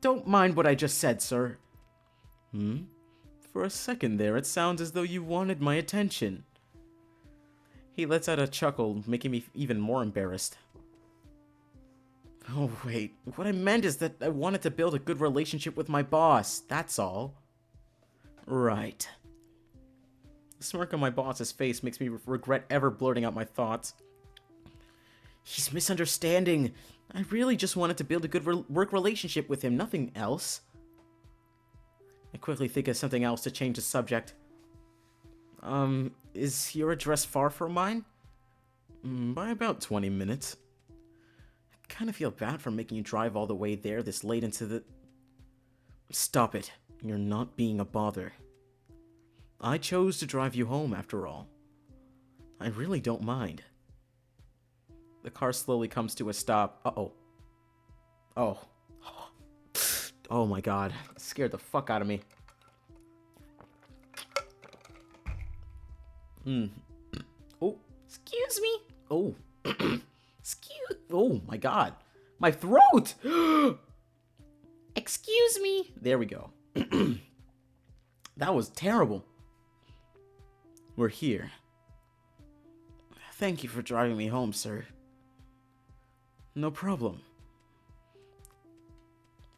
Don't mind what I just said, sir. For a second there, it sounds as though you wanted my attention. He lets out a chuckle, making me even more embarrassed. Oh, wait. What I meant is that I wanted to build a good relationship with my boss. That's all. Right. The smirk on my boss's face makes me regret ever blurting out my thoughts. He's misunderstanding. I really just wanted to build a good work relationship with him, nothing else. I quickly think of something else to change the subject. Is your address far from mine? By about 20 minutes. I kind of feel bad for making you drive all the way there this late into the... Stop it. You're not being a bother. I chose to drive you home, after all. I really don't mind. The car slowly comes to a stop. Uh-oh. Oh. Oh my god. It scared the fuck out of me. Oh. Excuse me. Oh. Oh my god. My throat! Excuse me. There we go. That was terrible. We're here. Thank you for driving me home, sir. No problem.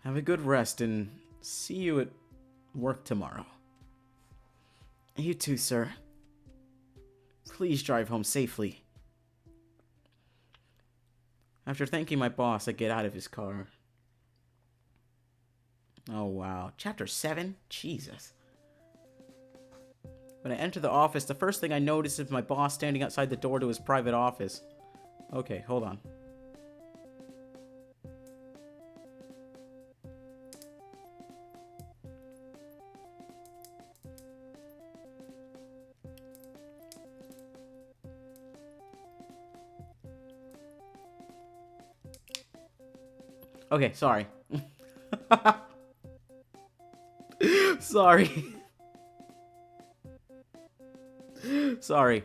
Have a good rest and see you at work tomorrow. You too, sir. Please drive home safely. After thanking my boss, I get out of his car. Oh, wow. Chapter 7? Jesus. When I enter the office, the first thing I notice is my boss standing outside the door to his private office. Okay, hold on. Okay, sorry. Sorry. Sorry.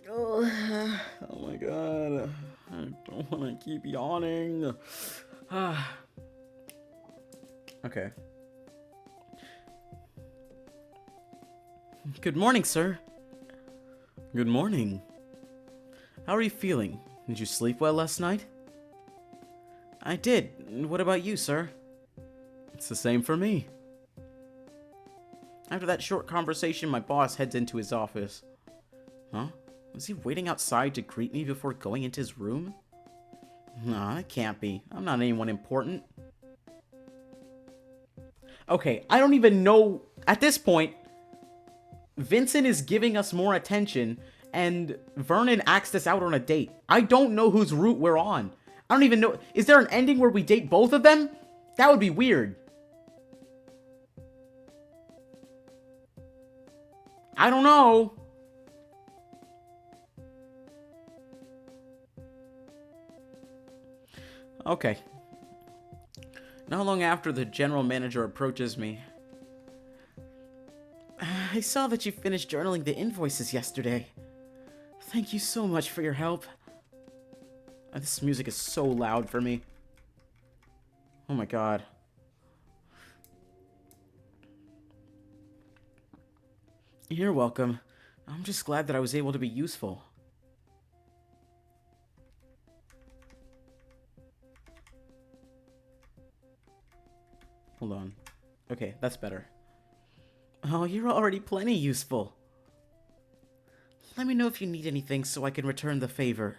Oh my god. I don't want to keep yawning. Okay. Good morning, sir. Good morning. How are you feeling? Did you sleep well last night? I did. What about you, sir? It's the same for me. After that short conversation, my boss heads into his office. Huh? Was he waiting outside to greet me before going into his room? No, that can't be. I'm not anyone important. Okay, I don't even know. At this point, Vincent is giving us more attention, and Vernon asked us out on a date. I don't know whose route we're on. I don't even know. Is there an ending where we date both of them? That would be weird. I don't know. Okay. Not long after, the general manager approaches me. I saw that you finished journaling the invoices yesterday. Thank you so much for your help. This music is so loud for me. Oh my god. You're welcome. I'm just glad that I was able to be useful. Hold on. Okay, that's better. Oh, you're already plenty useful. Let me know if you need anything so I can return the favor.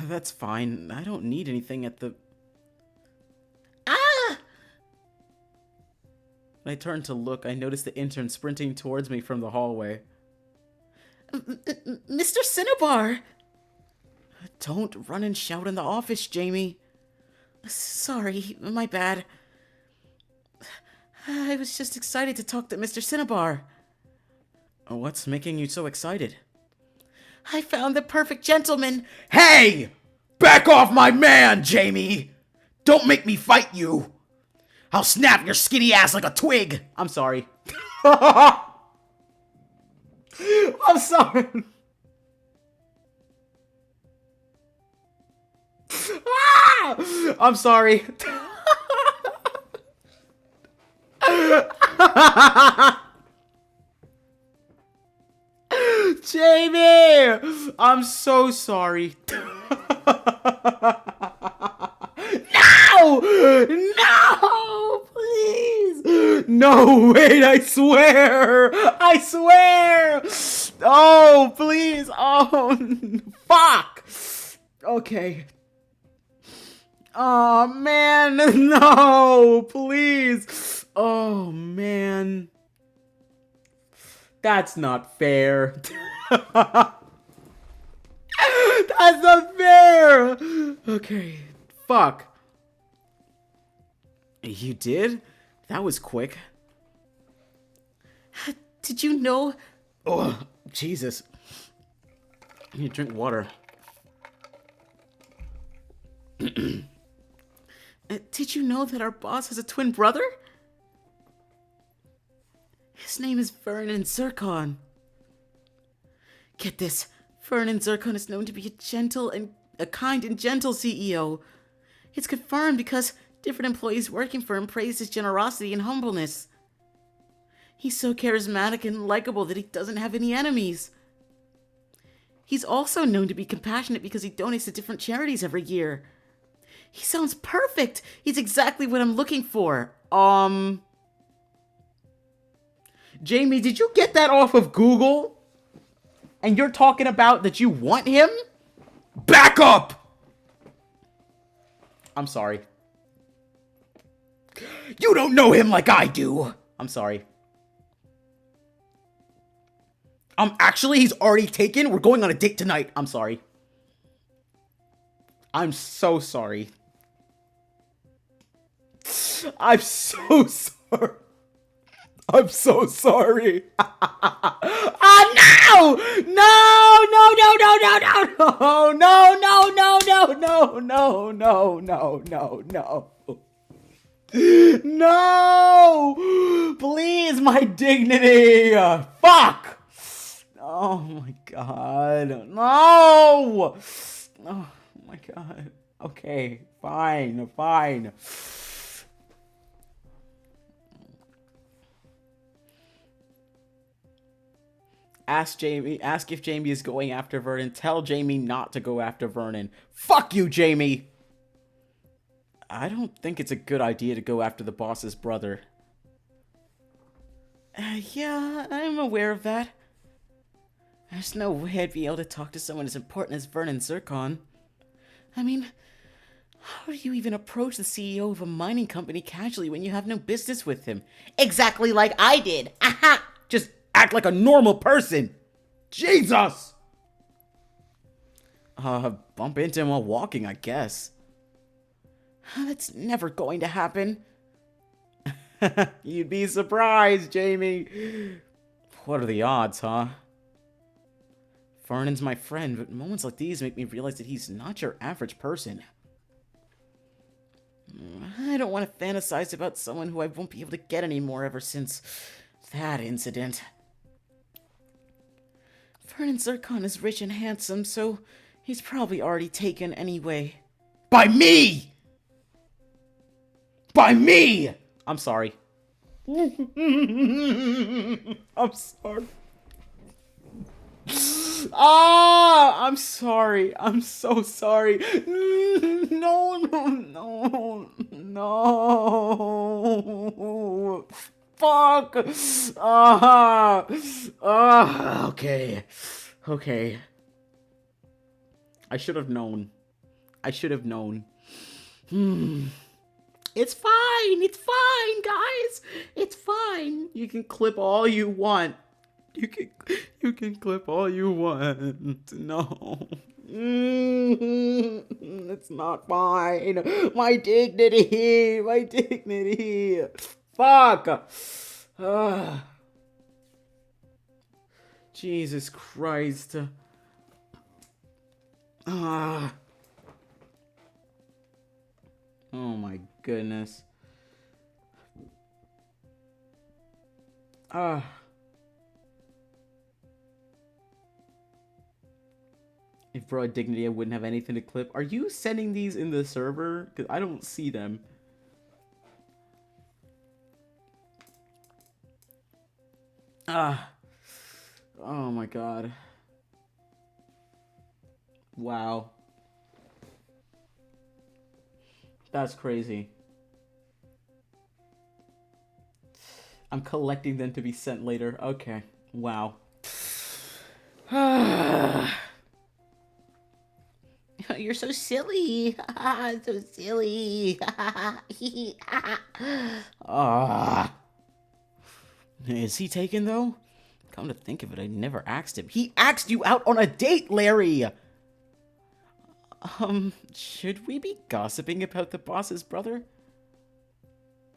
That's fine. I don't need anything at the... Ah! When I turned to look, I noticed the intern sprinting towards me from the hallway. Mr. Cinnabar! Don't run and shout in the office, Jamie. Sorry, my bad. I was just excited to talk to Mr. Cinnabar. What's making you so excited? I found the perfect gentleman. Hey! Back off my man, Jamie! Don't make me fight you! I'll snap your skinny ass like a twig! I'm sorry. I'm sorry. I'm sorry. Jamie! I'm so sorry. No! No! Please! No, wait, I swear! I swear! Oh, please! Oh, fuck! Okay. Oh, man! No! Please! Oh, man. That's not fair. That's not fair! Okay. Fuck. You did? That was quick. Did you know? Oh, Jesus. I need to drink water. Did you know that our boss has a twin brother? His name is Vernon Zircon. Get this. Vernon Zircon is known to be a kind and gentle CEO. It's confirmed because different employees working for him praise his generosity and humbleness. He's so charismatic and likable that he doesn't have any enemies. He's also known to be compassionate because he donates to different charities every year. He sounds perfect. He's exactly what I'm looking for. Jamie, did you get that off of Google? And you're talking about that you want him? Back up! I'm sorry. You don't know him like I do. I'm sorry. Actually, he's already taken. We're going on a date tonight. I'm sorry. I'm so sorry. I'm so sorry. I'm so sorry. No! No! No! No! No! No! No! No! No! No! No! No! No! No! No! No! No! No! Please, my dignity! Fuck! Oh my god. No! Oh my god. Okay, fine, fine. Ask if Jamie is going after Vernon. Tell Jamie not to go after Vernon. Fuck you, Jamie! I don't think it's a good idea to go after the boss's brother. Yeah, I'm aware of that. There's no way I'd be able to talk to someone as important as Vernon Zircon. I mean, how do you even approach the CEO of a mining company casually when you have no business with him? Exactly like I did. Aha! Just act like a normal person! Jesus! Bump into him while walking, I guess. That's never going to happen. You'd be surprised, Jamie. What are the odds, huh? Vernon's my friend, but moments like these make me realize that he's not your average person. I don't want to fantasize about someone who I won't be able to get anymore ever since that incident. Vernon Zircon is rich and handsome, so he's probably already taken anyway. By me! By me! I'm sorry. I'm sorry. Ah! I'm sorry. I'm so sorry. No, no, no, no. Fuck. Okay. Okay. I should have known. I should have known. It's fine. It's fine, guys. It's fine. You can clip all you want. You can clip all you want. No. It's not fine. My dignity. My dignity. Fuck. Jesus Christ. Oh my goodness. If broad dignity, I wouldn't have anything to clip. Are you sending these in the server? Because I don't see them. Oh my god. Wow. That's crazy. I'm collecting them to be sent later. Okay. Wow. You're so silly. So silly. Is he taken, though? Come to think of it, I never asked him. He asked you out on a date, Larry! Should we be gossiping about the boss's brother?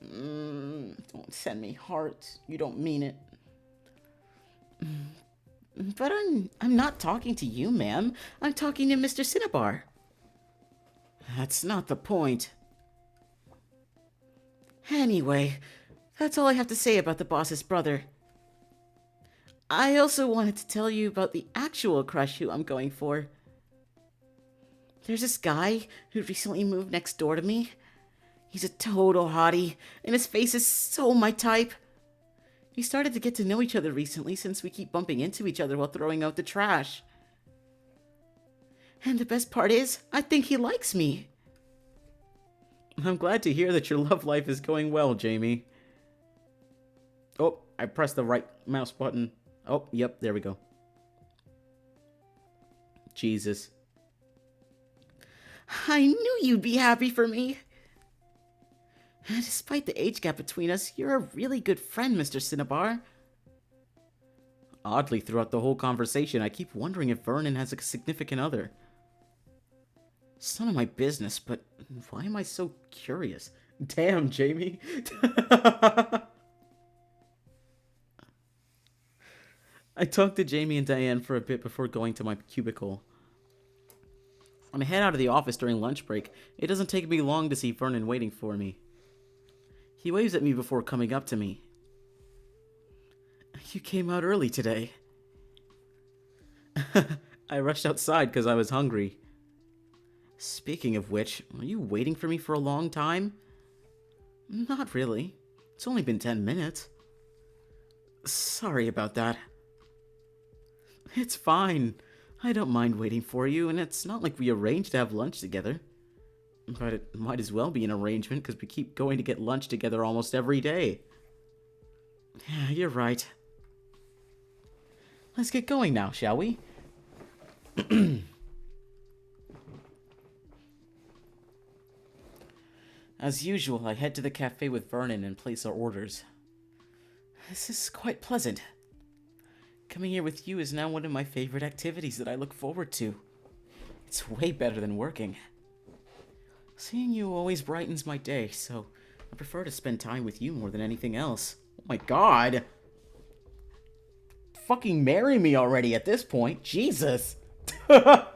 Don't send me hearts. You don't mean it. But I'm not talking to you, ma'am. I'm talking to Mr. Cinnabar. That's not the point. Anyway, that's all I have to say about the boss's brother. I also wanted to tell you about the actual crush who I'm going for. There's this guy who recently moved next door to me. He's a total hottie, and his face is so my type. We started to get to know each other recently since we keep bumping into each other while throwing out the trash. And the best part is, I think he likes me. I'm glad to hear that your love life is going well, Jamie. Oh, I pressed the right mouse button. Oh, yep, there we go. Jesus. I knew you'd be happy for me. Despite the age gap between us, you're a really good friend, Mr. Cinnabar. Oddly, throughout the whole conversation, I keep wondering if Vernon has a significant other. It's none of my business, but why am I so curious? Damn, Jamie. I talked to Jamie and Diane for a bit before going to my cubicle. When I head out of the office during lunch break, it doesn't take me long to see Vernon waiting for me. He waves at me before coming up to me. You came out early today. I rushed outside because I was hungry. Speaking of which, are you waiting for me for a long time? Not really. It's only been 10 minutes. Sorry about that. It's fine. I don't mind waiting for you, and it's not like we arranged to have lunch together. But it might as well be an arrangement, because we keep going to get lunch together almost every day. Yeah, you're right. Let's get going now, shall we? As usual, I head to the cafe with Vernon and place our orders. This is quite pleasant. Coming here with you is now one of my favorite activities that I look forward to. It's way better than working. Seeing you always brightens my day, so I prefer to spend time with you more than anything else. Oh my god! Fucking marry me already at this point. Jesus! The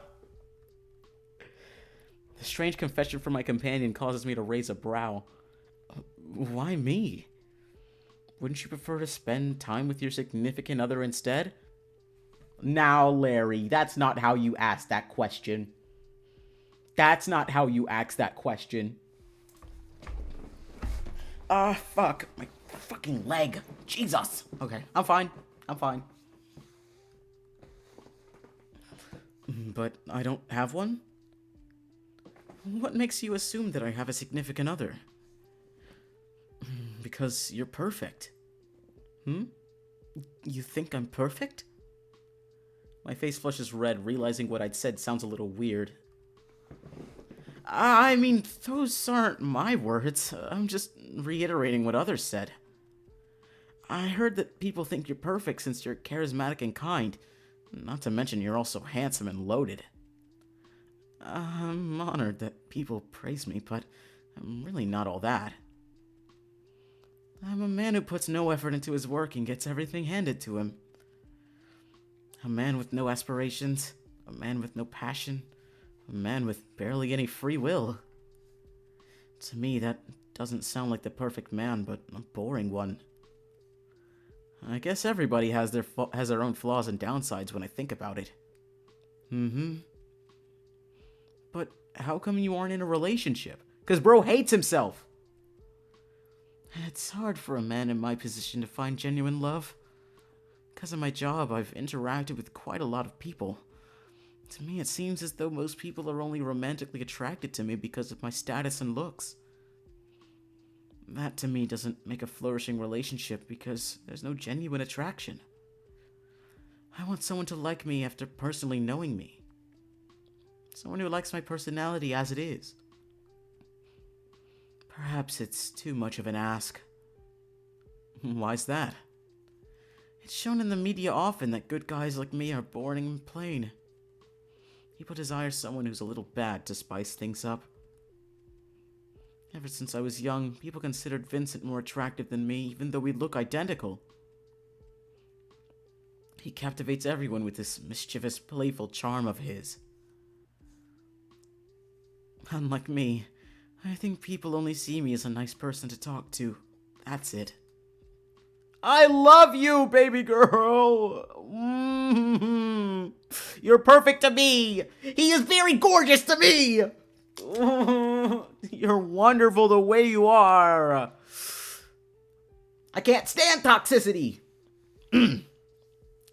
strange confession from my companion causes me to raise a brow. Why me? Wouldn't you prefer to spend time with your significant other instead? Now, Larry, that's not how you ask that question. That's not how you ask that question. Fuck. My fucking leg. Jesus. Okay, I'm fine. I'm fine. But I don't have one? What makes you assume that I have a significant other? Because you're perfect. You think I'm perfect? My face flushes red, realizing what I'd said sounds a little weird. I mean, those aren't my words. I'm just reiterating what others said. I heard that people think you're perfect since you're charismatic and kind. Not to mention you're also handsome and loaded. I'm honored that people praise me, but I'm really not all that. I'm a man who puts no effort into his work and gets everything handed to him. A man with no aspirations, a man with no passion, a man with barely any free will. To me, that doesn't sound like the perfect man, but a boring one. I guess everybody has their own flaws and downsides when I think about it. But how come you aren't in a relationship? 'Cause bro hates himself. It's hard for a man in my position to find genuine love. Because of my job, I've interacted with quite a lot of people. To me, it seems as though most people are only romantically attracted to me because of my status and looks. That, to me, doesn't make a flourishing relationship because there's no genuine attraction. I want someone to like me after personally knowing me. Someone who likes my personality as it is. Perhaps it's too much of an ask. Why's that? It's shown in the media often that good guys like me are boring and plain. People desire someone who's a little bad to spice things up. Ever since I was young, people considered Vincent more attractive than me, even though we look identical. He captivates everyone with this mischievous, playful charm of his. Unlike me, I think people only see me as a nice person to talk to. That's it. I love you, baby girl! You're perfect to me! He is very gorgeous to me! You're wonderful the way you are! I can't stand toxicity!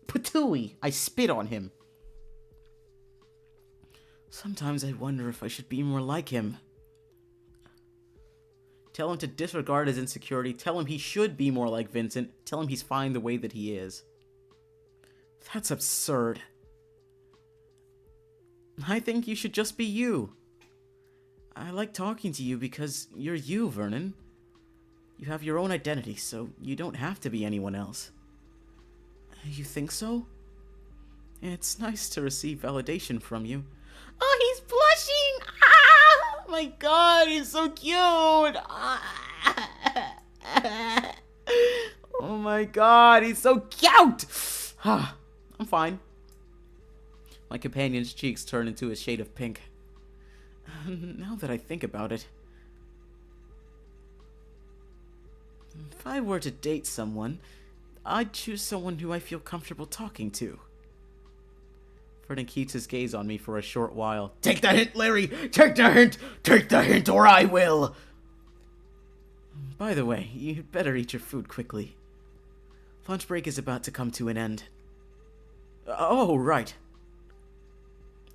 Patooey! I spit on him. Sometimes I wonder if I should be more like him. Tell him to disregard his insecurity. Tell him he should be more like Vincent. Tell him he's fine the way that he is. That's absurd. I think you should just be you. I like talking to you because you're you, Vernon. You have your own identity, so you don't have to be anyone else. You think so? It's nice to receive validation from you. Oh, he's blushing! Ah! Oh my god, he's so cute! Oh my god, he's so cute! I'm fine. My companion's cheeks turn into a shade of pink. Now that I think about it, if I were to date someone, I'd choose someone who I feel comfortable talking to. Vernon keeps his gaze on me for a short while. Take the hint, Larry! Take the hint! Take the hint, or I will! By the way, you'd better eat your food quickly. Lunch break is about to come to an end. Oh, right.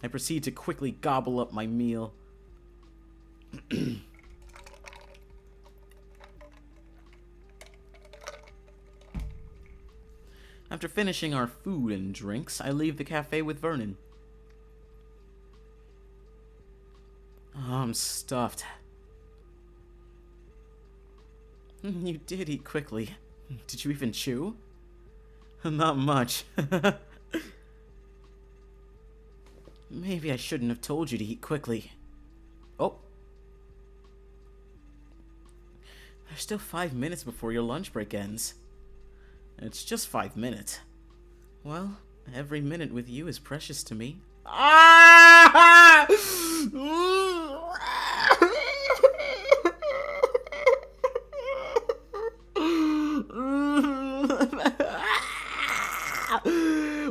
I proceed to quickly gobble up my meal. After finishing our food and drinks, I leave the cafe with Vernon. Oh, I'm stuffed. You did eat quickly. Did you even chew? Not much. Maybe I shouldn't have told you to eat quickly. Oh. There's still 5 minutes before your lunch break ends. It's just 5 minutes. Well, every minute with you is precious to me. Ah!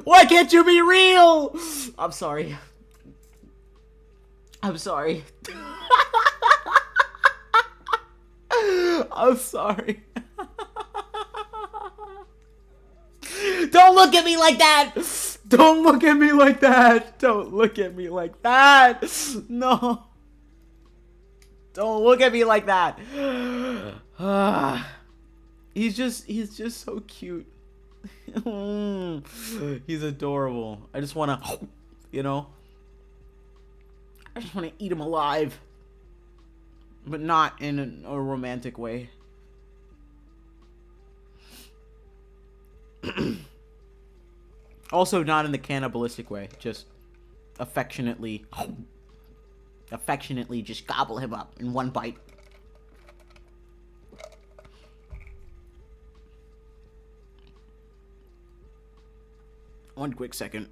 Why can't you be real? I'm sorry. I'm sorry. I'm sorry. Don't look at me like that! Don't look at me like that. Don't look at me like that. No. Don't look at me like that. He's just so cute. He's adorable. I just want to, you know, I just want to eat him alive. But not in a romantic way. Also not in the cannibalistic way. Just affectionately just gobble him up in one bite. One quick second.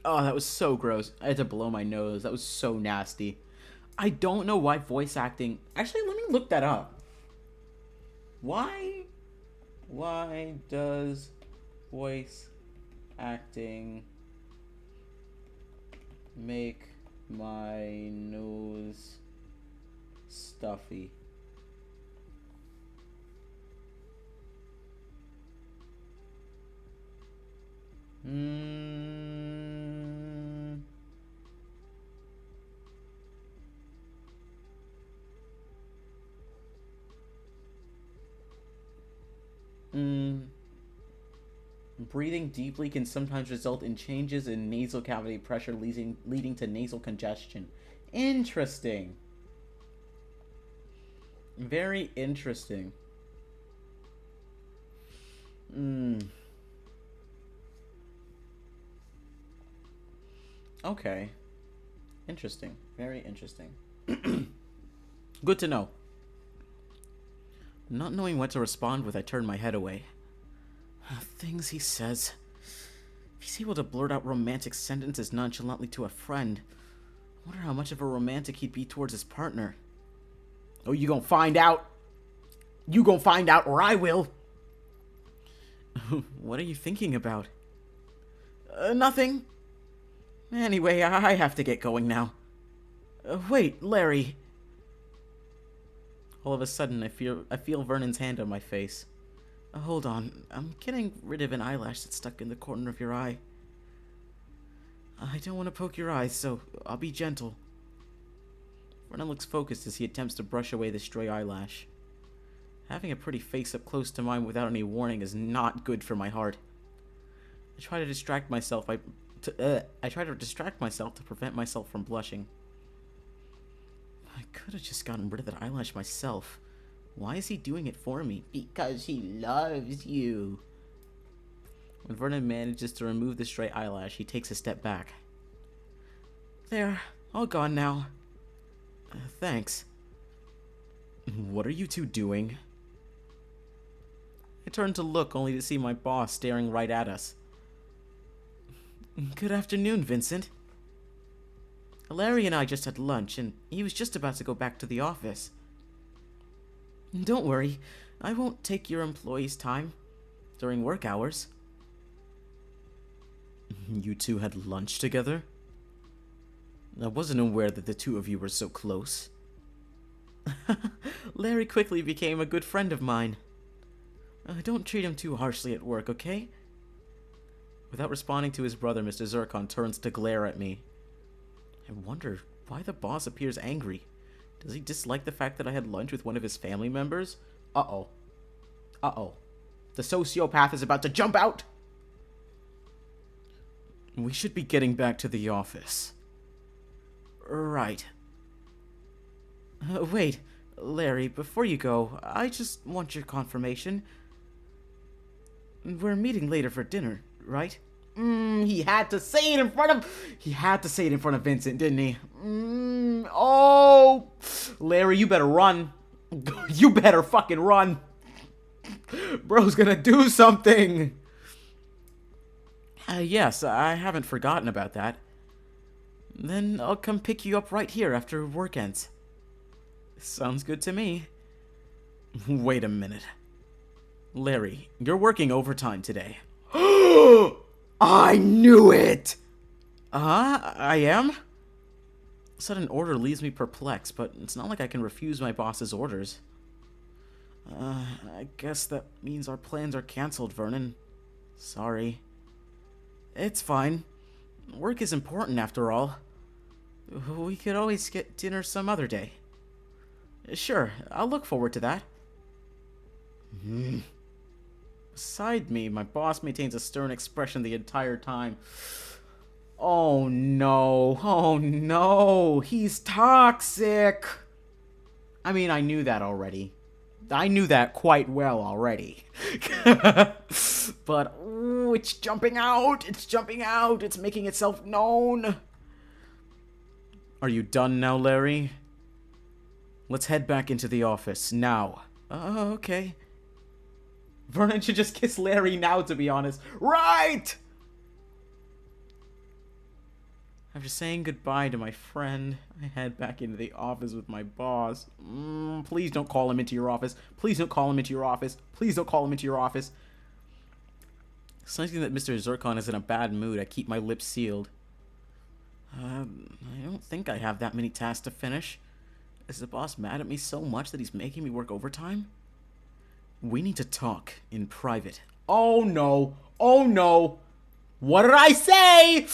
Oh, that was so gross. I had to blow my nose. That was so nasty. I don't know why voice acting... Actually, let me look that up. Why does voice acting make my nose stuffy? Breathing deeply can sometimes result in changes in nasal cavity pressure, leading to nasal congestion. Interesting. Very interesting. Okay. Interesting. Very interesting. Good to know. Not knowing what to respond with, I turned my head away. Things he says. If he's able to blurt out romantic sentences nonchalantly to a friend, I wonder how much of a romantic he'd be towards his partner. Oh, you gonna find out? You gonna find out, or I will. What are you thinking about? Nothing. Anyway, I have to get going now. Wait, Larry. All of a sudden, I feel Vernon's hand on my face. Hold on, I'm getting rid of an eyelash that's stuck in the corner of your eye. I don't want to poke your eyes, so I'll be gentle. Vernon looks focused as he attempts to brush away the stray eyelash. Having a pretty face up close to mine without any warning is not good for my heart. I try to distract myself to prevent myself from blushing. I could have just gotten rid of that eyelash myself. Why is he doing it for me? Because he loves you. When Vernon manages to remove the stray eyelash, he takes a step back. There, all gone now. Thanks. What are you two doing? I turned to look only to see my boss staring right at us. Good afternoon, Vincent. Larry and I just had lunch, and he was just about to go back to the office. Don't worry, I won't take your employees' time during work hours. You two had lunch together? I wasn't aware that the two of you were so close. Larry quickly became a good friend of mine. Don't treat him too harshly at work, okay? Without responding to his brother, Mr. Zircon turns to glare at me. I wonder why the boss appears angry. Does he dislike the fact that I had lunch with one of his family members? Uh-oh. Uh-oh. The sociopath is about to jump out! We should be getting back to the office. Right. Wait, Larry, before you go, I just want your confirmation. We're meeting later for dinner, right? He had to say it in front of Vincent, didn't he? Oh, Larry, you better run. You better fucking run. Bro's gonna do something. Yes, I haven't forgotten about that. Then I'll come pick you up right here after work ends. Sounds good to me. Wait a minute. Larry, you're working overtime today. I knew it! I am? Sudden order leaves me perplexed, but it's not like I can refuse my boss's orders. I guess that means our plans are canceled, Vernon. Sorry. It's fine. Work is important after all. We could always get dinner some other day. Sure, I'll look forward to that. Beside me, my boss maintains a stern expression the entire time. Oh no, he's toxic! I mean, I knew that already. I knew that quite well already. But, ooh, it's jumping out, it's making itself known. Are you done now, Larry? Let's head back into the office, now. Okay. Vernon should just kiss Larry now, to be honest. Right! After saying goodbye to my friend, I head back into the office with my boss. Please don't call him into your office. Please don't call him into your office. Please don't call him into your office. Sensing that Mr. Zircon is in a bad mood, I keep my lips sealed. I don't think I have that many tasks to finish. Is the boss mad at me so much that he's making me work overtime? We need to talk in private. Oh no! Oh no! What did I say?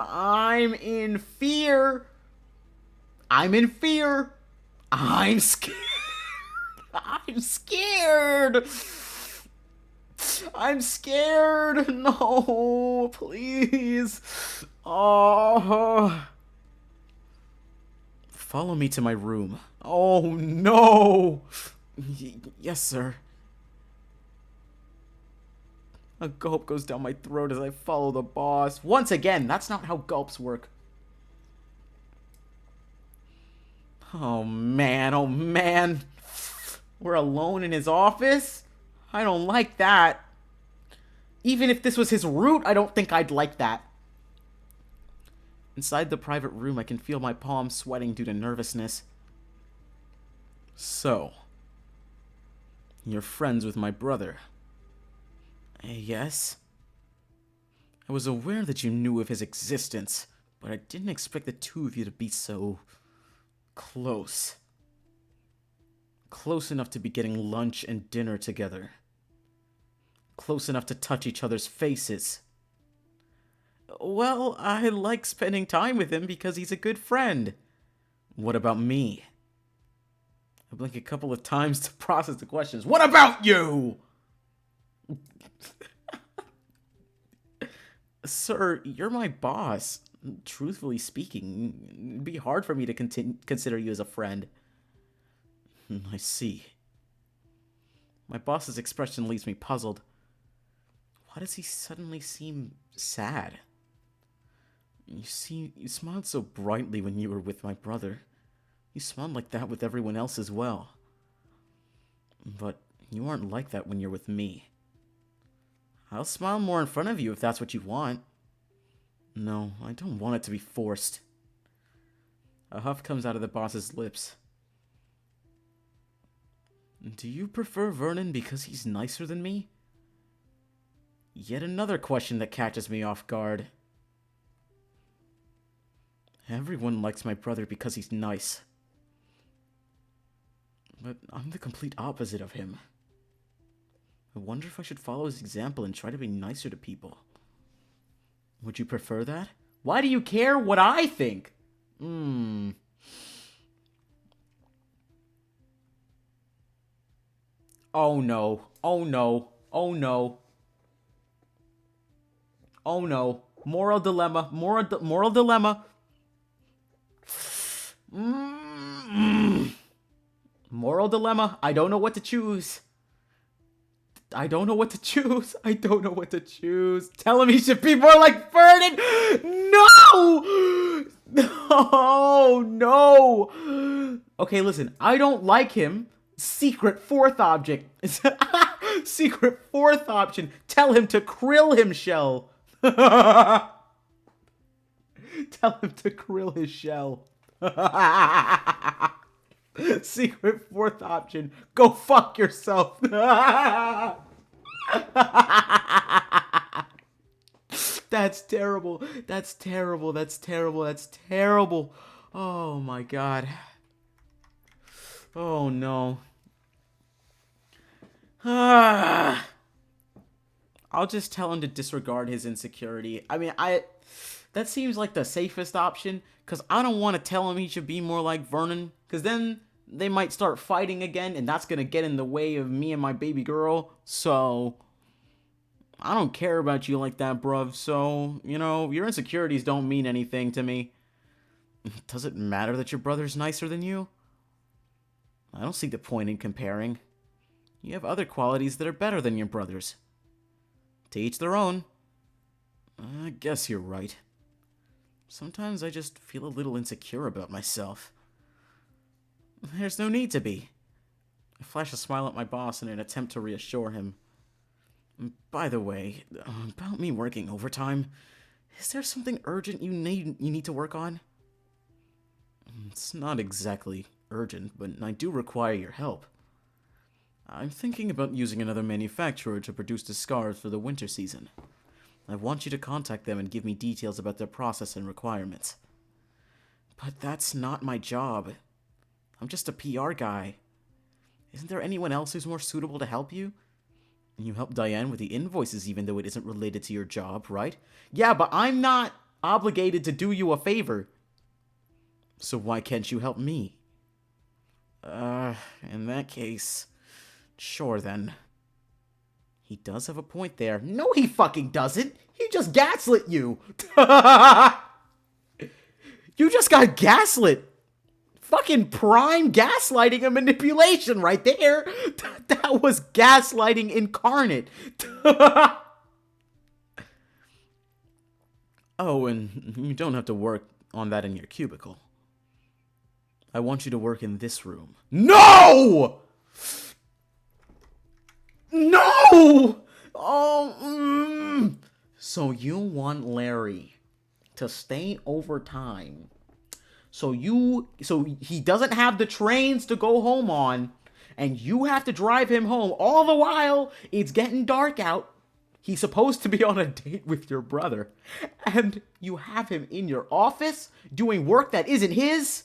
I'm in fear. I'm in fear. I'm scared. I'm scared. I'm scared. No, please. Oh. Follow me to my room. Oh no. Yes, sir. A gulp goes down my throat as I follow the boss. Once again, that's not how gulps work. Oh man. We're alone in his office? I don't like that. Even if this was his route, I don't think I'd like that. Inside the private room, I can feel my palms sweating due to nervousness. So, you're friends with my brother? Yes? I was aware that you knew of his existence, but I didn't expect the two of you to be so close. Close enough to be getting lunch and dinner together. Close enough to touch each other's faces. Well, I like spending time with him because he's a good friend. What about me? I blink a couple of times to process the questions. What about you? Sir, you're my boss. Truthfully speaking, it'd be hard for me to consider you as a friend. I see. My boss's expression leaves me puzzled. Why does he suddenly seem sad? You smiled so brightly when you were with my brother. You smiled like that with everyone else as well. But you aren't like that when you're with me. I'll smile more in front of you if that's what you want. No, I don't want it to be forced. A huff comes out of the boss's lips. Do you prefer Vernon because he's nicer than me? Yet another question that catches me off guard. Everyone likes my brother because he's nice. But I'm the complete opposite of him. I wonder if I should follow his example and try to be nicer to people. Would you prefer that? Why do you care what I think? Oh no. Oh no. Oh no. Oh no. Moral dilemma. Moral dilemma. Moral dilemma. I don't know what to choose. I don't know what to choose. I don't know what to choose. Tell him he should be more like Vernon. No! No, no. Okay, listen. I don't like him. Secret fourth object. Secret fourth option. Tell him to krill him shell. Tell him to krill his shell. Secret fourth option. Go fuck yourself. That's terrible. That's terrible. That's terrible. That's terrible. Oh my god. Oh no. I'll just tell him to disregard his insecurity. I mean, that seems like the safest option, because I don't want to tell him he should be more like Vernon, because then they might start fighting again, and that's going to get in the way of me and my baby girl. So I don't care about you like that, bruv. So, you know, your insecurities don't mean anything to me. Does it matter that your brother's nicer than you? I don't see the point in comparing. You have other qualities that are better than your brother's. To each their own. I guess you're right. Sometimes I just feel a little insecure about myself. There's no need to be. I flash a smile at my boss in an attempt to reassure him. By the way, about me working overtime, is there something urgent you need to work on? It's not exactly urgent, but I do require your help. I'm thinking about using another manufacturer to produce the scarves for the winter season. I want you to contact them and give me details about their process and requirements. But that's not my job. I'm just a PR guy. Isn't there anyone else who's more suitable to help you? You help Diane with the invoices even though it isn't related to your job, right? Yeah, but I'm not obligated to do you a favor. So why can't you help me? In that case, sure then. He does have a point there. No, he fucking doesn't. He just gaslit you. You just got gaslit. Fucking prime gaslighting and manipulation right there. That was gaslighting incarnate. Oh, and you don't have to work on that in your cubicle. I want you to work in this room. No! No! Oh, So you want Larry to stay overtime. So he doesn't have the trains to go home on, and you have to drive him home. All the while, it's getting dark out. He's supposed to be on a date with your brother, and you have him in your office doing work that isn't his.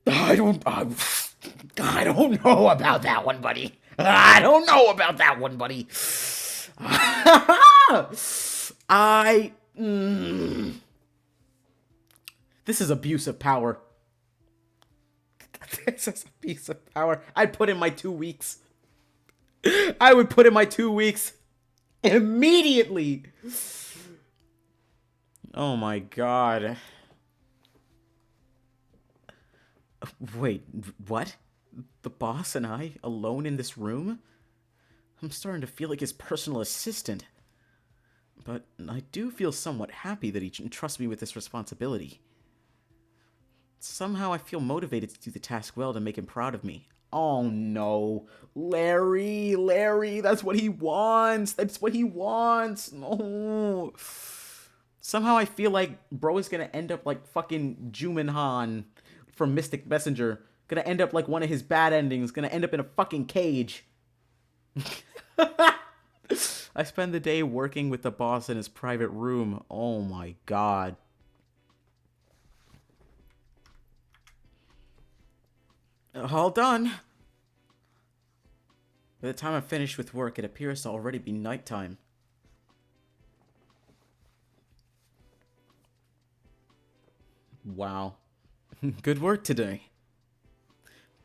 I don't know about that one, buddy. I don't know about that one, buddy. This is abuse of power. This is abuse of power. I'd put in my 2 weeks. I would put in my 2 weeks immediately. Oh my god. Wait, what? The boss and I alone in this room? I'm starting to feel like his personal assistant. But I do feel somewhat happy that he entrusts me with this responsibility. Somehow I feel motivated to do the task well to make him proud of me. Oh no. Larry, that's what he wants. That's what he wants. No. Somehow I feel like bro is gonna end up like fucking Juman Han from Mystic Messenger. Gonna end up like one of his bad endings. Gonna end up in a fucking cage. I spend the day working with the boss in his private room. Oh my god. All done. By the time I'm finished with work, it appears to already be nighttime. Wow. Good work today.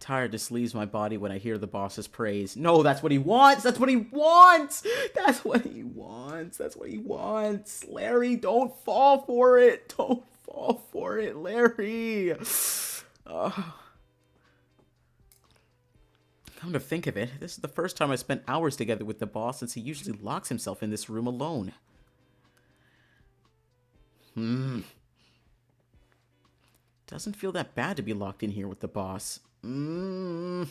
Tiredness leaves my body when I hear the boss's praise. No, that's what he wants! That's what he wants! That's what he wants! That's what he wants! Larry, don't fall for it! Don't fall for it, Larry! Come to think of it, this is the first time I spent hours together with the boss since he usually locks himself in this room alone. Doesn't feel that bad to be locked in here with the boss. In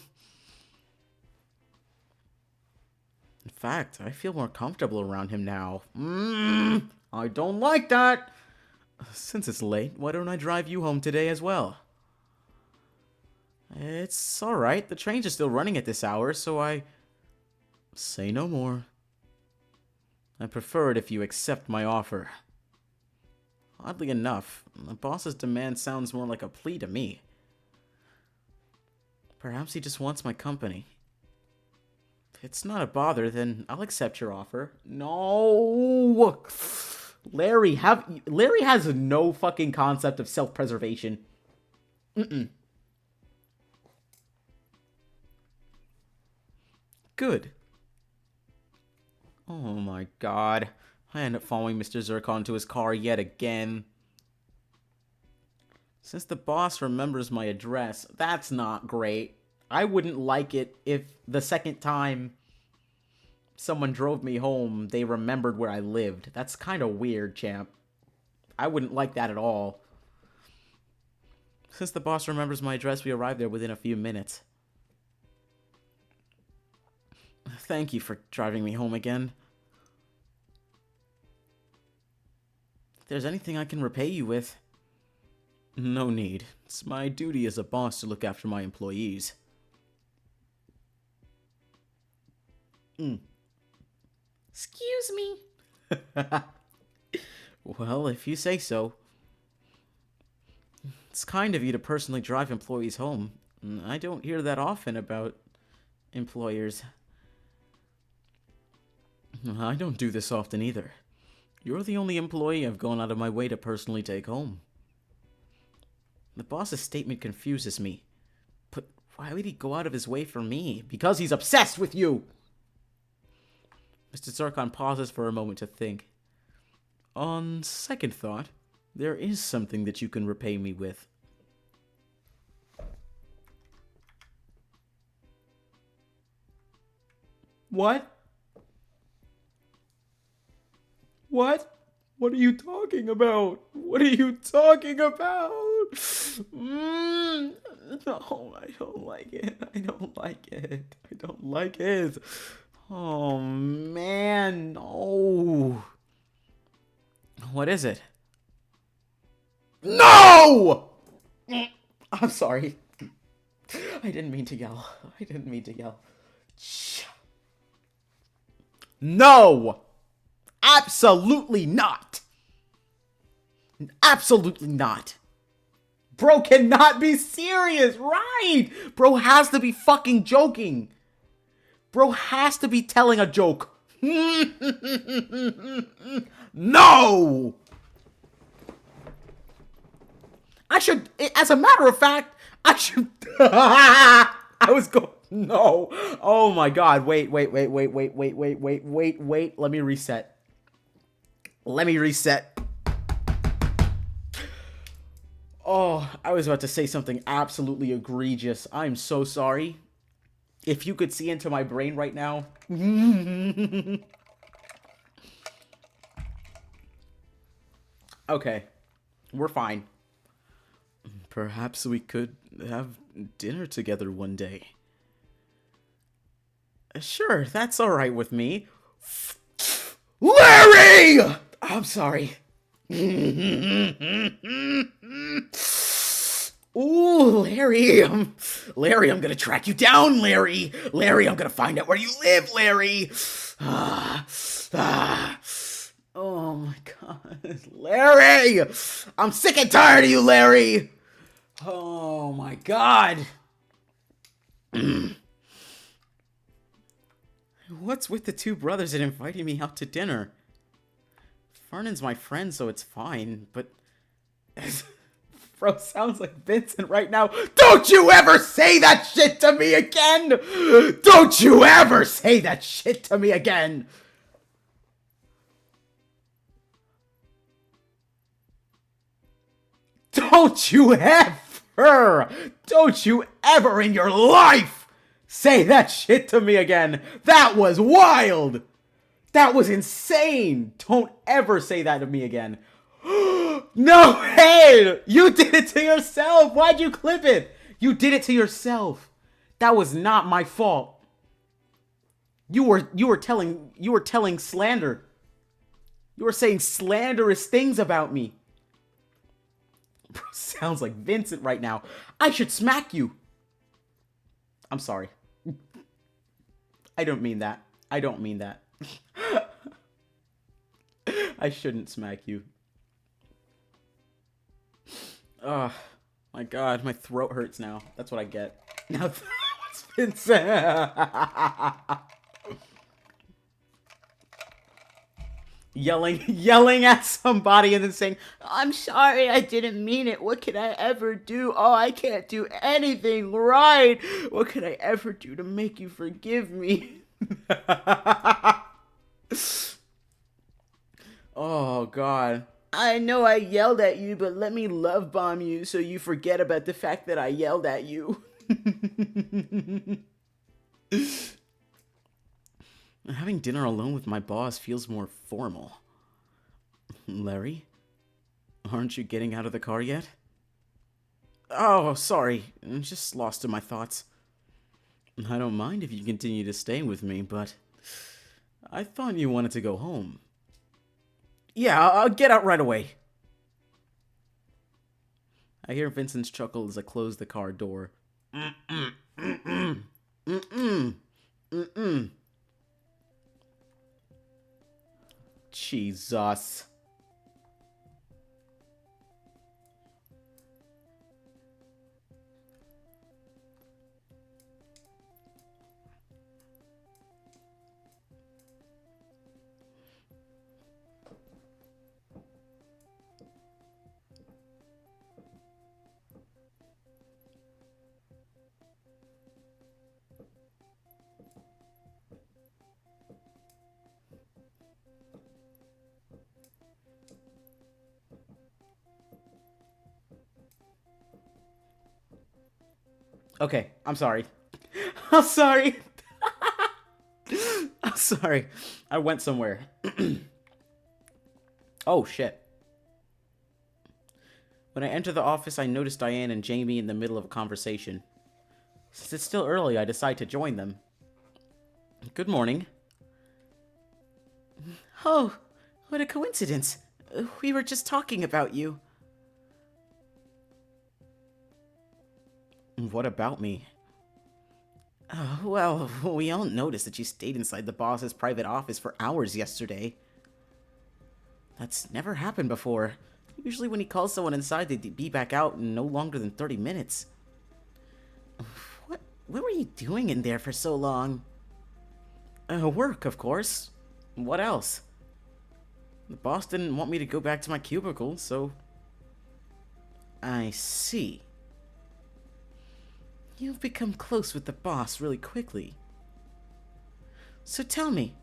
fact, I feel more comfortable around him now. I don't like that. Since it's late, why don't I drive you home today as well? It's alright. The trains are still running at this hour, so I say no more. I prefer it if you accept my offer. Oddly enough, the boss's demand sounds more like a plea to me. Perhaps he just wants my company. If it's not a bother, then I'll accept your offer. No! Larry has no fucking concept of self-preservation. Good. Oh my god. I end up following Mr. Zircon to his car yet again. Since the boss remembers my address, that's not great. I wouldn't like it if the second time someone drove me home, they remembered where I lived. That's kind of weird, champ. I wouldn't like that at all. Since the boss remembers my address, we arrive there within a few minutes. Thank you for driving me home again. If there's anything I can repay you with... No need. It's my duty as a boss to look after my employees. Excuse me. Well, if you say so. It's kind of you to personally drive employees home. I don't hear that often about employers. I don't do this often either. You're the only employee I've gone out of my way to personally take home. The boss's statement confuses me. But why would he go out of his way for me? Because he's obsessed with you! Mr. Zircon pauses for a moment to think. On second thought, there is something that you can repay me with. What? What? What are you talking about? What are you talking about? No, I don't like it. I don't like it. I don't like it. Oh, man, no. What is it? No! I'm sorry. I didn't mean to yell. I didn't mean to yell. No! Absolutely not! Absolutely not. Bro cannot be serious, right? Bro has to be fucking joking. Bro has to be telling a joke. No! I should, as a matter of fact, I should, I was going, no. Oh my god, wait, let me reset. Oh, I was about to say something absolutely egregious. I'm so sorry. If you could see into my brain right now. Okay. We're fine. Perhaps we could have dinner together one day. Sure, that's alright with me. Larry! I'm sorry. Ooh, Larry. Larry, I'm gonna track you down, Larry. Larry, I'm gonna find out where you live, Larry. Oh my god. Larry! I'm sick and tired of you, Larry! Oh my god. What's with the two brothers and inviting me out to dinner? Vernon's my friend, so it's fine, but... Bro, sounds like Vincent right now. Don't you ever say that shit to me again! Don't you ever say that shit to me again! Don't you ever in your life say that shit to me again! That was wild! That was insane! Don't ever say that to me again. No, hey! You did it to yourself! Why'd you clip it? You did it to yourself. That was not my fault. You were telling slander. You were saying slanderous things about me. Bro, sounds like Vincent right now. I should smack you. I'm sorry. I don't mean that. I don't mean that. I shouldn't smack you. Oh, my God. My throat hurts now. That's what I get. Now it's Vincent. Yelling at somebody and then saying, I'm sorry, I didn't mean it. What could I ever do? Oh, I can't do anything right. What could I ever do to make you forgive me? Oh, God. I know I yelled at you, but let me love bomb you so you forget about the fact that I yelled at you. Having dinner alone with my boss feels more formal. Larry? Aren't you getting out of the car yet? Oh, sorry. I'm just lost in my thoughts. I don't mind if you continue to stay with me, but I thought you wanted to go home. Yeah, I'll get out right away. I hear Vincent's chuckle as I close the car door. Jesus. Okay, I'm sorry. I'm sorry. I'm sorry. I went somewhere. Oh, shit. When I enter the office, I notice Diane and Jamie in the middle of a conversation. Since it's still early, I decide to join them. Good morning. Oh, what a coincidence. We were just talking about you. What about me? Well, we all noticed that you stayed inside the boss's private office for hours yesterday. That's never happened before. Usually when he calls someone inside, they'd be back out in no longer than 30 minutes. What were you doing in there for so long? Work, of course. What else? The boss didn't want me to go back to my cubicle, so... I see. You've become close with the boss really quickly. So tell me,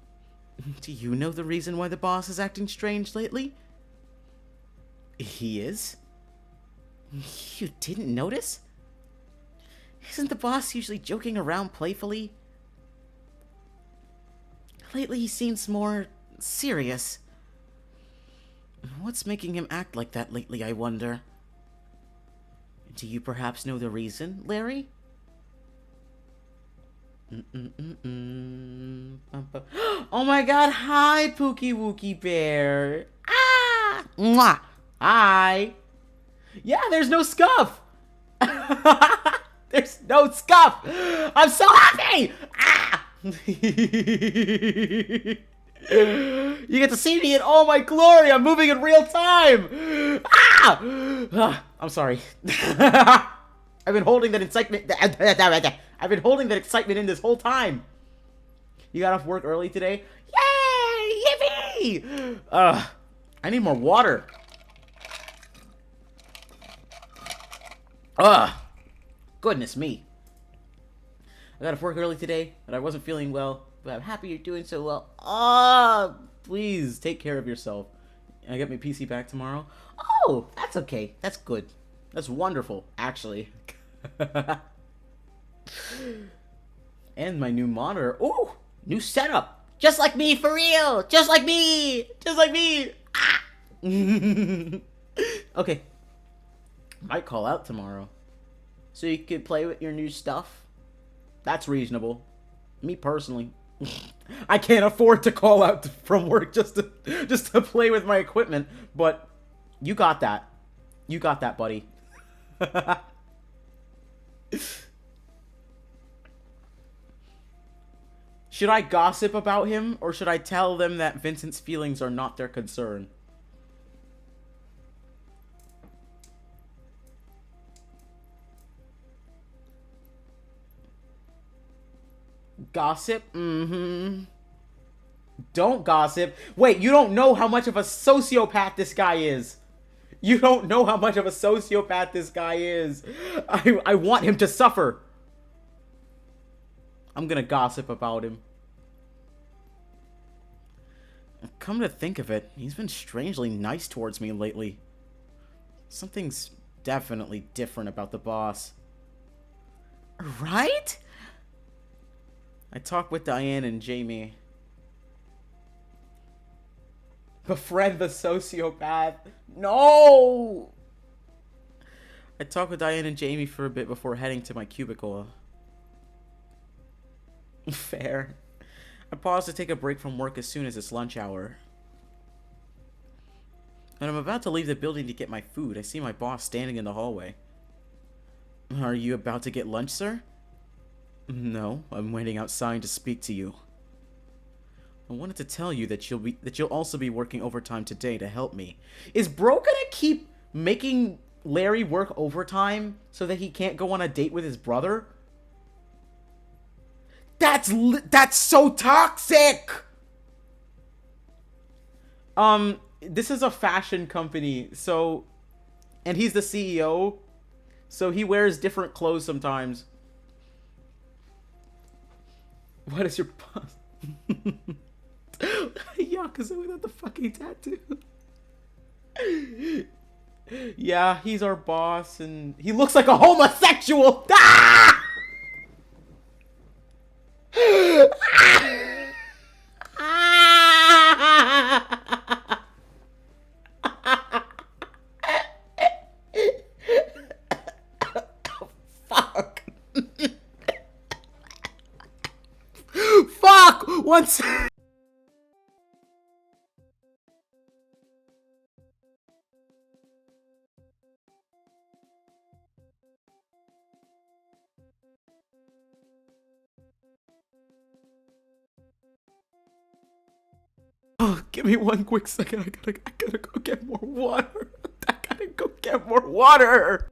do you know the reason why the boss is acting strange lately? He is? You didn't notice? Isn't the boss usually joking around playfully? Lately he seems more serious. What's making him act like that lately, I wonder? Do you perhaps know the reason, Larry? Oh my god, hi, Pookie Wookie Bear. Ah! Mwah! Hi. Yeah, there's no scuff. There's no scuff. I'm so happy. Ah! You get to see me in all my glory. I'm moving in real time. Ah! I'm sorry. I've been holding that excitement. I've been holding that excitement in this whole time. You got off work early today? Yay! Yippee! I need more water. Goodness me. I got off work early today, but I wasn't feeling well. But I'm happy you're doing so well. Please take care of yourself. I get my PC back tomorrow. Oh, that's okay. That's good. That's wonderful, actually. And my new monitor. Ooh, new setup. Just like me, for real. Just like me. Just like me. Ah. Okay. Might call out tomorrow, so you could play with your new stuff. That's reasonable. Me personally, I can't afford to call out from work just to play with my equipment. But you got that. You got that, buddy. Should I gossip about him, or should I tell them that Vincent's feelings are not their concern? Gossip? Mm-hmm. Don't gossip. Wait, you don't know how much of a sociopath this guy is. You don't know how much of a sociopath this guy is. I want him to suffer. I'm gonna gossip about him. Come to think of it, he's been strangely nice towards me lately. Something's definitely different about the boss. Right? I talked with Diane and Jamie. Befriend the sociopath. No! I talked with Diane and Jamie for a bit before heading to my cubicle. Fair. I paused to take a break from work as soon as it's lunch hour. And I'm about to leave the building to get my food. I see my boss standing in the hallway. Are you about to get lunch, sir? No, I'm waiting outside to speak to you. I wanted to tell you that you'll also be working overtime today to help me. Is Bro gonna keep making Larry work overtime so that he can't go on a date with his brother? That's so toxic. This is a fashion company, so, and he's the CEO, so he wears different clothes sometimes. What is your boss? Yakuza without the fucking tattoo. Yeah, he's our boss, and he looks like a homosexual. Ah! Fuck. Fuck! Once. Oh, give me one quick second. I gotta go get more water. I gotta go get more water.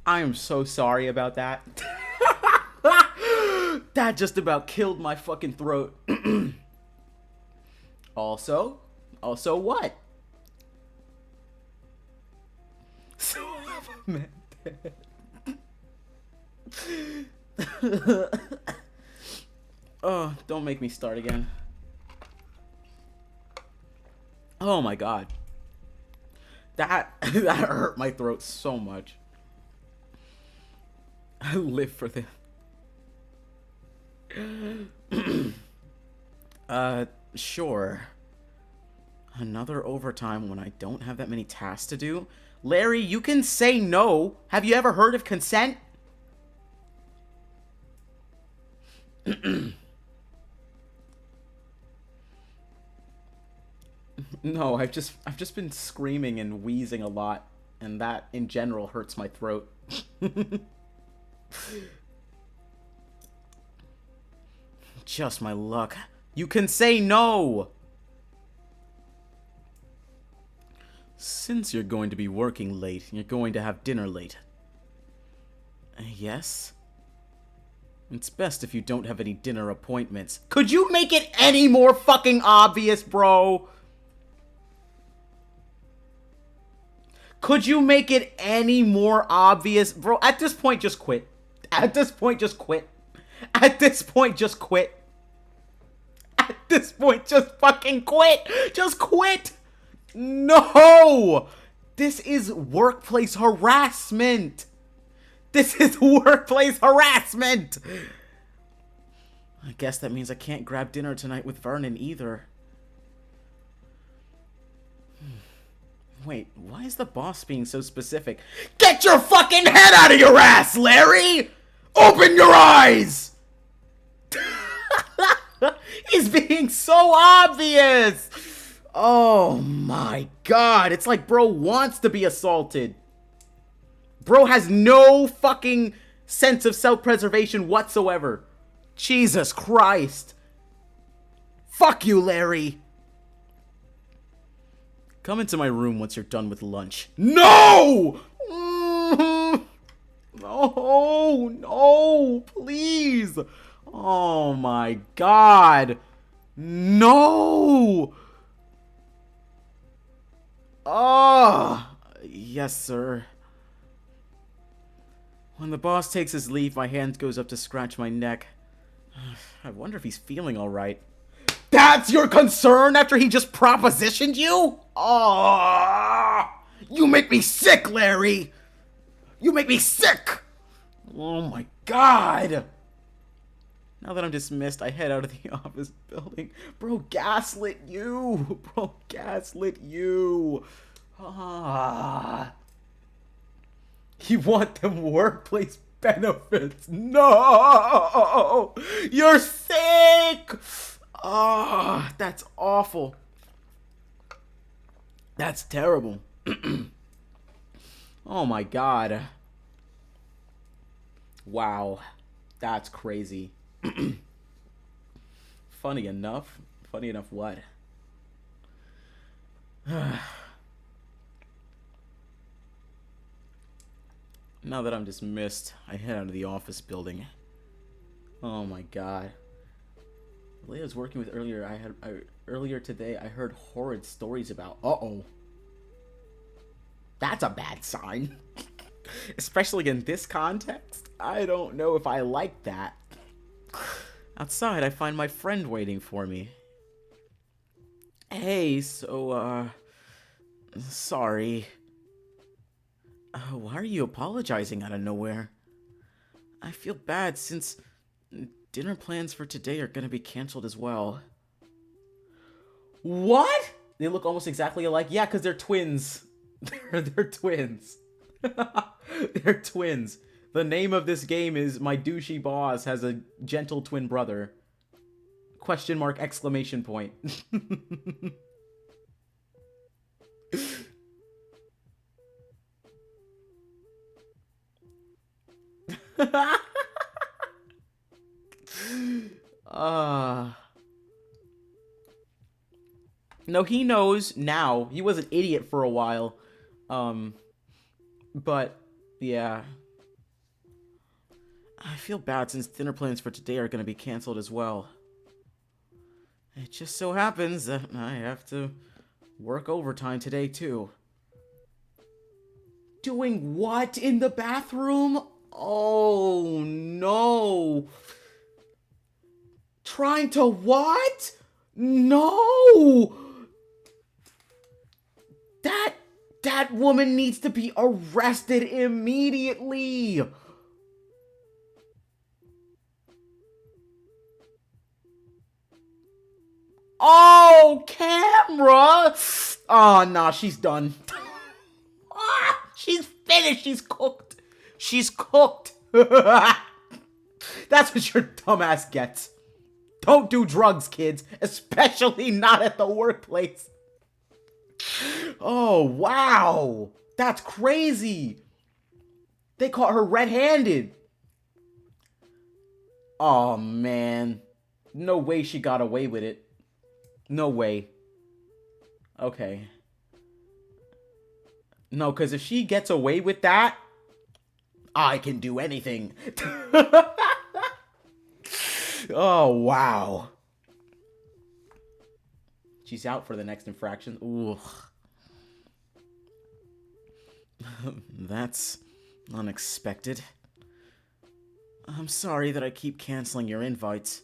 I am so sorry about that. That just about killed my fucking throat. Also what? So man. Oh, don't make me start again. Oh my god. That hurt my throat so much. I live for this. Sure. Another overtime when I don't have that many tasks to do? Larry, you can say no. Have you ever heard of consent? No, I've just been screaming and wheezing a lot, and that in general hurts my throat. Just my luck. You can say no. Since you're going to be working late, you're going to have dinner late. Yes? It's best if you don't have any dinner appointments. Could you make it any more fucking obvious, bro? Could you make it any more obvious? Bro, at this point, just quit. At this point, just quit. At this point, just quit. At this point, just fucking quit. Just quit. No! This is workplace harassment. This is workplace harassment. I guess that means I can't grab dinner tonight with Vernon either. Wait, why is the boss being so specific? Get your fucking head out of your ass, Larry! Open your eyes! He's being so obvious! Oh my god, it's like bro wants to be assaulted. Bro has no fucking sense of self-preservation whatsoever. Jesus Christ. Fuck you, Larry. Come into my room once you're done with lunch. No! No, no, please. Oh my god. No! Oh, yes, sir. When the boss takes his leave, my hand goes up to scratch my neck. I wonder if he's feeling alright. That's your concern after he just propositioned you? Oh, you make me sick, Larry. You make me sick. Oh my god. Now that I'm dismissed, I head out of the office building. Bro, gaslit you. Bro, gaslit you. Ah. You want them workplace benefits. No. You're sick. Ah, that's awful. That's terrible. Oh my god. Wow. That's crazy. Funny enough. Funny enough what? Now that I'm dismissed, I head out of the office building. Oh my god. The lady I was working with earlier, earlier today, I heard horrid stories about. Uh-oh. That's a bad sign. Especially in this context. I don't know if I like that. Outside, I find my friend waiting for me. Hey, so, sorry. Why are you apologizing out of nowhere? I feel bad since dinner plans for today are gonna be canceled as well. What? They look almost exactly alike? Yeah, because they're twins. They're twins. They're twins. The name of this game is My Douchey Boss Has a Gentle Twin Brother. Question mark, exclamation point. No, he knows now. He was an idiot for a while. But yeah, I feel bad since dinner plans for today are going to be canceled as well. It just so happens that I have to work overtime today, too. Doing what in the bathroom? Oh, no. Trying to what? No! That woman needs to be arrested immediately. Oh, camera! Oh, nah, she's done. She's finished. She's cooked. She's cooked. That's what your dumbass gets. Don't do drugs, kids. Especially not at the workplace. Oh, wow. That's crazy. They caught her red-handed. Oh, man. No way she got away with it. No way. Okay. No, because if she gets away with that, I can do anything. Oh, wow. She's out for the next infraction. Ooh. That's unexpected. I'm sorry that I keep canceling your invites.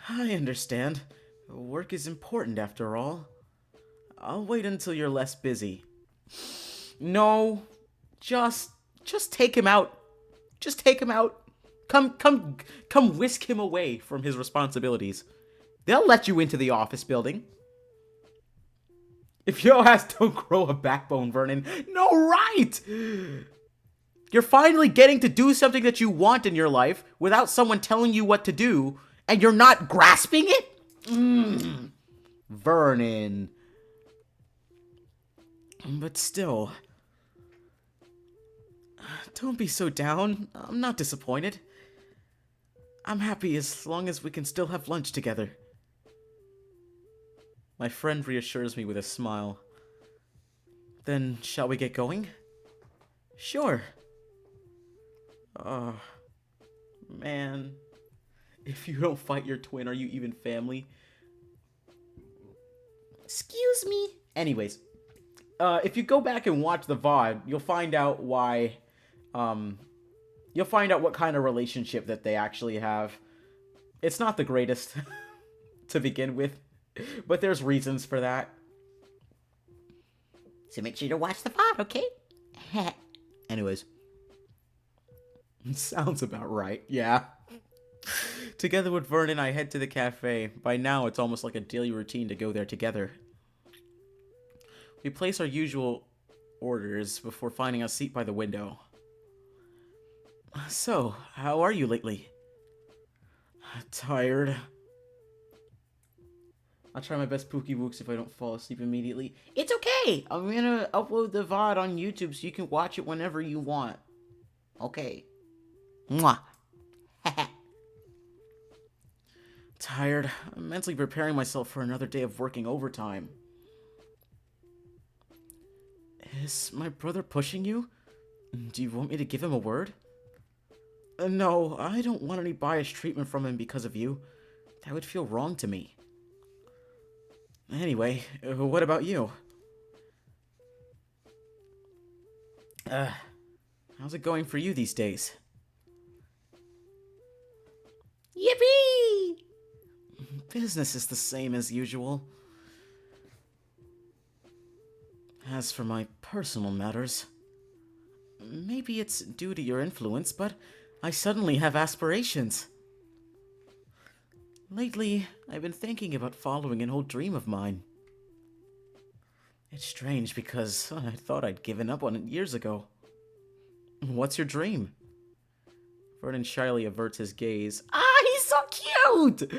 I understand. Work is important after all. I'll wait until you're less busy. No. Just take him out. Just take him out. Come whisk him away from his responsibilities. They'll let you into the office building. If your ass don't grow a backbone, Vernon, no right! You're finally getting to do something that you want in your life without someone telling you what to do, and you're not grasping it? Vernon. But still, don't be so down. I'm not disappointed. I'm happy as long as we can still have lunch together. My friend reassures me with a smile. Then, shall we get going? Sure. Oh, man. If you don't fight your twin, are you even family? Excuse me? Anyways, if you go back and watch the VOD, you'll find out why, you'll find out what kind of relationship that they actually have. It's not the greatest to begin with, but there's reasons for that. So make sure to watch the VOD, okay? Anyways. Sounds about right, yeah. Together with Vernon, I head to the cafe. By now, it's almost like a daily routine to go there together. We place our usual orders before finding a seat by the window. So, how are you lately? Tired. I'll try my best Pookie Wooks if I don't fall asleep immediately. It's okay! I'm gonna upload the VOD on YouTube so you can watch it whenever you want. Okay. Mwah. Tired. I'm mentally preparing myself for another day of working overtime. Is my brother pushing you? Do you want me to give him a word? No, I don't want any biased treatment from him because of you. That would feel wrong to me. Anyway, what about you? How's it going for you these days? Yippee! Business is the same as usual. As for my personal matters, maybe it's due to your influence, but I suddenly have aspirations. Lately, I've been thinking about following an old dream of mine. It's strange because I thought I'd given up on it years ago. What's your dream? Vernon shyly averts his gaze. He's so cute!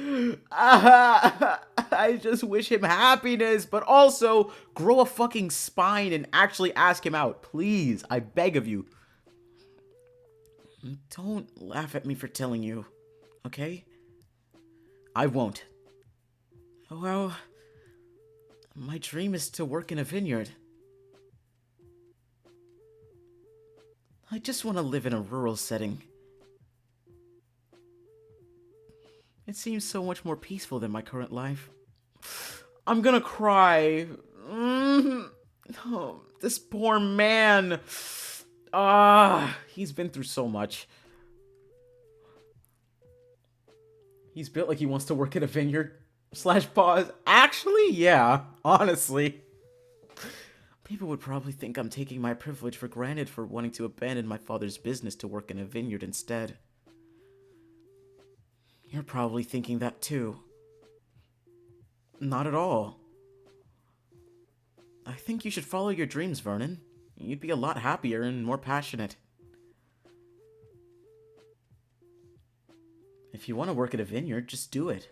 I just wish him happiness, but also grow a fucking spine and actually ask him out. Please, I beg of you. Don't laugh at me for telling you, okay? I won't. Well, my dream is to work in a vineyard. I just want to live in a rural setting. It seems so much more peaceful than my current life. I'm gonna cry. Oh, this poor man. He's been through so much. He's built like he wants to work at a vineyard. / pause. Actually, yeah, honestly. People would probably think I'm taking my privilege for granted for wanting to abandon my father's business to work in a vineyard instead. You're probably thinking that too. Not at all. I think you should follow your dreams, Vernon. You'd be a lot happier and more passionate. If you want to work at a vineyard, just do it.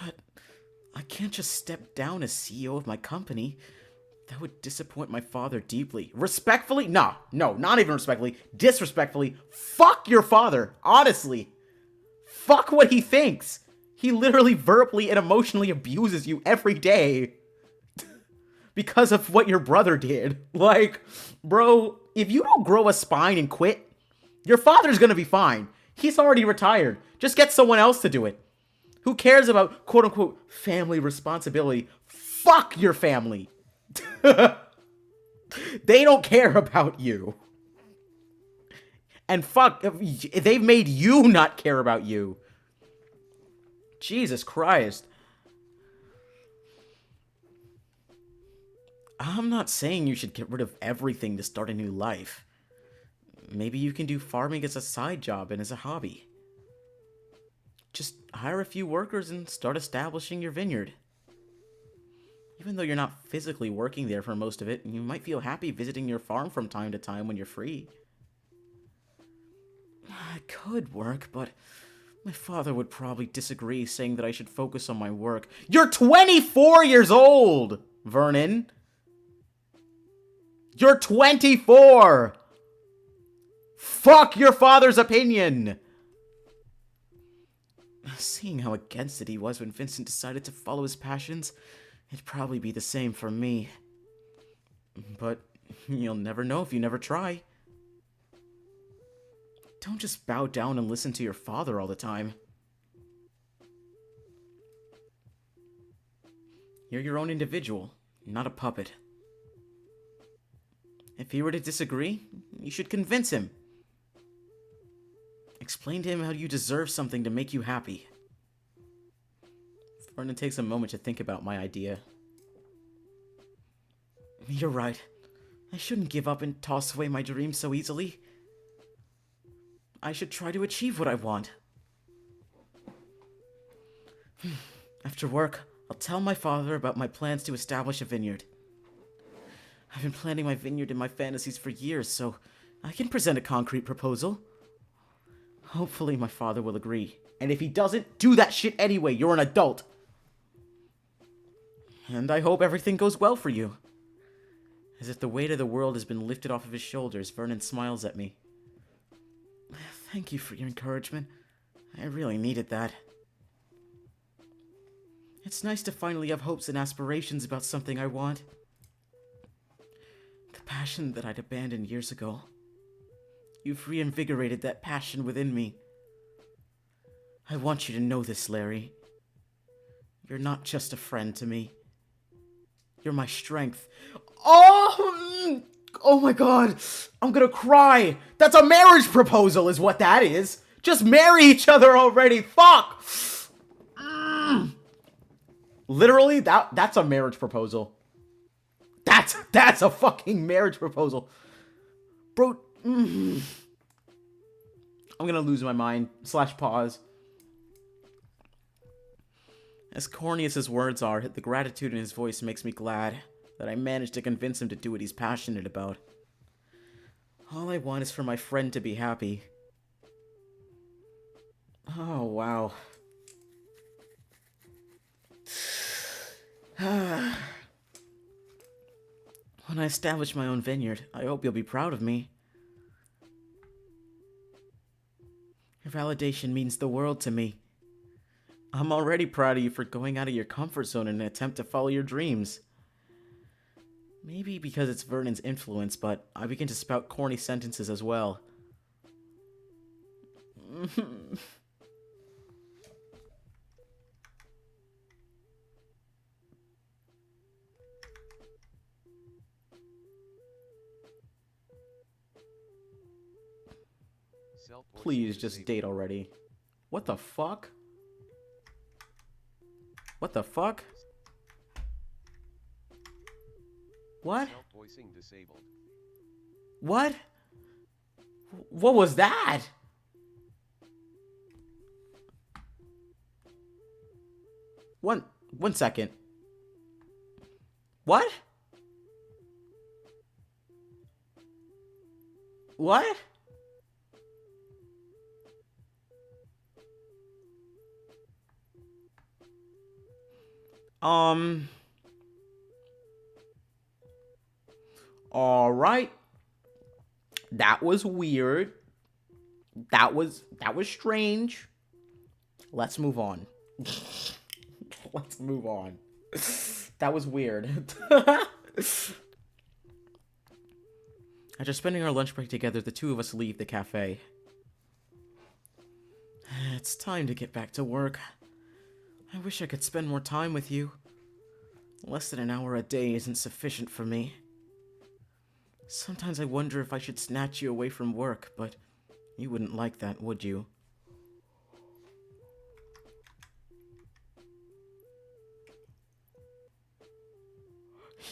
But I can't just step down as CEO of my company. That would disappoint my father deeply. Respectfully? No, not even respectfully. Disrespectfully. Fuck your father, honestly. Fuck what he thinks. He literally verbally and emotionally abuses you every day. Because of what your brother did. Like, bro, if you don't grow a spine and quit, your father's gonna be fine. He's already retired. Just get someone else to do it. Who cares about quote-unquote family responsibility? Fuck your family. They don't care about you. And fuck, they've made you not care about you. Jesus Christ. I'm not saying you should get rid of everything to start a new life. Maybe you can do farming as a side job and as a hobby. Just hire a few workers and start establishing your vineyard. Even though you're not physically working there for most of it, you might feel happy visiting your farm from time to time when you're free. It could work, but my father would probably disagree, saying that I should focus on my work. You're 24 years old, Vernon! You're 24! Fuck your father's opinion! Seeing how against it he was when Vincent decided to follow his passions, it'd probably be the same for me. But you'll never know if you never try. Don't just bow down and listen to your father all the time. You're your own individual, not a puppet. If he were to disagree, you should convince him. Explain to him how you deserve something to make you happy. Vernon takes a moment to think about my idea. You're right. I shouldn't give up and toss away my dreams so easily. I should try to achieve what I want. After work, I'll tell my father about my plans to establish a vineyard. I've been planning my vineyard in my fantasies for years, so I can present a concrete proposal. Hopefully my father will agree. And if he doesn't, do that shit anyway. You're an adult. And I hope everything goes well for you. As if the weight of the world has been lifted off of his shoulders, Vernon smiles at me. Thank you for your encouragement. I really needed that. It's nice to finally have hopes and aspirations about something I want. The passion that I'd abandoned years ago. You've reinvigorated that passion within me. I want you to know this, Larry. You're not just a friend to me. You're my strength. Oh my god! I'm gonna cry! That's a marriage proposal is what that is! Just marry each other already! Fuck! Literally, that's a marriage proposal. That's a fucking marriage proposal. Bro, I'm gonna lose my mind. / pause. As corny as his words are, the gratitude in his voice makes me glad that I managed to convince him to do what he's passionate about. All I want is for my friend to be happy. Oh, wow. When I establish my own vineyard, I hope you'll be proud of me. Your validation means the world to me. I'm already proud of you for going out of your comfort zone in an attempt to follow your dreams. Maybe because it's Vernon's influence, but I begin to spout corny sentences as well. Please, just date already. What the fuck? What the fuck? What? What? What was that? One second. What? What? All right. That was weird. That was strange. Let's move on. Let's move on. That was weird. After spending our lunch break together, the two of us leave the cafe. It's time to get back to work. I wish I could spend more time with you. Less than an hour a day isn't sufficient for me. Sometimes I wonder if I should snatch you away from work, but you wouldn't like that, would you?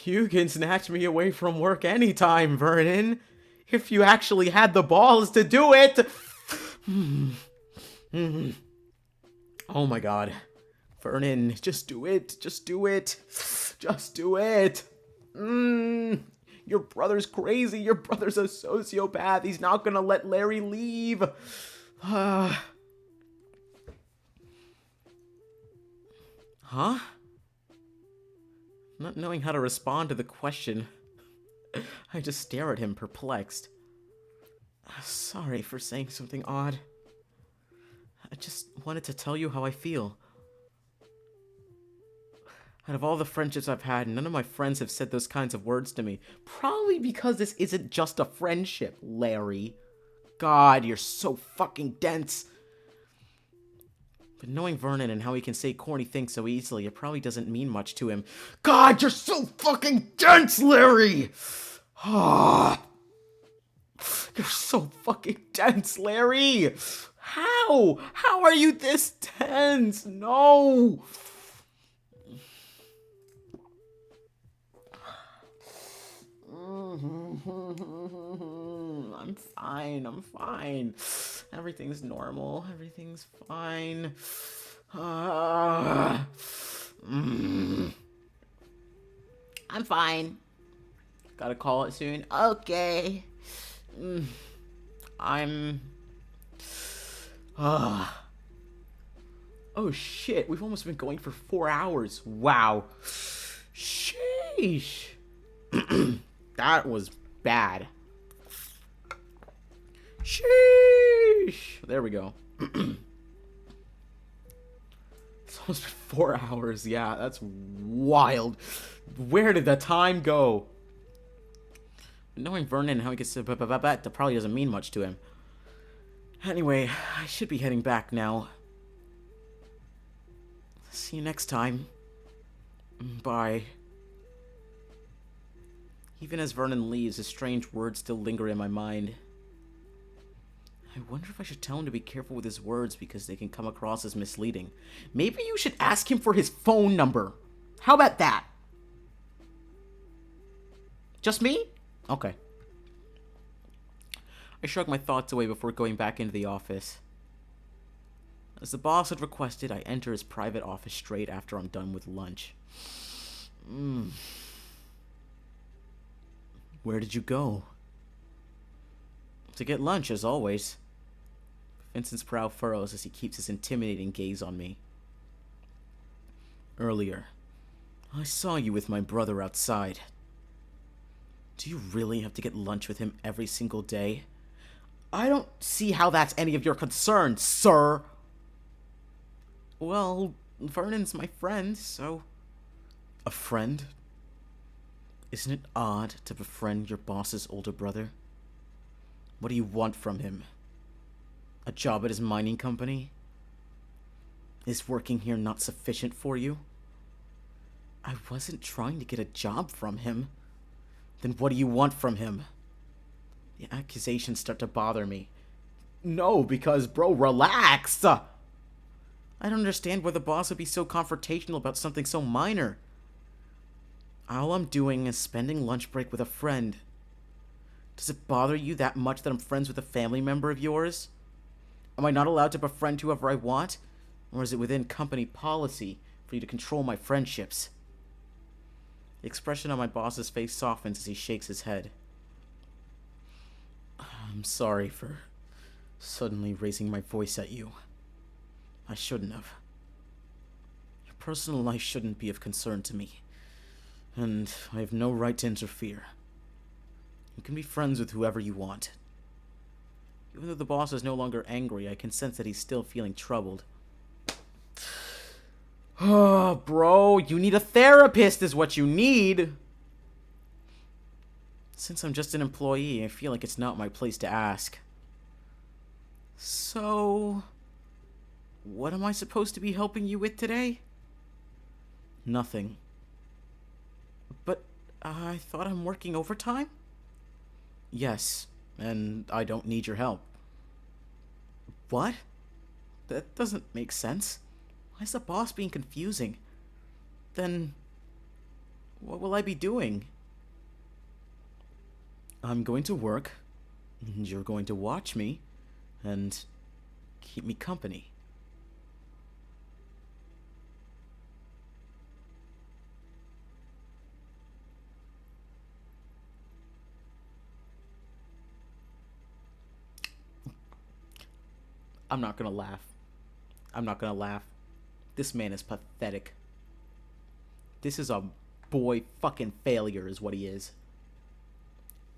You can snatch me away from work anytime, Vernon. If you actually had the balls to do it. Oh my god. Vernon, just do it. Just do it. Just do it. Your brother's crazy. Your brother's a sociopath. He's not gonna let Larry leave. Huh? Not knowing how to respond to the question, I just stare at him, perplexed. Sorry for saying something odd. I just wanted to tell you how I feel. Out of all the friendships I've had, none of my friends have said those kinds of words to me. Probably because this isn't just a friendship, Larry. God, you're so fucking dense. But knowing Vernon and how he can say corny things so easily, it probably doesn't mean much to him. God, you're so fucking dense, Larry! You're so fucking dense, Larry! How? How are you this tense? No! I'm fine. Everything's normal. Everything's fine. I'm fine. Gotta call it soon. Okay. Oh shit, we've almost been going for 4 hours. Wow. Sheesh. That was bad. Sheesh. There we go. It's almost been 4 hours. Yeah, that's wild. Where did the time go? Knowing Vernon and how he gets to that probably doesn't mean much to him. Anyway, I should be heading back now. See you next time. Bye. Even as Vernon leaves, his strange words still linger in my mind. I wonder if I should tell him to be careful with his words because they can come across as misleading. Maybe you should ask him for his phone number. How about that? Just me? Okay. I shrugged my thoughts away before going back into the office. As the boss had requested, I enter his private office straight after I'm done with lunch. Where did you go? To get lunch, as always. Vincent's brow furrows as he keeps his intimidating gaze on me. Earlier, I saw you with my brother outside. Do you really have to get lunch with him every single day? I don't see how that's any of your concern, sir. Well, Vernon's my friend, so... A friend? Isn't it odd to befriend your boss's older brother? What do you want from him? A job at his mining company? Is working here not sufficient for you? I wasn't trying to get a job from him. Then what do you want from him? The accusations start to bother me. No, because, bro, relax. I don't understand why the boss would be so confrontational about something so minor. All I'm doing is spending lunch break with a friend. Does it bother you that much that I'm friends with a family member of yours? Am I not allowed to befriend whoever I want? Or is it within company policy for you to control my friendships? The expression on my boss's face softens as he shakes his head. I'm sorry for suddenly raising my voice at you. I shouldn't have. Your personal life shouldn't be of concern to me, and I have no right to interfere. You can be friends with whoever you want. Even though the boss is no longer angry, I can sense that he's still feeling troubled. Oh, bro, you need a therapist is what you need. Since I'm just an employee, I feel like it's not my place to ask. So, what am I supposed to be helping you with today? Nothing. But I thought I'm working overtime? Yes, and I don't need your help. What? That doesn't make sense. Why is the boss being confusing? Then, what will I be doing? I'm going to work, and you're going to watch me, and keep me company. I'm not gonna laugh. I'm not gonna laugh. This man is pathetic. This is a boy fucking failure is what he is.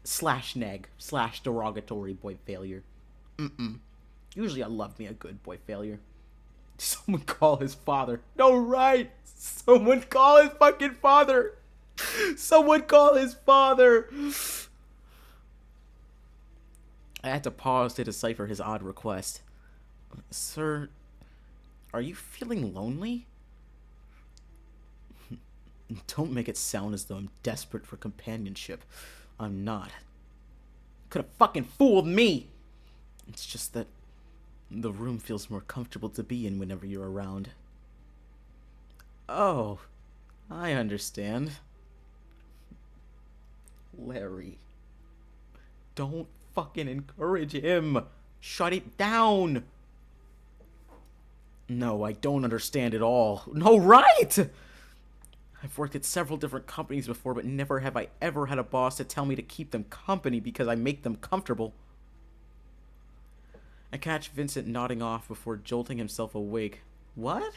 Slash neg. Slash derogatory boy failure. Usually I love me a good boy failure. Someone call his father. No, right. Someone call his fucking father. Someone call his father. I had to pause to decipher his odd request. Sir, are you feeling lonely? Don't make it sound as though I'm desperate for companionship. I'm not. Could have fucking fooled me. It's just that the room feels more comfortable to be in whenever you're around. Oh, I understand. Larry, don't fucking encourage him. Shut it down. No, I don't understand at all. No, right! I've worked at several different companies before, but never have I ever had a boss to tell me to keep them company because I make them comfortable. I catch Vincent nodding off before jolting himself awake. What?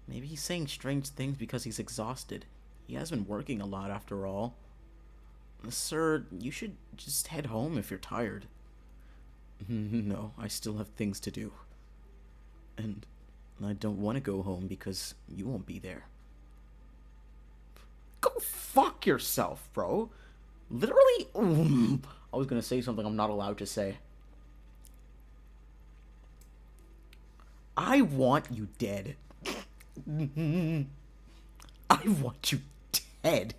Maybe he's saying strange things because he's exhausted. He has been working a lot after all. Sir, you should just head home if you're tired. No, I still have things to do. And I don't want to go home because you won't be there. Go fuck yourself, bro. Literally, I was going to say something I'm not allowed to say. I want you dead. I want you dead.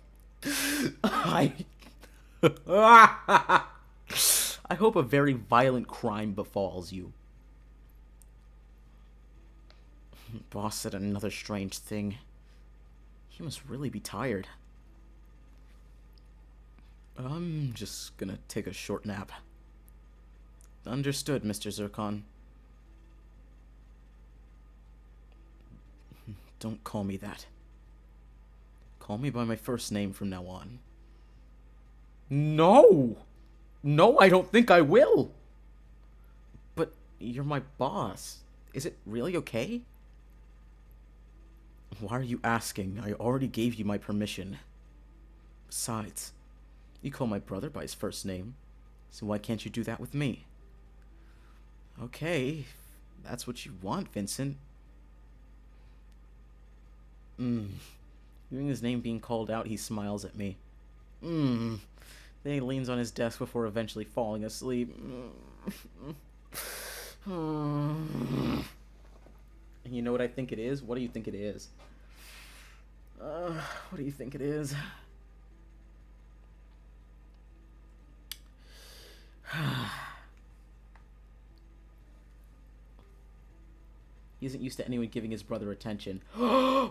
I hope a very violent crime befalls you. Boss said another strange thing. He must really be tired. I'm just gonna take a short nap. Understood, Mr. Zircon. Don't call me that. Call me by my first name from now on. No! No, I don't think I will! But you're my boss. Is it really okay? Why are you asking? I already gave you my permission. Besides, you call my brother by his first name, so why can't you do that with me? Okay, that's what you want, Vincent. Hearing his name being called out, he smiles at me. Then he leans on his desk before eventually falling asleep. You know what I think it is? What do you think it is? What do you think it is? He isn't used to anyone giving his brother attention.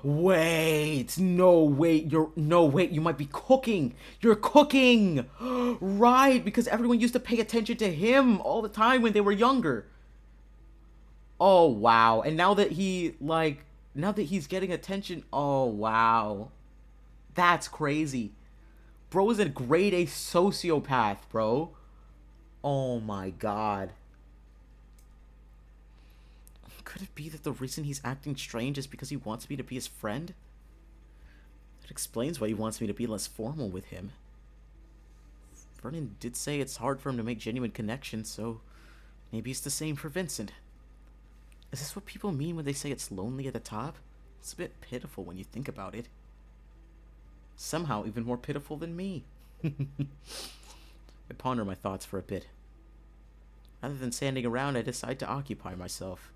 Wait, no, wait, you might be cooking. You're cooking. Right, because everyone used to pay attention to him all the time when they were younger. Oh, wow. And now that he's getting attention, oh, wow. That's crazy. Bro is a grade A sociopath, bro. Oh my god. Could it be that the reason he's acting strange is because he wants me to be his friend? That explains why he wants me to be less formal with him. Vernon did say it's hard for him to make genuine connections, so maybe it's the same for Vincent. Is this what people mean when they say it's lonely at the top? It's a bit pitiful when you think about it. Somehow even more pitiful than me. I ponder my thoughts for a bit. Rather than standing around, I decide to occupy myself.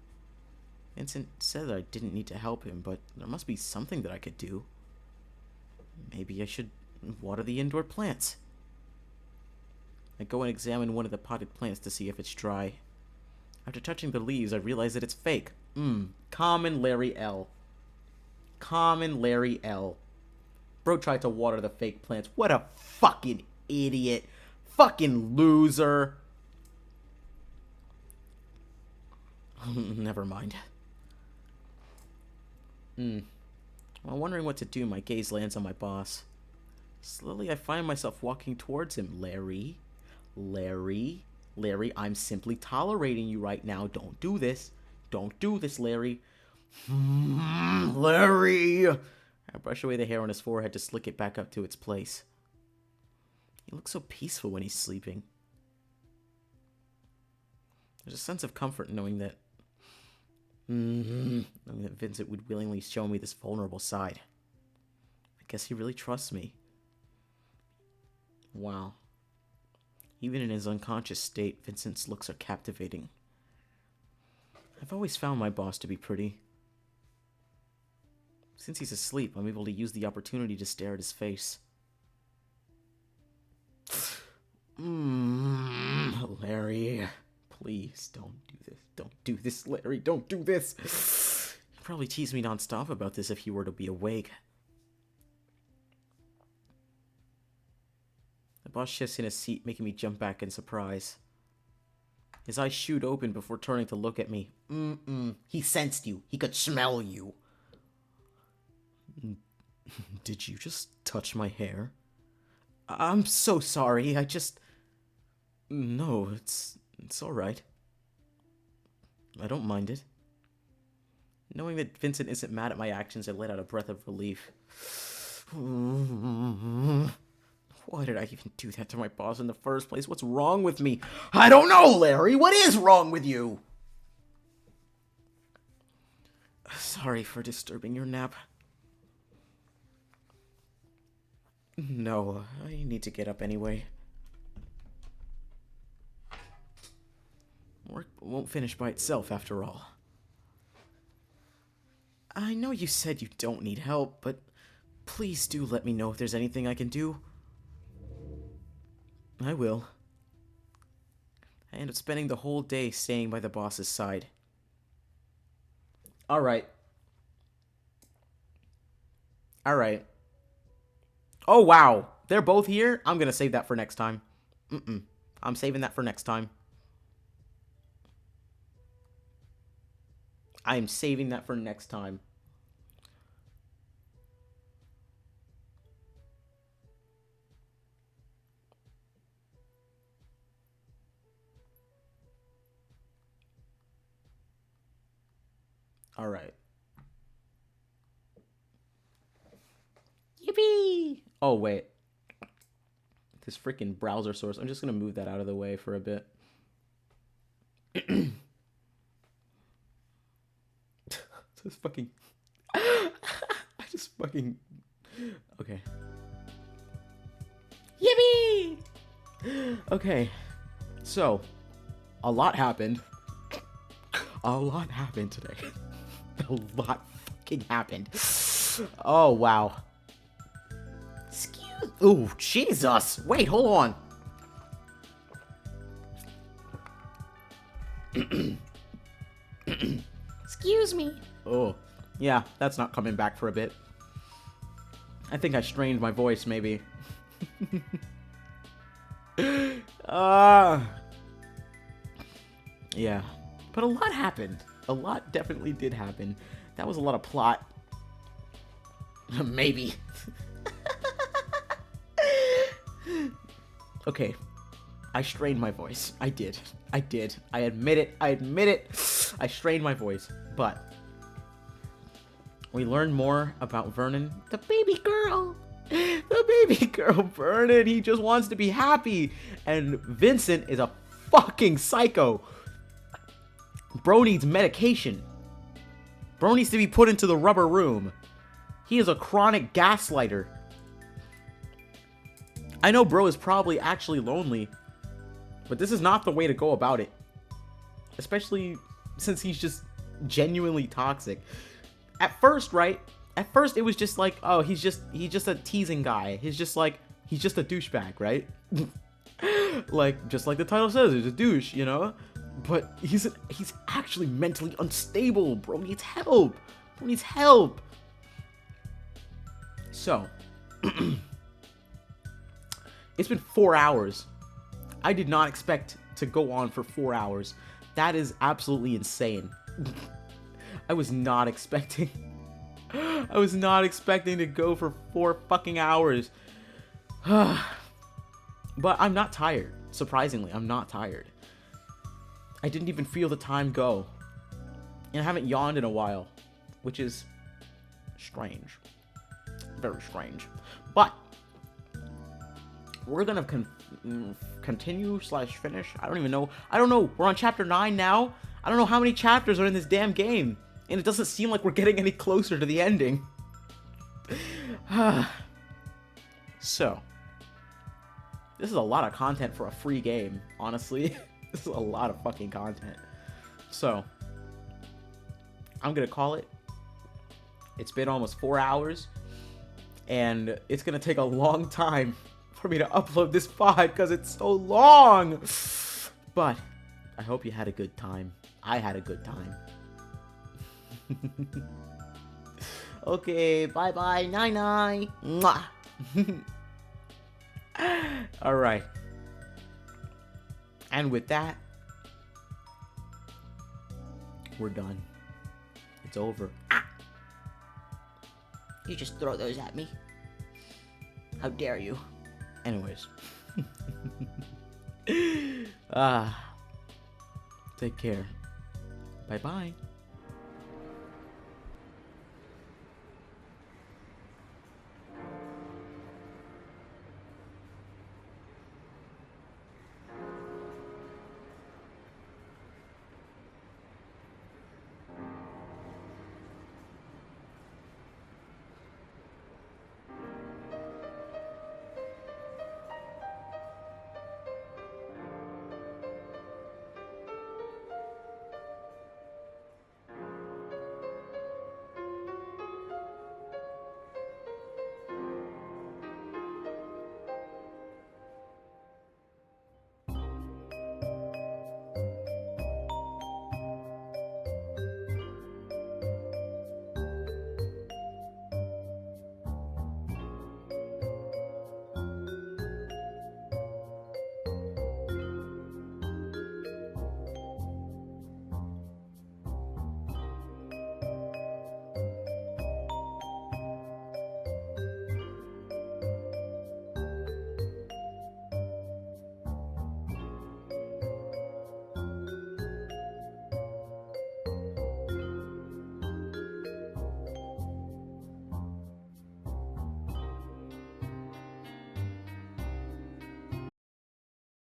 Vincent said that I didn't need to help him, but there must be something that I could do. Maybe I should water the indoor plants. I go and examine one of the potted plants to see if it's dry. After touching the leaves, I realize that it's fake. Common Larry L. Common Larry L. Bro tried to water the fake plants. What a fucking idiot. Fucking loser. Never mind. While wondering what to do, my gaze lands on my boss. Slowly, I find myself walking towards him. Larry, I'm simply tolerating you right now. Don't do this. Don't do this, Larry. Larry! I brush away the hair on his forehead to slick it back up to its place. He looks so peaceful when he's sleeping. There's a sense of comfort knowing that Vincent would willingly show me this vulnerable side. I guess he really trusts me. Wow. Even in his unconscious state, Vincent's looks are captivating. I've always found my boss to be pretty. Since he's asleep, I'm able to use the opportunity to stare at his face. Larry, please don't do this. Don't do this, Larry. Don't do this. He'd probably tease me nonstop about this if he were to be awake. The boss shifts in his seat, making me jump back in surprise. His eyes shoot open before turning to look at me. He sensed you. He could smell you. Did you just touch my hair? I'm so sorry. No, it's alright. I don't mind it. Knowing that Vincent isn't mad at my actions, I let out a breath of relief. Why did I even do that to my boss in the first place? What's wrong with me? I don't know, Larry! What is wrong with you? Sorry for disturbing your nap. No, I need to get up anyway. Work won't finish by itself, after all. I know you said you don't need help, but please do let me know if there's anything I can do. I will. I end up spending the whole day staying by the boss's side. Alright. Oh, wow. They're both here? I'm gonna save that for next time. I'm saving that for next time. I'm saving that for next time. Alright. Yippee! Oh, wait. This freaking browser source. I'm just gonna move that out of the way for a bit. Just fucking... I just fucking... Okay. Yippee! Okay. So, a lot happened. A lot happened today. A lot fucking happened. Oh, wow. Excuse... Ooh, Jesus! Wait, hold on. Excuse me. Yeah, that's not coming back for a bit. I think I strained my voice, maybe. Yeah. But a lot happened. A lot definitely did happen. That was a lot of plot. Maybe. Okay. I strained my voice. I did. I did. I admit it. I admit it. I strained my voice. But we learned more about Vernon, the baby girl. The baby girl, Vernon. He just wants to be happy. And Vincent is a fucking psycho. Bro needs medication. Bro needs to be put into the rubber room. He is a chronic gaslighter. I know bro is probably actually lonely, but this is not the way to go about it. Especially since he's just genuinely toxic. At first, right? At first it was just like, oh, he's just a teasing guy. He's just a douchebag, right? Just like the title says, he's a douche, you know? But he's actually mentally unstable. Bro needs help. Bro needs help. So, it's been 4 hours. I did not expect to go on for 4 hours. That is absolutely insane. I was not expecting to go for 4 fucking hours. But I'm not tired. Surprisingly, I'm not tired. I didn't even feel the time go. And I haven't yawned in a while, which is strange. Very strange. But we're gonna continue / finish. I don't even know. I don't know. We're on chapter 9 now. I don't know how many chapters are in this damn game. And it doesn't seem like we're getting any closer to the ending. So, this is a lot of content for a free game, honestly. This is a lot of fucking content. So, I'm gonna call it. It's been almost 4 hours. And it's gonna take a long time for me to upload this VOD because it's so long. But I hope you had a good time. I had a good time. Okay, bye-bye, night-night. Mwah. Alright. And with that, we're done. It's over. Ah! You just throw those at me. How dare you? Anyways. Take care. Bye-bye.